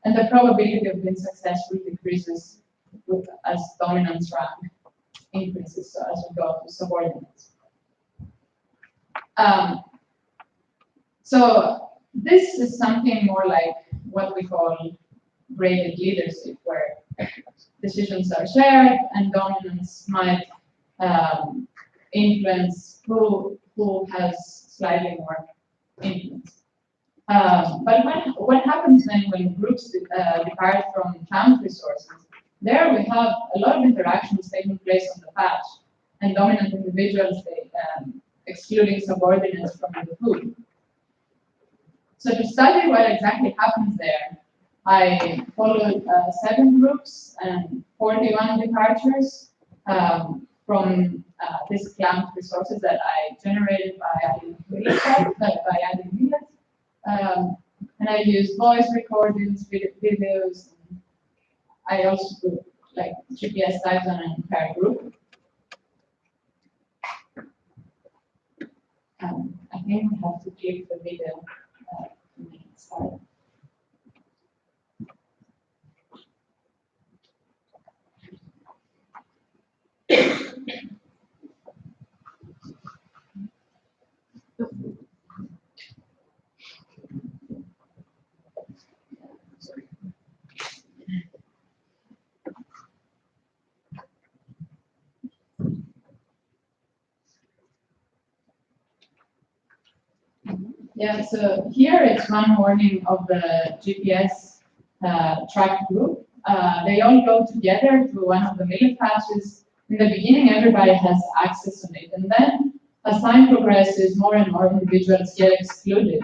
and the probability of being successful decreases as dominance rank increases, so as we go to subordinates. So this is something more like what we call graded leadership, where decisions are shared and dominance might influence who has slightly more influence. But what happens then when groups depart from clamped resources? There we have a lot of interactions taking place on the patch, and dominant individuals excluding subordinates from the group. So to study what exactly happens there, I followed 7 groups and 41 departures from these clamped resources that I generated by adding millet. And I used voice recordings, videos. And I also put like GPS tags on an entire group. I think we have to click the video to make it start. Yeah, so here it's one morning of the GPS track group. They all go together to one of the millet patches. In the beginning, everybody has access to it, and then as time progresses, more and more individuals get excluded.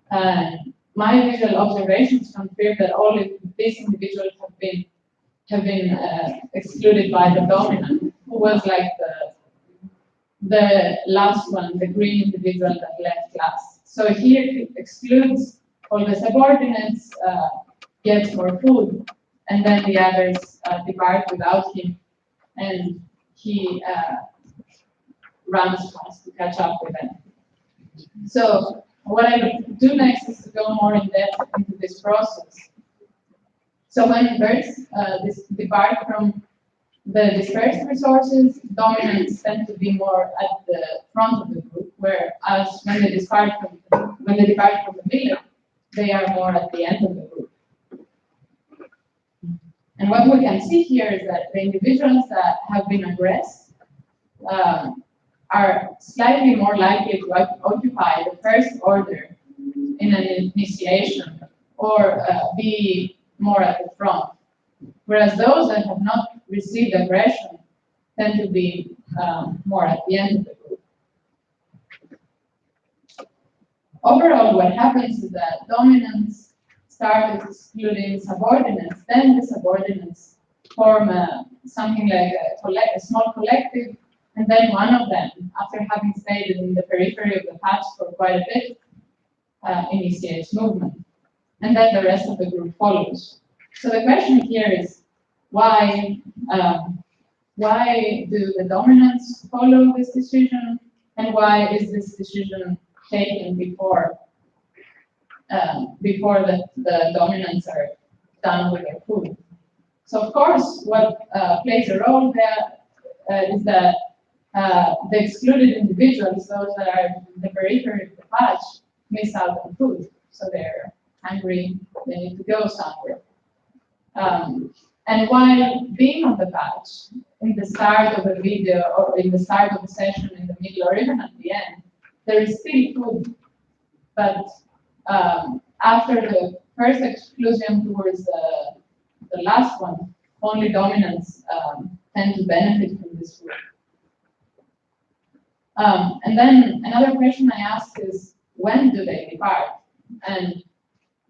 And my visual observations confirm that all of these individuals have been excluded by the dominant, who was like the last one, the green individual that left class. So he excludes all the subordinates, gets more food, and then the others depart without him, and he runs fast to catch up with them. So what I do next is to go more in depth into this process. So when birds depart from the dispersed resources, dominants tend to be more at the front of the group, whereas when they depart from the millet, they are more at the end of the group. And what we can see here is that the individuals that have been aggressed are slightly more likely to occupy the first order in an initiation, or be more at the front. Whereas those that have not received aggression tend to be more at the end of the group. Overall, what happens is that dominants start excluding subordinates, then the subordinates form something like a small collective, and then one of them, after having stayed in the periphery of the patch for quite a bit, initiates movement. And then the rest of the group follows. So the question here is, why do the dominants follow this decision, and why is this decision taken before the dominants are done with their food? So of course, what plays a role there is that the excluded individuals, those that are in the periphery of the patch, miss out on food. So they're hungry, they need to go somewhere. And while being on the patch, in the start of the video, or in the start of the session, in the middle, or even at the end, there is still food. But after the first exclusion towards the last one, only dominants tend to benefit from this food. And then another question I asked is, when do they depart? And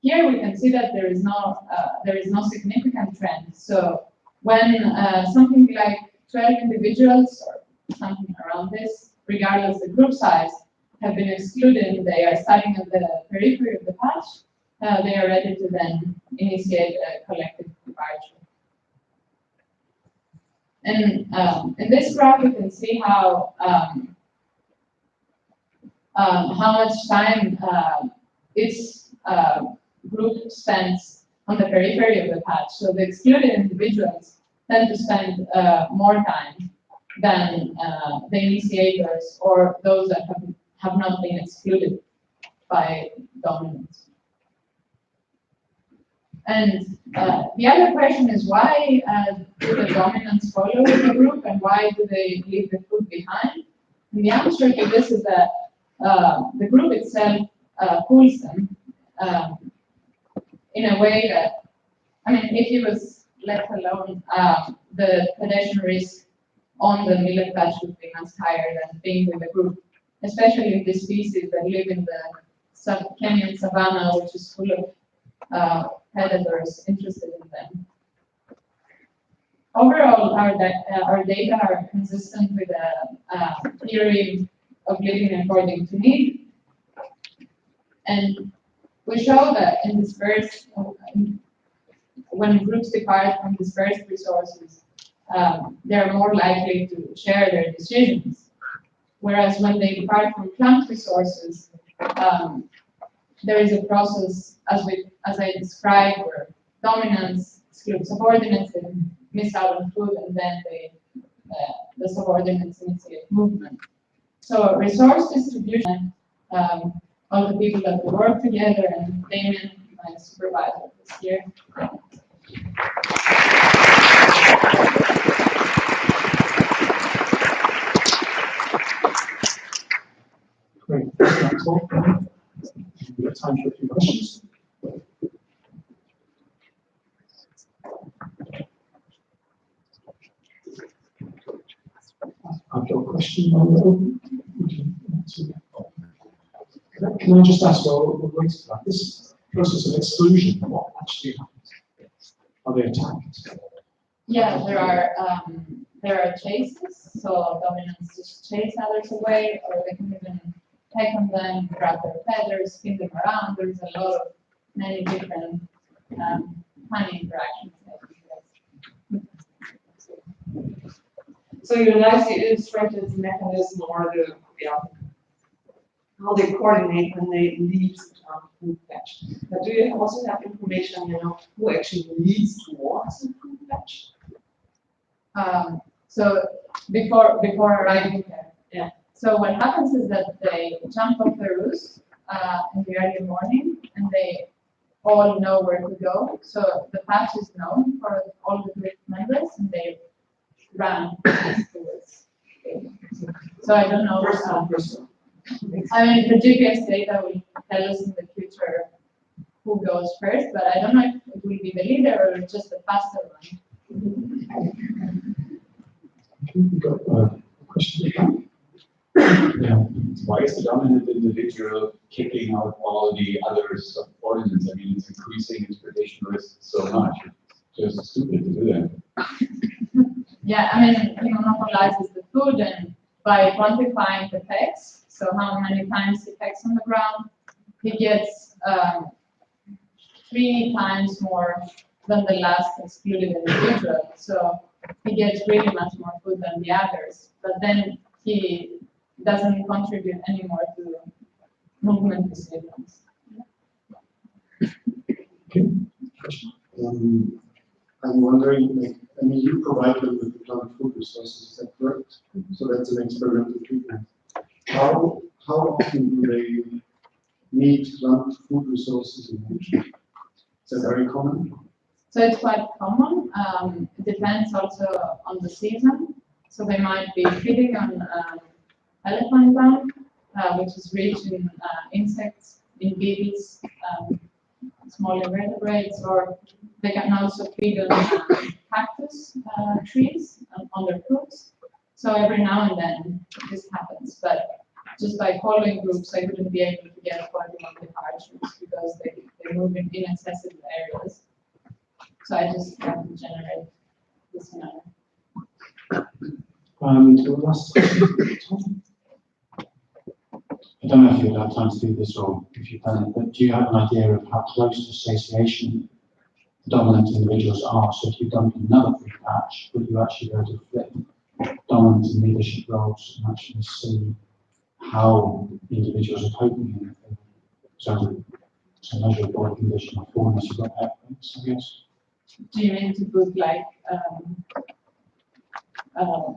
here we can see that there is no significant trend. So when something like 12 individuals or something around this, regardless the group size, have been excluded, they are starting at the periphery of the patch, they are ready to then initiate a collective departure. And in this graph, you can see how much time each group spends on the periphery of the patch. So the excluded individuals tend to spend more time than the initiators or those that have not been excluded by dominance. And the other question is, why do the dominants follow the group, and why do they leave the food behind? And the answer to this is that the group itself pulls them in a way that, I mean, if it was left alone, the predation risk on the millet patch would be much higher than being with a group, especially in these species that live in the Kenyan savanna, which is full of predators interested in them. Overall, our data are consistent with a theory of living according to need, and we show that in dispersed, when groups depart from dispersed resources, they are more likely to share their decisions. Whereas when they depart from clumped resources, there is a process, as I described, where dominants exclude subordinates and miss out on food, and then the subordinates initiate movement. So resource distribution, all the people that we work together, and Damien, my supervisor this year. Great, that's all. We have time for a few questions. I've got a question on the open. Can I just ask, while we're waiting for that, this process of exclusion, what actually happens? Are they attacked? Yeah, there are chases, so dominants just chase others away, or they can even peck on them, grab their feathers, spin them around. There's a lot of many different funny interactions. So you nicely illustrated the mechanism or how they coordinate when they leave the food patch. But do you also have information, who actually leads towards the food patch? So before arriving there, yeah. So what happens is that they jump off the roost in the early morning, and they all know where to go. So the patch is known for all the group members, and they run towards it. So I don't know. I mean, the GPS data will tell us in the future who goes first, but I don't know if it will be the leader or just the faster one. We've got a question again. Yeah. Why is the dominant individual kicking out all the other subordinates? I mean, it's increasing exploitation risk so much. It's just stupid to do that. Yeah, I mean, he monopolizes the food, and by quantifying the pecks, so how many times he pecks on the ground, he gets 3 times more than the last excluded individual. So he gets really much more food than the others, but then he doesn't contribute anymore to movement decisions. I'm wondering, like, I mean, you provide them with the plant food resources, is that correct? So that's an experimental treatment. How often do they need plant food resources in nature? Is that very common? So it's quite common. It depends also on the season. So they might be feeding on elephant dung, which is rich in insects, in beetles, small invertebrates, or they can also feed on cactus trees on their fruits. So every now and then this happens, but just by following groups, I wouldn't be able to get quite a lot of archers because they move in inaccessible areas. So I just have to generate this manner. And the last question. I don't know if you'll have time to do this or if you've done it, but do you have an idea of how close to association the dominant individuals are? So if you've done another free patch, would you actually be able to flip dominant and leadership roles and actually see how individuals are coping in it? So to measure body condition or form, you've got evidence, I guess. Do you mean to put like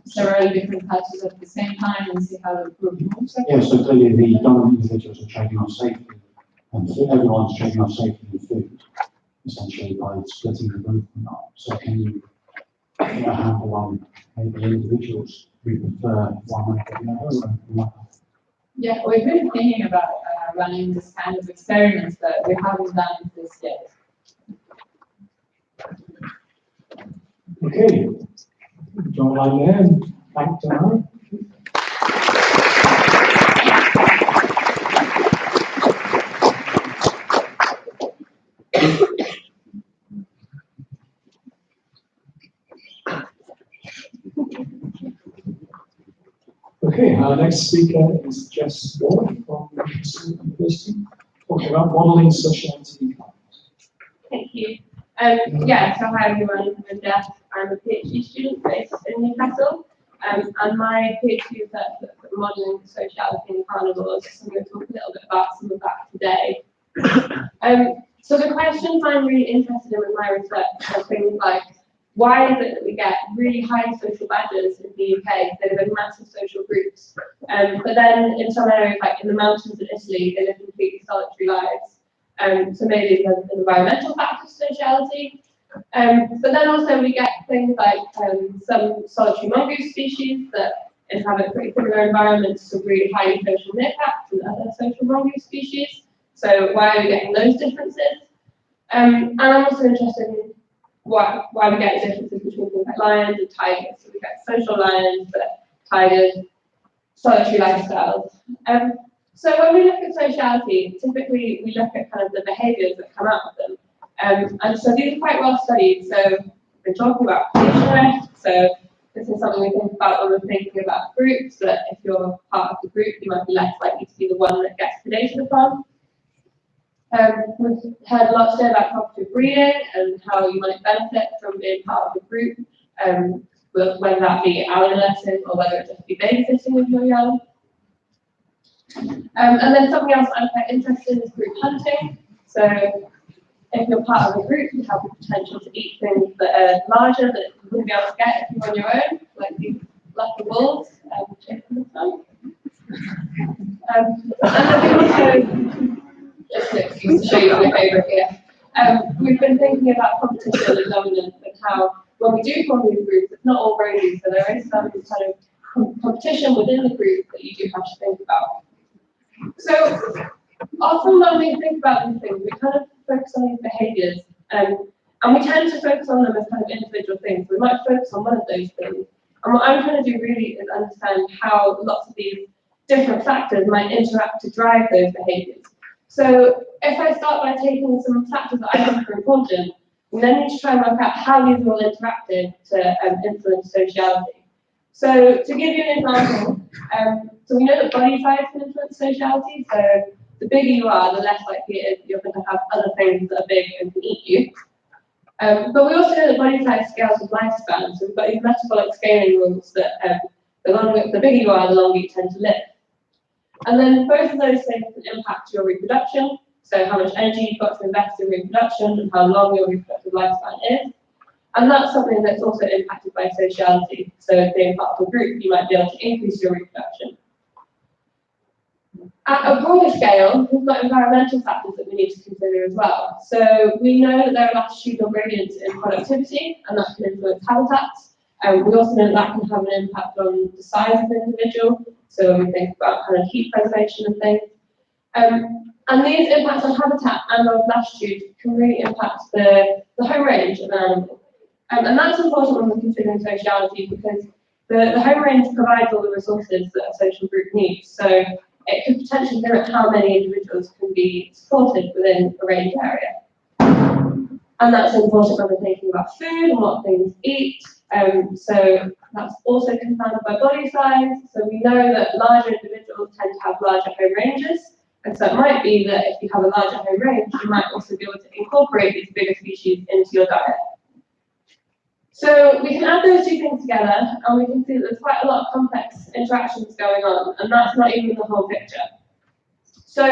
several different patches at the same time and see how the group moves? Yeah, so clearly the dominant individuals are trading on safety, and everyone's trading on safety and food, essentially by splitting the group or not. So can you put a handle on maybe individuals who prefer one over the other and not? Yeah, we've been thinking about running this kind of experiments, but we haven't done this yet. Okay. Draw a line there and back to Aaron. Okay, our next speaker is Jess Ward from Leibniz-Institut, talking about modeling sociality. Thank you. So hi everyone, I'm Jess. I'm a PhD student based in Newcastle, and my PhD is at modelling sociality in carnivores, so I'm going to talk a little bit about some of that today. So the questions I'm really interested in with my research are things like, why is it that we get really high social badges in the UK? They live in massive social groups, but then in some areas, like in the mountains in Italy, they live completely solitary lives. So maybe there's an environmental factor to sociality. But then also we get things like some solitary mongoose species that inhabit pretty similar environments to really highly social meerkats and other social mongoose species. So why are we getting those differences? And I'm also interested in why we get differences between things like lions and tigers. So we get social lions, but tigers, solitary lifestyles. So when we look at sociality, typically we look at kind of the behaviours that come out of them. And so these are quite well studied. So we're talking about predation risk. So this is something we think about when we're thinking about groups, that if you're part of the group, you might be less likely to be the one that gets predated upon. We've heard a lot today about cooperative breeding and how you might benefit from being part of a group, whether that be adolescent or whether it just be babysitting when you're young. And then something else I'm quite interested in is group hunting. So if you're part of a group, you have the potential to eat things that are larger that you wouldn't be able to get if you're on your own, like these lucky wolves, chasing the sun. And then we also, just to show you my favourite here, we've been thinking about competition and dominance and how when we do form these groups, it's not all rosy, so there is some kind of competition within the group that you do have to think about. So often when we think about these things, we kind of focus on these behaviours, and we tend to focus on them as kind of individual things. We might focus on one of those things, And what I'm trying to do really is understand how lots of these different factors might interact to drive those behaviours. So if I start by taking some factors that I think are important, we then need to try and work out how these are all interacted to influence sociality. So to give you an example, so we know that body size can influence sociality, so the bigger you are, the less likely it is you're going to have other things that are big and can eat you. But we also know that body size scales with lifespan, so we've got these metabolic scaling rules that the bigger you are, the longer you tend to live. And then both of those things can impact your reproduction, so how much energy you've got to invest in reproduction and how long your reproductive lifespan is. And that's something that's also impacted by sociality. So being part of a group, you might be able to increase your reproduction. At a broader scale, we've got environmental factors that we need to consider as well. So we know that there are latitudinal gradients in productivity, and that can influence habitats. We also know that can have an impact on the size of the individual. So when we think about kind of heat preservation and things. And these impacts on habitat and on latitude can really impact the home range of an animal. And that's important when we're considering sociality because the home range provides all the resources that a social group needs. So it could potentially limit how many individuals can be supported within a range area. And that's important when we're thinking about food and what things eat. So that's also confounded by body size. So we know that larger individuals tend to have larger home ranges. And so it might be that if you have a larger home range, you might also be able to incorporate these bigger species into your diet. So we can add those two things together and we can see that there's quite a lot of complex interactions going on, and that's not even the whole picture. So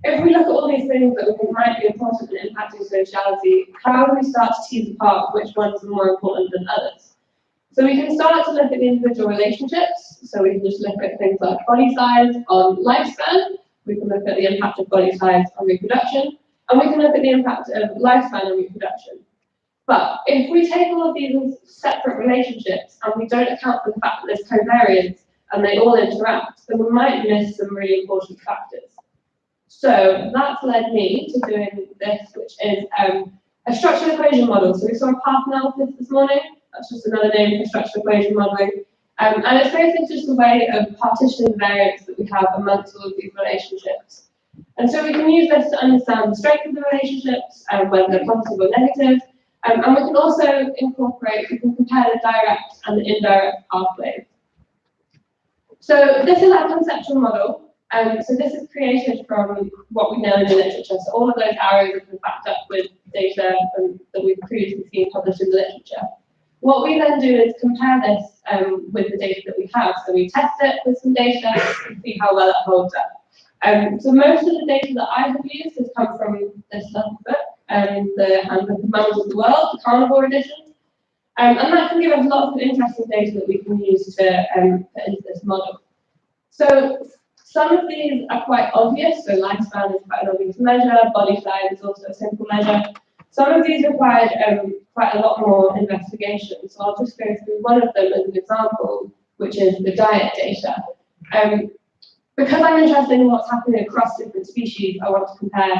if we look at all these things that we think might be important in impacting sociality, how do we start to tease apart which ones are more important than others? So we can start to look at the individual relationships. So we can just look at things like body size on lifespan. We can look at the impact of body size on reproduction, and we can look at the impact of lifespan on reproduction. But if we take all of these as separate relationships and we don't account for the fact that there's covariance and they all interact, then we might miss some really important factors. So that's led me to doing this, which is a structural equation model. So we saw a path analysis this morning. That's just another name for structural equation modeling. And it's basically just a way of partitioning the variance that we have amongst all of these relationships. And so we can use this to understand the strength of the relationships, whether they're positive or negative. And we can also incorporate, we can compare the direct and the indirect pathways. So this is our conceptual model. So this is created from what we know in the literature. So all of those arrows have been backed up with data that we've previously seen published in the literature. What we then do is compare this with the data that we have. So we test it with some data and see how well it holds up. So most of the data that I have used has come from this little book, the Handbook of Mammals of the World, the carnivore edition. And that can give us lots of interesting data that we can use to put into this model. So some of these are quite obvious. So lifespan is quite an obvious measure. Body size is also a simple measure. Some of these required quite a lot more investigation. So I'll just go through one of them as an example, which is the diet data. Because I'm interested in what's happening across different species, I want to compare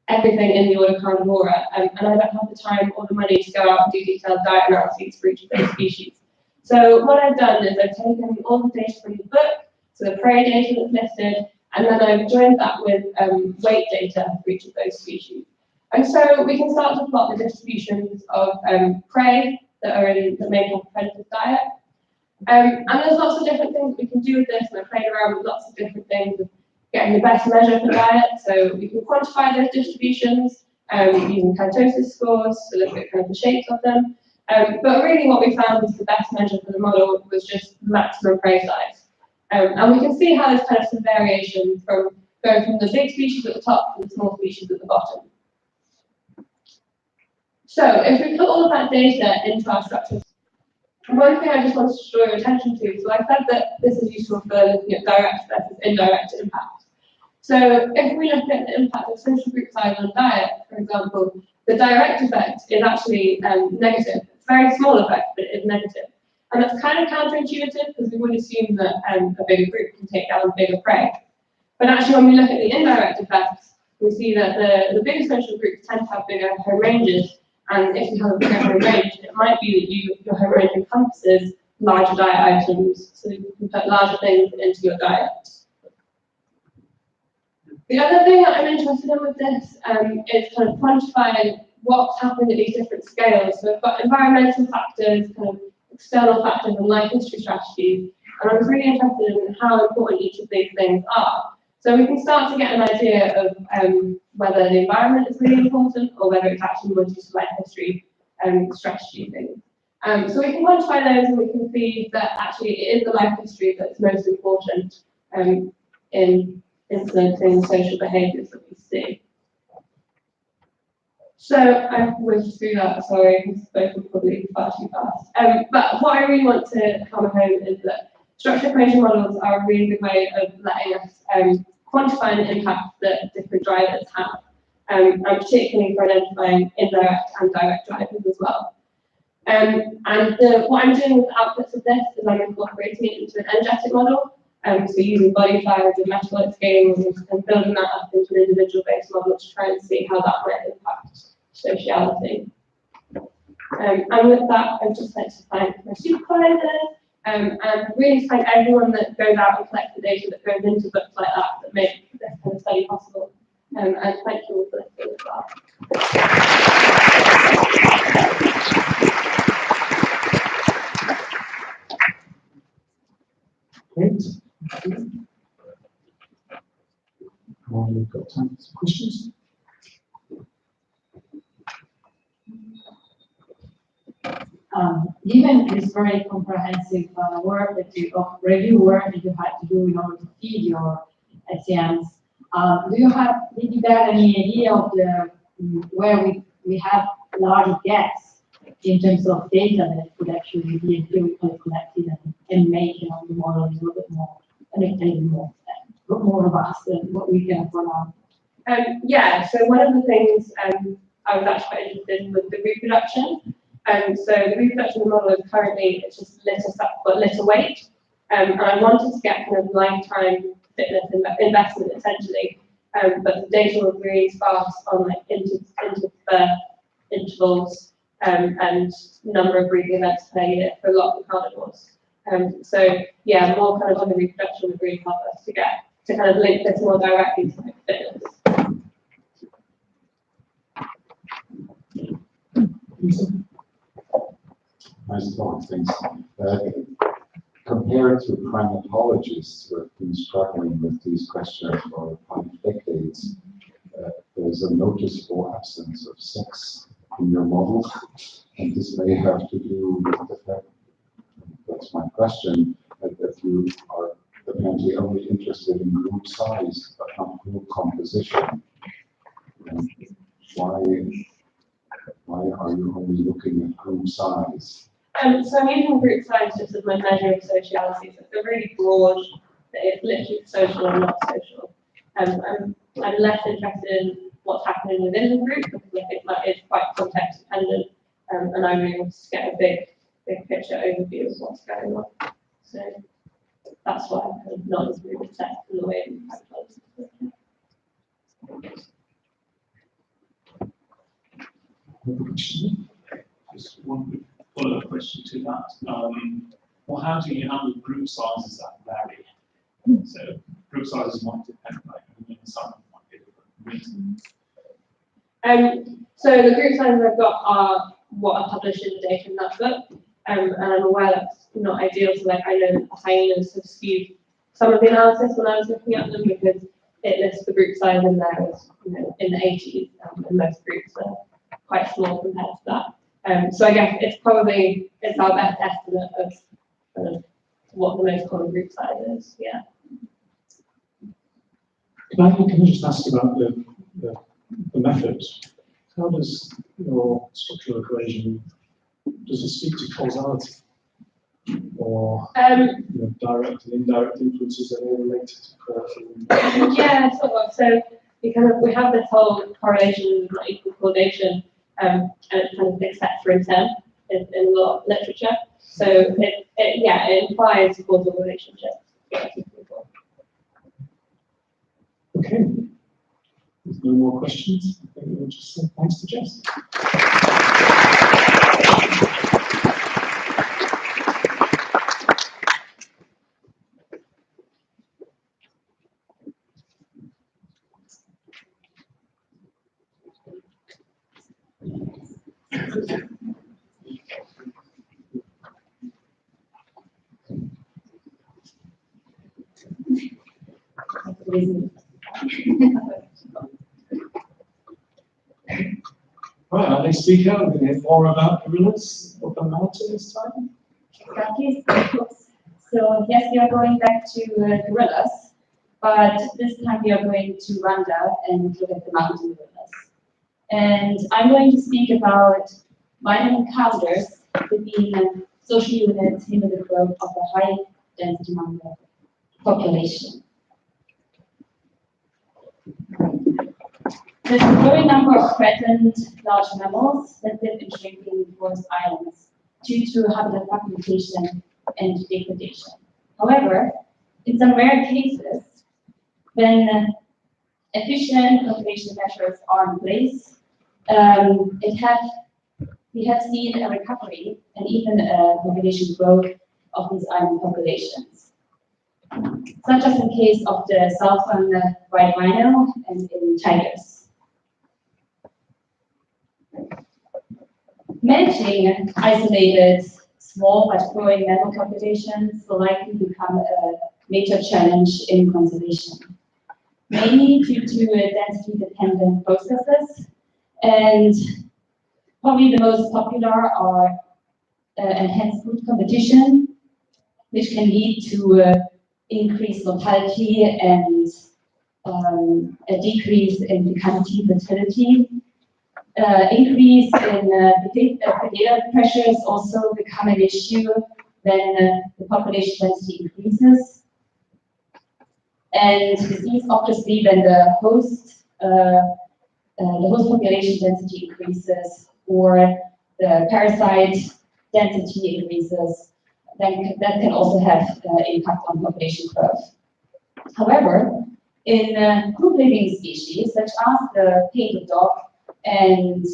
everything in the order Carnivora, and I don't have the time or the money to go out and do detailed diet analyses for each of those species. So what I've done is I've taken all the data from the book, so the prey data that's listed, and then I've joined that with weight data for each of those species. And so we can start to plot the distributions of prey that make up a predator's diet. And there's lots of different things we can do with this, and I've played around with lots of different things of getting the best measure for diet. So we can quantify those distributions using kurtosis scores to look at kind of the shapes of them. But really what we found was the best measure for the model was just maximum prey size. And we can see how there's kind of some variation from going from the big species at the top to the small species at the bottom. So if we put all of that data into our structure, one thing I just wanted to draw your attention to, so I said that this is useful for looking at direct versus indirect impact. So if we look at the impact of social group size on diet, for example, the direct effect is actually negative. It's a very small effect, but it is negative. And that's kind of counterintuitive because we would assume that a bigger group can take down bigger prey. But actually when we look at the indirect effects, we see that the bigger social groups tend to have bigger home ranges. And if you have a bigger home range, it might be that your home range encompasses larger diet items, so you can put larger things into your diet. The other thing that I'm interested in with this is kind of quantifying what's happened at these different scales. So we've got environmental factors, kind of external factors, and life history strategies. And I was really interested in how important each of these things are. So we can start to get an idea of whether the environment is really important or whether it's actually more just life history strategy things. So we can quantify those and we can see that actually it is the life history that's most important in influencing social behaviours that we see. So I whizzed through that, sorry, I've spoken probably far too fast. But what I really want to hammer home is that structural information models are a really good way of letting us quantify the impact that different drivers have, and particularly for identifying indirect and direct drivers as well. What I'm doing with the outputs of this is I'm incorporating it into an energetic model, so using body size and metabolic scaling and building that up into an individual-based model to try and see how that might impact sociality. And with that, I'd just like to thank my supervisors and really thank everyone that goes out and collects the data that goes into books like that make this kind of study possible. And thank you all for listening as well. Great. We've got time for some questions. Given this very comprehensive work review work that you had to do in order to feed your SEMs, did you get any idea of where we have large gaps in terms of data that could actually be empirically collected and make the model a little bit more robust than what we can for now? Yeah, so one of the things I was actually quite interested in was the reproduction. So the reproduction model is currently it's just litter weight, and I wanted to get kind of lifetime fitness investment essentially, but the data was really sparse on like birth intervals and number of breeding events per year for a lot of the carnivores. So yeah, more kind of on the reproduction would really help us to kind of link this more directly to like fitness. Nice thought, thanks. Compared to primatologists who have been struggling with these questions for 5 decades, there's a noticeable absence of sex in your model, and this may have to do with the fact, that's my question, that you are apparently only interested in group size, but not group composition. And why are you only looking at group size? So I'm using group size just as my measure of sociality. So it's a really broad, it's literally social or not social. I'm less interested in what's happening within the group because I think that is quite context dependent, and I really want to get a big picture overview of what's going on. So that's why I'm kind of not as really set in the way Just one follow-up question to that. Well, how do you handle group sizes that vary? So group sizes might depend, like some might be different reasons. So the group sizes I've got are what are published in the data in that book, and I'm aware that's not ideal. So like I know that the hyenas have skewed some of the analysis when I was looking at them because it lists the group size in there as in the 80s, and most groups are quite small compared to that. So I guess it's our best estimate of what the most common group size is. Yeah. Can I just ask about the method? How does your structural equation, does it speak to causality? Or direct and indirect influences that are related to causal? Yeah, sort of. So we have this whole correlation is not equal causation, and it's kind of except for intent in a lot of literature. So it implies causal relationships. Okay. There's no more questions. I think we'll just say thanks to Jess. gewesen. Right, our next speaker, we're going to hear more about gorillas up on mountain this time. Exactly. So yes, we are going back to gorillas, but this time we are going to Rwanda and look at the mountain gorillas. And I'm going to speak about minor encounters between social units in the growth of a high density mountain population. There's a growing number of threatened large mammals that live in shrinking forest islands due to habitat fragmentation and degradation. However, in some rare cases, when efficient conservation measures are in place, we have seen a recovery and even a population growth of these island populations, such as in the case of the southern white rhino and in tigers. Managing isolated, small but growing mammal populations will likely become a major challenge in conservation, mainly due to density-dependent processes, and probably the most popular are enhanced food competition, which can lead to increased mortality and a decrease in fecundity fertility. Increase in predator pressures also become an issue when the population density increases. And disease, obviously, when the host population density increases or the parasite density increases, then that can also have impact on population growth. However, in group living species such as the painted dog and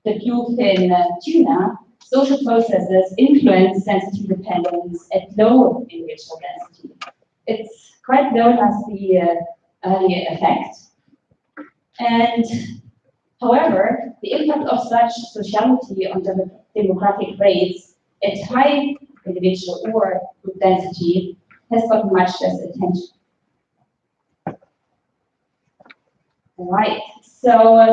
the bluefin tuna, social processes influence density dependence at low individual density. It's quite known as the early effect. And however, the impact of such sociality on demographic rates at high individual or group density has gotten much less attention. All right, so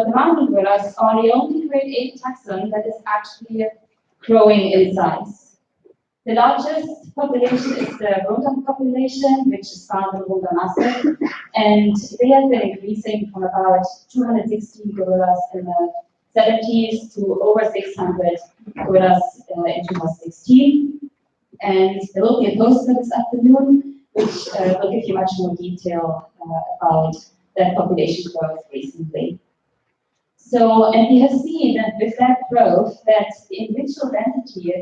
the mountain gorillas are the only grade 8 taxon that is actually growing in size. The largest population is the rodent population, which is found in Rwanda, and they have been increasing from about 260 gorillas in the 70s to over 600 gorillas in 2016. And there will be a poster this afternoon, which will give you much more detail about that population growth recently. So, and we have seen that with that growth that the individual density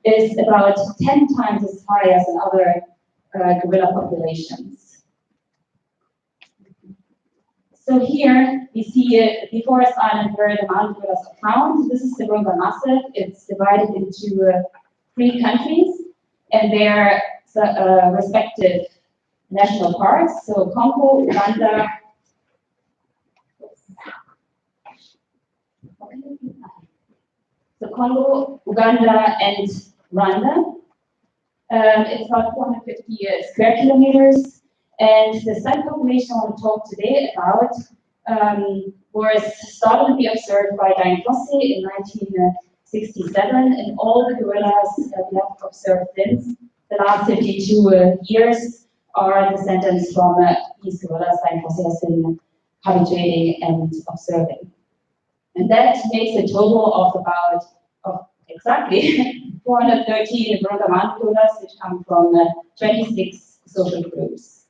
is about 10 times as high as in other gorilla populations. So here we see the forest island where the mountain gorillas are found. This is the Virunga Massif. It's divided into 3 countries and their respective national parks. So Congo, Uganda, and Rwanda. It's about 450 square kilometers, and the site population I want to talk today about was started to be observed by Diane Fossey in 1967, and all the gorillas that we have observed since the last 52 years are descendants from these gorillas Diane Fossey has been habituating and observing. And that makes a total of about exactly 413 Virunga mountain gorillas, which come from 26 social groups.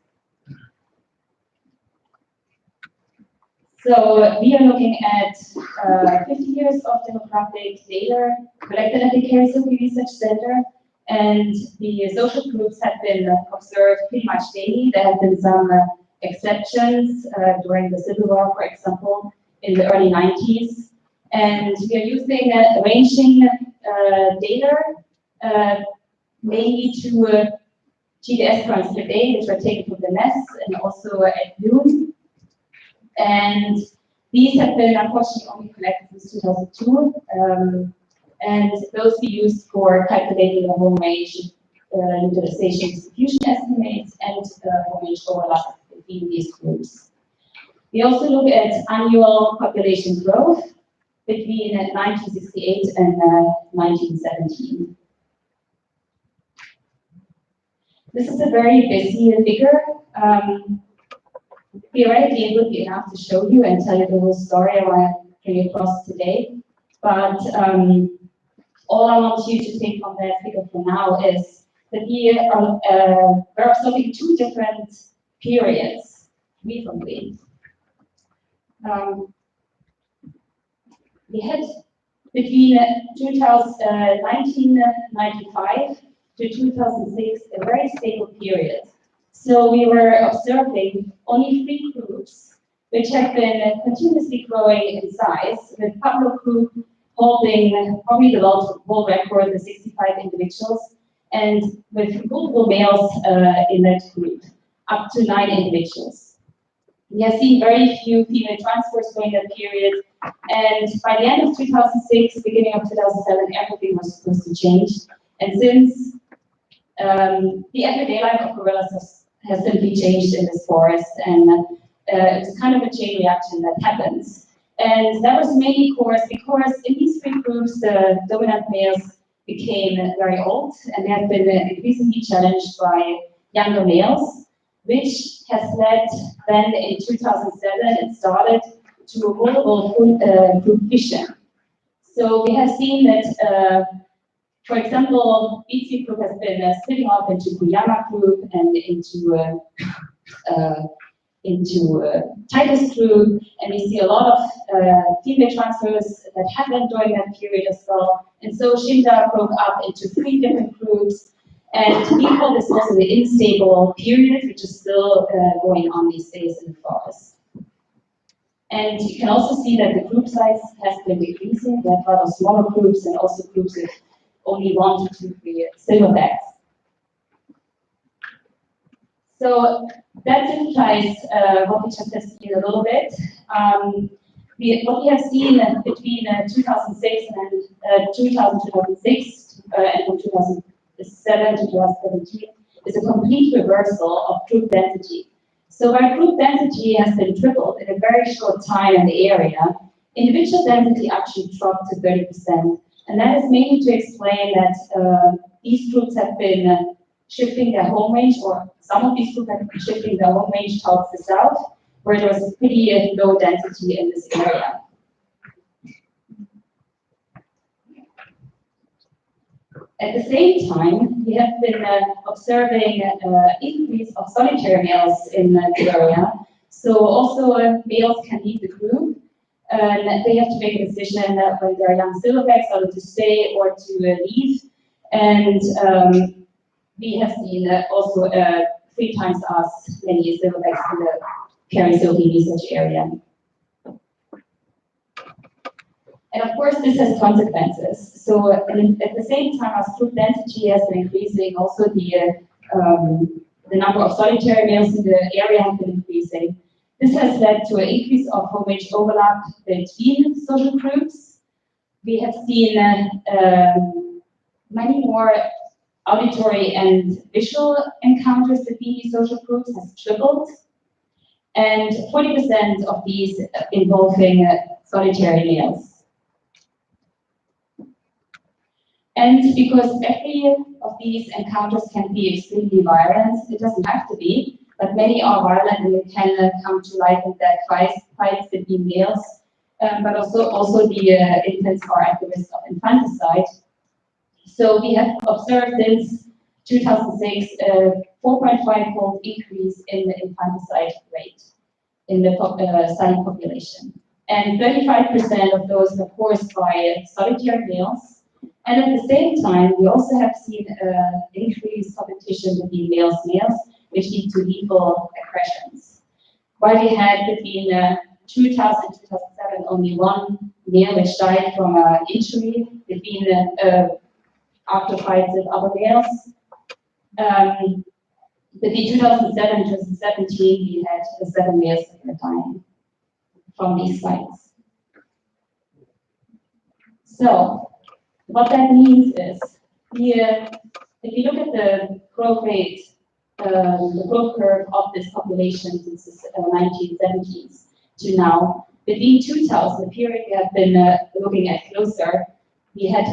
So we are looking at 50 years of demographic data collected at the Kerry Research Center, and the social groups have been observed pretty much daily. There have been some exceptions during the Civil War, for example, in the early 90s. And we are using ranging data mainly to GDS points per day, which were taken from the nests and also at noon. And these have been unfortunately only collected since 2002. And those we used for calculating the home range utilization distribution estimates and home range overlap between these groups. We also look at annual population growth between 1968 and 1917. This is a very busy figure. Theoretically, it would be enough to show you and tell you the whole story I want to bring across today. But all I want you to take from that figure for now is that we're observing two different periods recently. We had between 1995 to 2006 a very stable period. So we were observing only 3 groups which have been continuously growing in size, with Pablo group holding probably the world record with 65 individuals, and with multiple males in that group, up to 9 individuals. We have seen very few female transfers during that period, and by the end of 2006, beginning of 2007, everything was supposed to change. And since the everyday life of gorillas has simply changed in this forest, and it's kind of a chain reaction that happens. And that was mainly because in these 3 groups, the dominant males became very old, and they have been increasingly challenged by younger males, which has led then in 2007, it started to a multiple group fission. So we have seen that, for example, BC group has been splitting off into Guyana group and into Titus group, and we see a lot of female transfers that happened during that period as well. And so Shinda broke up into 3 different groups, and we call this also the unstable period, which is still going on these days in the forest. And you can also see that the group size has been decreasing. We have rather smaller groups and also groups with only 1 to 2, 3 silverbacks. So that implies what we just have seen a little bit. What we have seen between 2006 and 2006 and from 2007 to 2017 is a complete reversal of group density. So where group density has been tripled in a very short time in the area, individual density actually dropped to 30%. And that is mainly to explain that these groups have been shifting their home range, or some of these groups have been shifting their home range towards the south, where there was pretty low density in this area. At the same time, we have been observing increase of solitary males in the area. So also males can leave the group, and they have to make a decision when they're young silverbacks whether to stay or to leave. And we have seen also 3 times as many silverbacks in the Karen-Silvi research area. And of course, this has consequences. So at the same time as group density has been increasing, also the number of solitary males in the area have been increasing. This has led to an increase of home range overlap between social groups. We have seen many more auditory and visual encounters between these social groups has tripled, and 40% of these involving solitary males. And because every of these encounters can be extremely violent, it doesn't have to be, but many are violent and it can come to light in that fights between males, but also the infants are at the risk of infanticide. So we have observed since 2006 a 4.5-fold increase in the infanticide rate in the study population. And 35% of those were caused by solitary males. And at the same time, we also have seen increased competition between males, which lead to lethal aggressions. While we had between 2000 and 2007 only 1 male which died from an injury after fights with other males. Between 2007 and 2017, we had 7 males that were dying from these fights. So, what that means is, if you look at the growth rate the growth curve of this population since the 1970s to now. Between 2000, the period we have been looking at closer, we had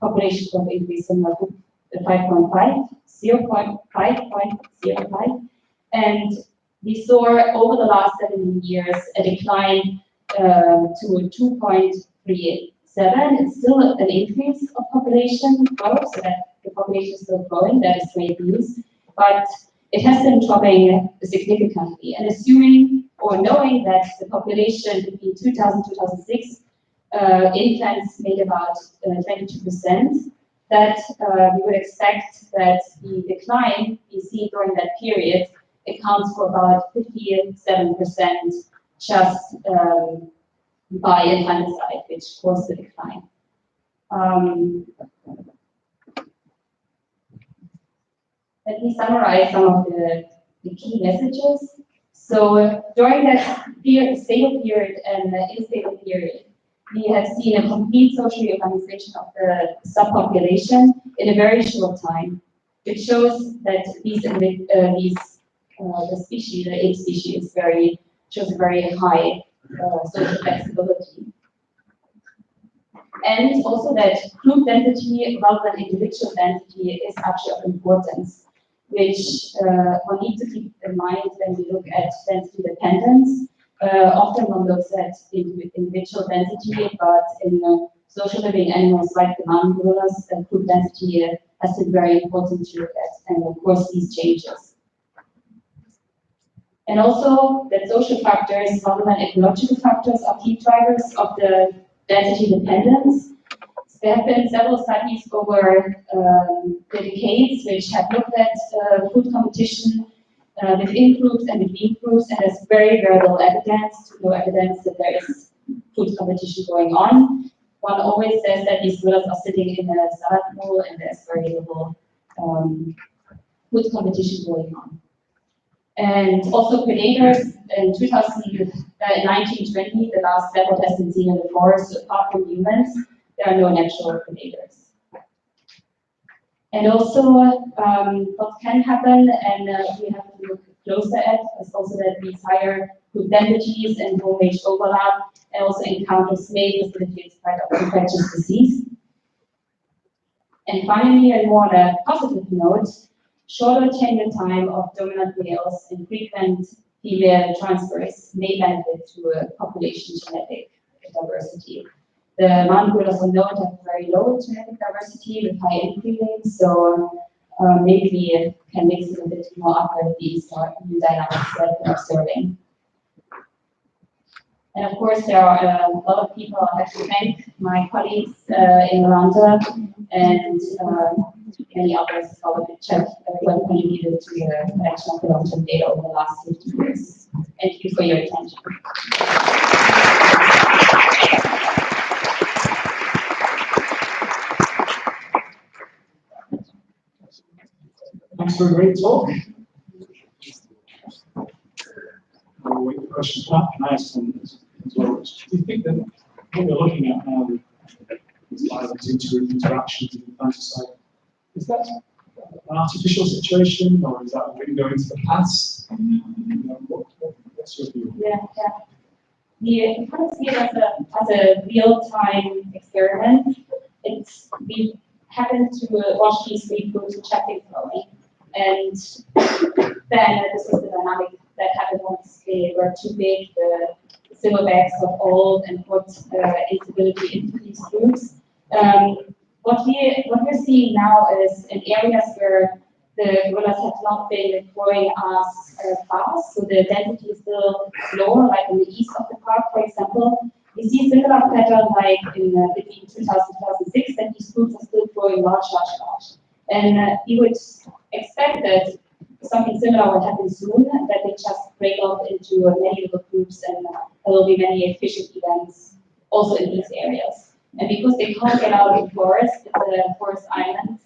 population growth increase from 5.5, 0.5, and we saw over the last 17 years a decline to 2.37. It's still an increase of population growth, so that the population is still growing, that is great news, but it has been dropping significantly. And assuming or knowing that the population between 2000 and 2006, infants made about 22%, that we would expect that the decline we see during that period accounts for about 57% just by infanticide, which caused the decline. Let me summarize some of the key messages. So during that stable period and unstable period, we have seen a complete social reorganization of the subpopulation in a very short time, which shows that the species, the ape species, shows a very high social flexibility. And also that group density rather than individual density is actually of importance, which one needs to keep in mind when we look at density dependence. Often one looks at individual density, but in social living animals like the mountain gorillas, group density has been very important to look at, and of course these changes. And also that social factors rather than ecological factors are key drivers of the density dependence. There have been several studies over the decades which have looked at food competition within groups and between groups, and there's very, very little evidence, no evidence that there is food competition going on. One always says that these gorillas are sitting in a salad bowl and there's very little food competition going on. And also predators in 1920, the last leopard has been seen in the forest. So apart from humans, there are no natural predators. And also what can happen, and we have to look closer at, is also that these higher group densities and home age overlap, and also encounters may facilitate spread of infectious disease. And finally, and more on a positive note, shorter tenure time of dominant males and frequent female transfers may benefit to a population genetic diversity. The mountain gorillas are known to have very low genetic diversity with high inbreeding, so maybe we can mix it a bit more up with these new dynamics that we're observing. And of course, there are a lot of people I have to thank, my colleagues in Rwanda and many others who have contributed to the collection of the long-term data over the last 50 years. Thank you for your attention. Thanks for a great talk. I'll wait for questions back. Can I ask some as well? Do you think that what we're looking at now, these violent interactions in infanticide, is that an artificial situation, or is that a window into the past? What's your view? Yeah. We kind of see it as a real-time experiment. We happened to watch these three groups chatting slowly, and then this was the dynamic that happened once they were too big. The silverbacks got old and put instability into these groups. What we're seeing now is in areas where the gorillas have not been growing as fast, so the density is still lower, like in the east of the park, for example. We see a similar pattern like in between 2000 and 2006, that these groups are still growing large. And you would expect that something similar will happen soon, that they just break off into many little groups, and there will be many efficient events also in these areas. And because they can't get out of the forest, it's a forest island,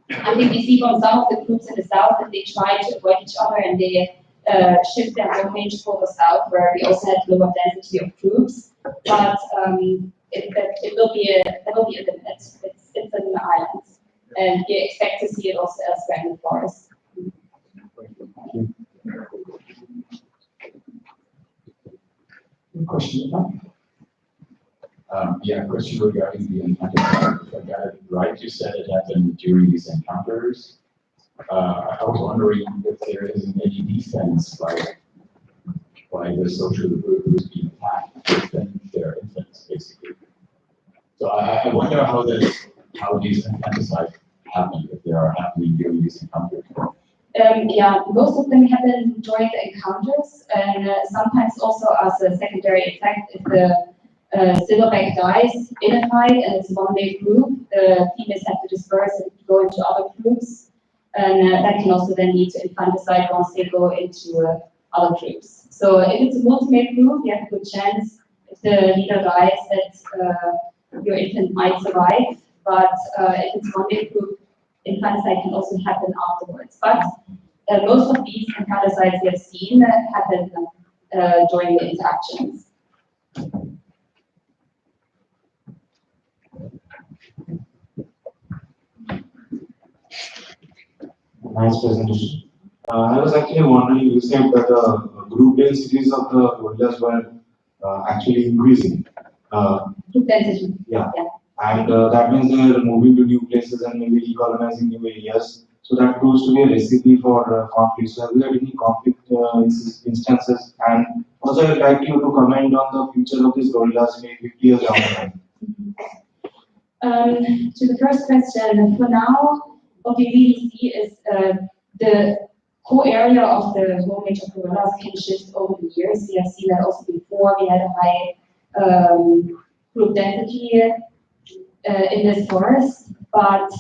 I think we see from some of the groups in the south that they try to avoid each other, and they shift their home range for the south, where we also had lower density of groups. But it will be a limit. It's an island. and we expect to see it also elsewhere in the forest. Question? Yeah, question regarding the encounter. If I got it right, you said it happened during these encounters. I was wondering if there isn't any defense by the social group who's being attacked to defend their infants, basically. So I wonder how these infanticides happen, if they are happening during these encounters. Yeah, most of them happen during the encounters, and sometimes also as a secondary effect if the silverback dies in a fight and it's a one-day group, the females have to disperse and go into other groups, and that can also then lead to infanticide once they go into other groups. So if it's a multi-mate group, you have a good chance if the leader dies that your infant might survive, but if it's a one-day group, infanticide can also happen afterwards. But most of these infanticides we have seen happen during the interactions. Nice presentation. I was actually wondering, you said that the group densities of the gorillas were actually increasing. Group density. Yeah. And that means they're moving to new places and maybe recolonizing new areas. So that proves to be a recipe for conflict. So have you had any conflict instances? And also I'd like you to comment on the future of these gorillas maybe 50 years down the line. To the first question, for now, what we really see is the core area of the home range of gorillas can shift over the years. We have seen that also before. We had a high group density in this forest, but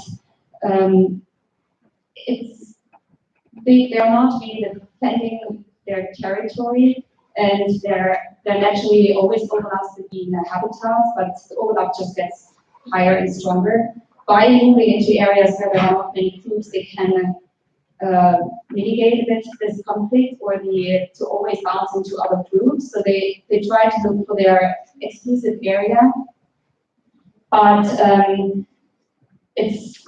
they're not really defending their territory, and they're naturally always overlaps between the habitats, but the overlap just gets higher and stronger. By moving into areas where there are not many groups, they can mitigate a bit this conflict, or to always bounce into other groups. So they try to look for their exclusive area. But it's,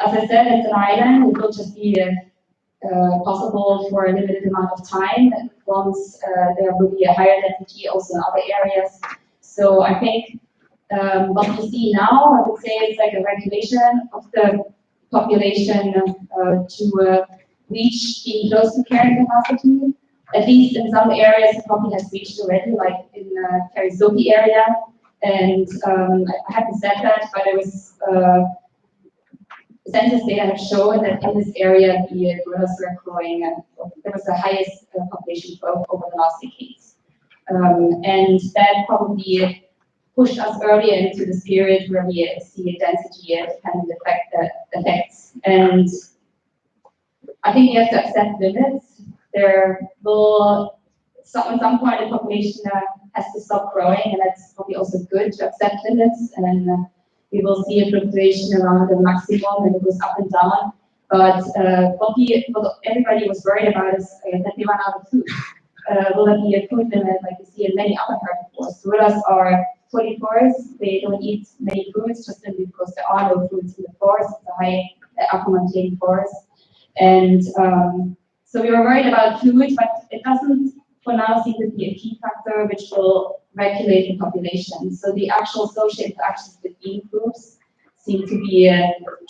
as I said, it's an island. It will just be possible for a limited amount of time. Once there will be a higher density also in other areas. So I think what we see now, I would say, it's like a regulation of the population to reach being close to carrying capacity. At least in some areas, it probably has reached already, like in the Karisoki area. And I haven't said that, but there was census data have shown that in this area, the gorillas were growing, and there was the highest population growth over the last decades. And that probably pushed us earlier into this period where we see a density dependent effects. And I think you have to accept limits. There will, at some point, the population has to stop growing, and that's probably also good to accept limits. And we will see a fluctuation around the maximum, and it goes up and down. But what everybody was worried about is that they run out of food. Will there be a food limit like you see in many other herbivores? Gorillas are frugivores. They don't eat many foods just simply because there are no foods in the forest. It's a high aqua-maintaining forest. And so we were worried about food, but it doesn't for now seem to be a key factor which will regulate the population. So the actual social interactions between groups seem to be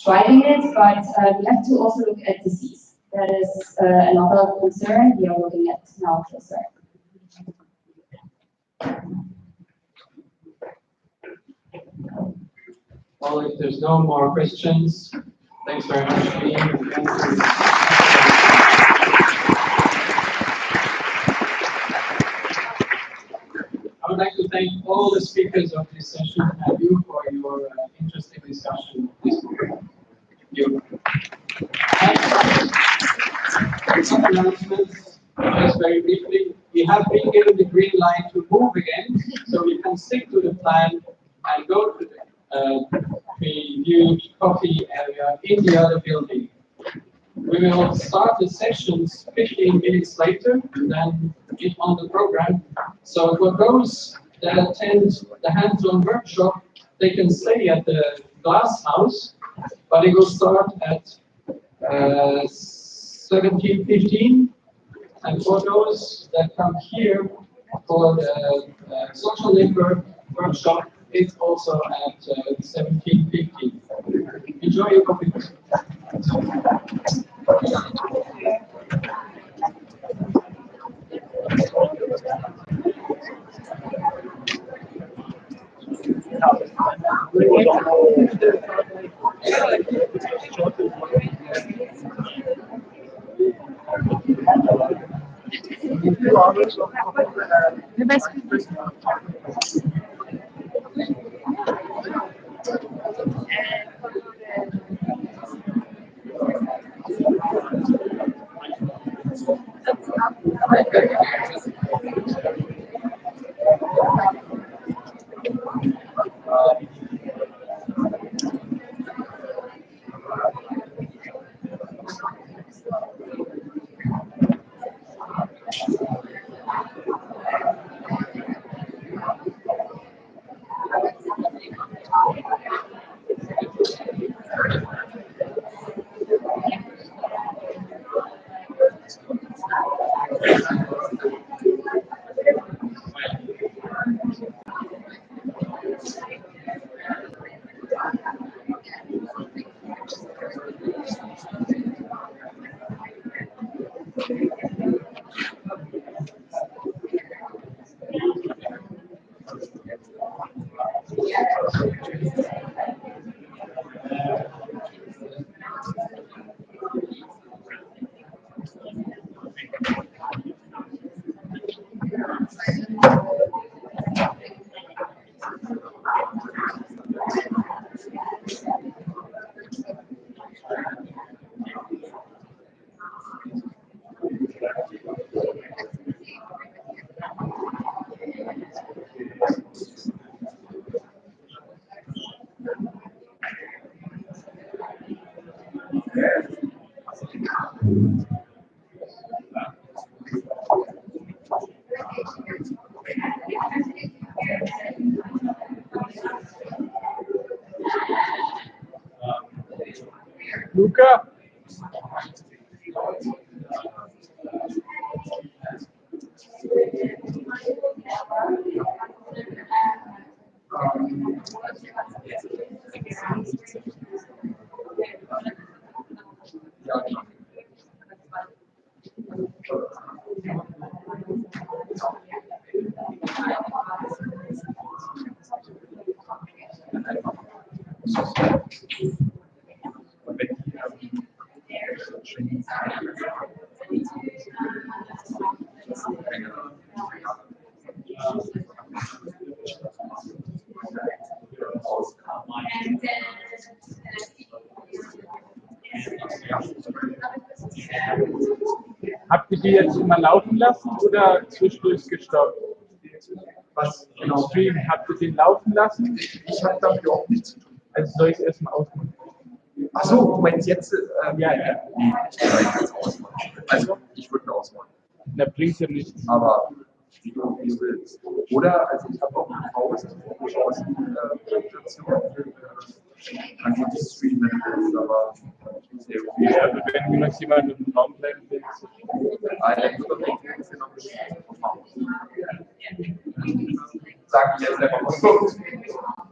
driving it, but we have to also look at disease. That is another concern we are looking at now closer. Well, if there's no more questions, thanks very much, Lee. I would like to thank all the speakers of this session and you for your interesting discussion this morning. Thank you. Some announcements, just very briefly. We have been given the green light to move again, so we can stick to the plan and go to the previewed coffee area in the other building. We will start the sessions 15 minutes later than on the program. So for those that attend the hands-on workshop, they can stay at the glass house but it will start at 17:15. And for those that come here for the social labor workshop, it's also at 17:15. Enjoy your coffee. Luca? Habt ihr die jetzt immer laufen lassen oder zwischendurch gestoppt? Was im Stream, habt ihr den laufen lassen? Ich habe damit überhaupt nichts zu tun. Also soll ich es erstmal ausmachen? Achso, du meinst jetzt? Ja. Also, ich würde ihn ausmachen. Da bringt ja nichts. Aber wie du willst. Oder, also ich habe auch eine Präsentation an den Stream, wenn du willst, aber ja, also wenn noch jemand im Raum bleiben will, sag ich jetzt einfach mal so.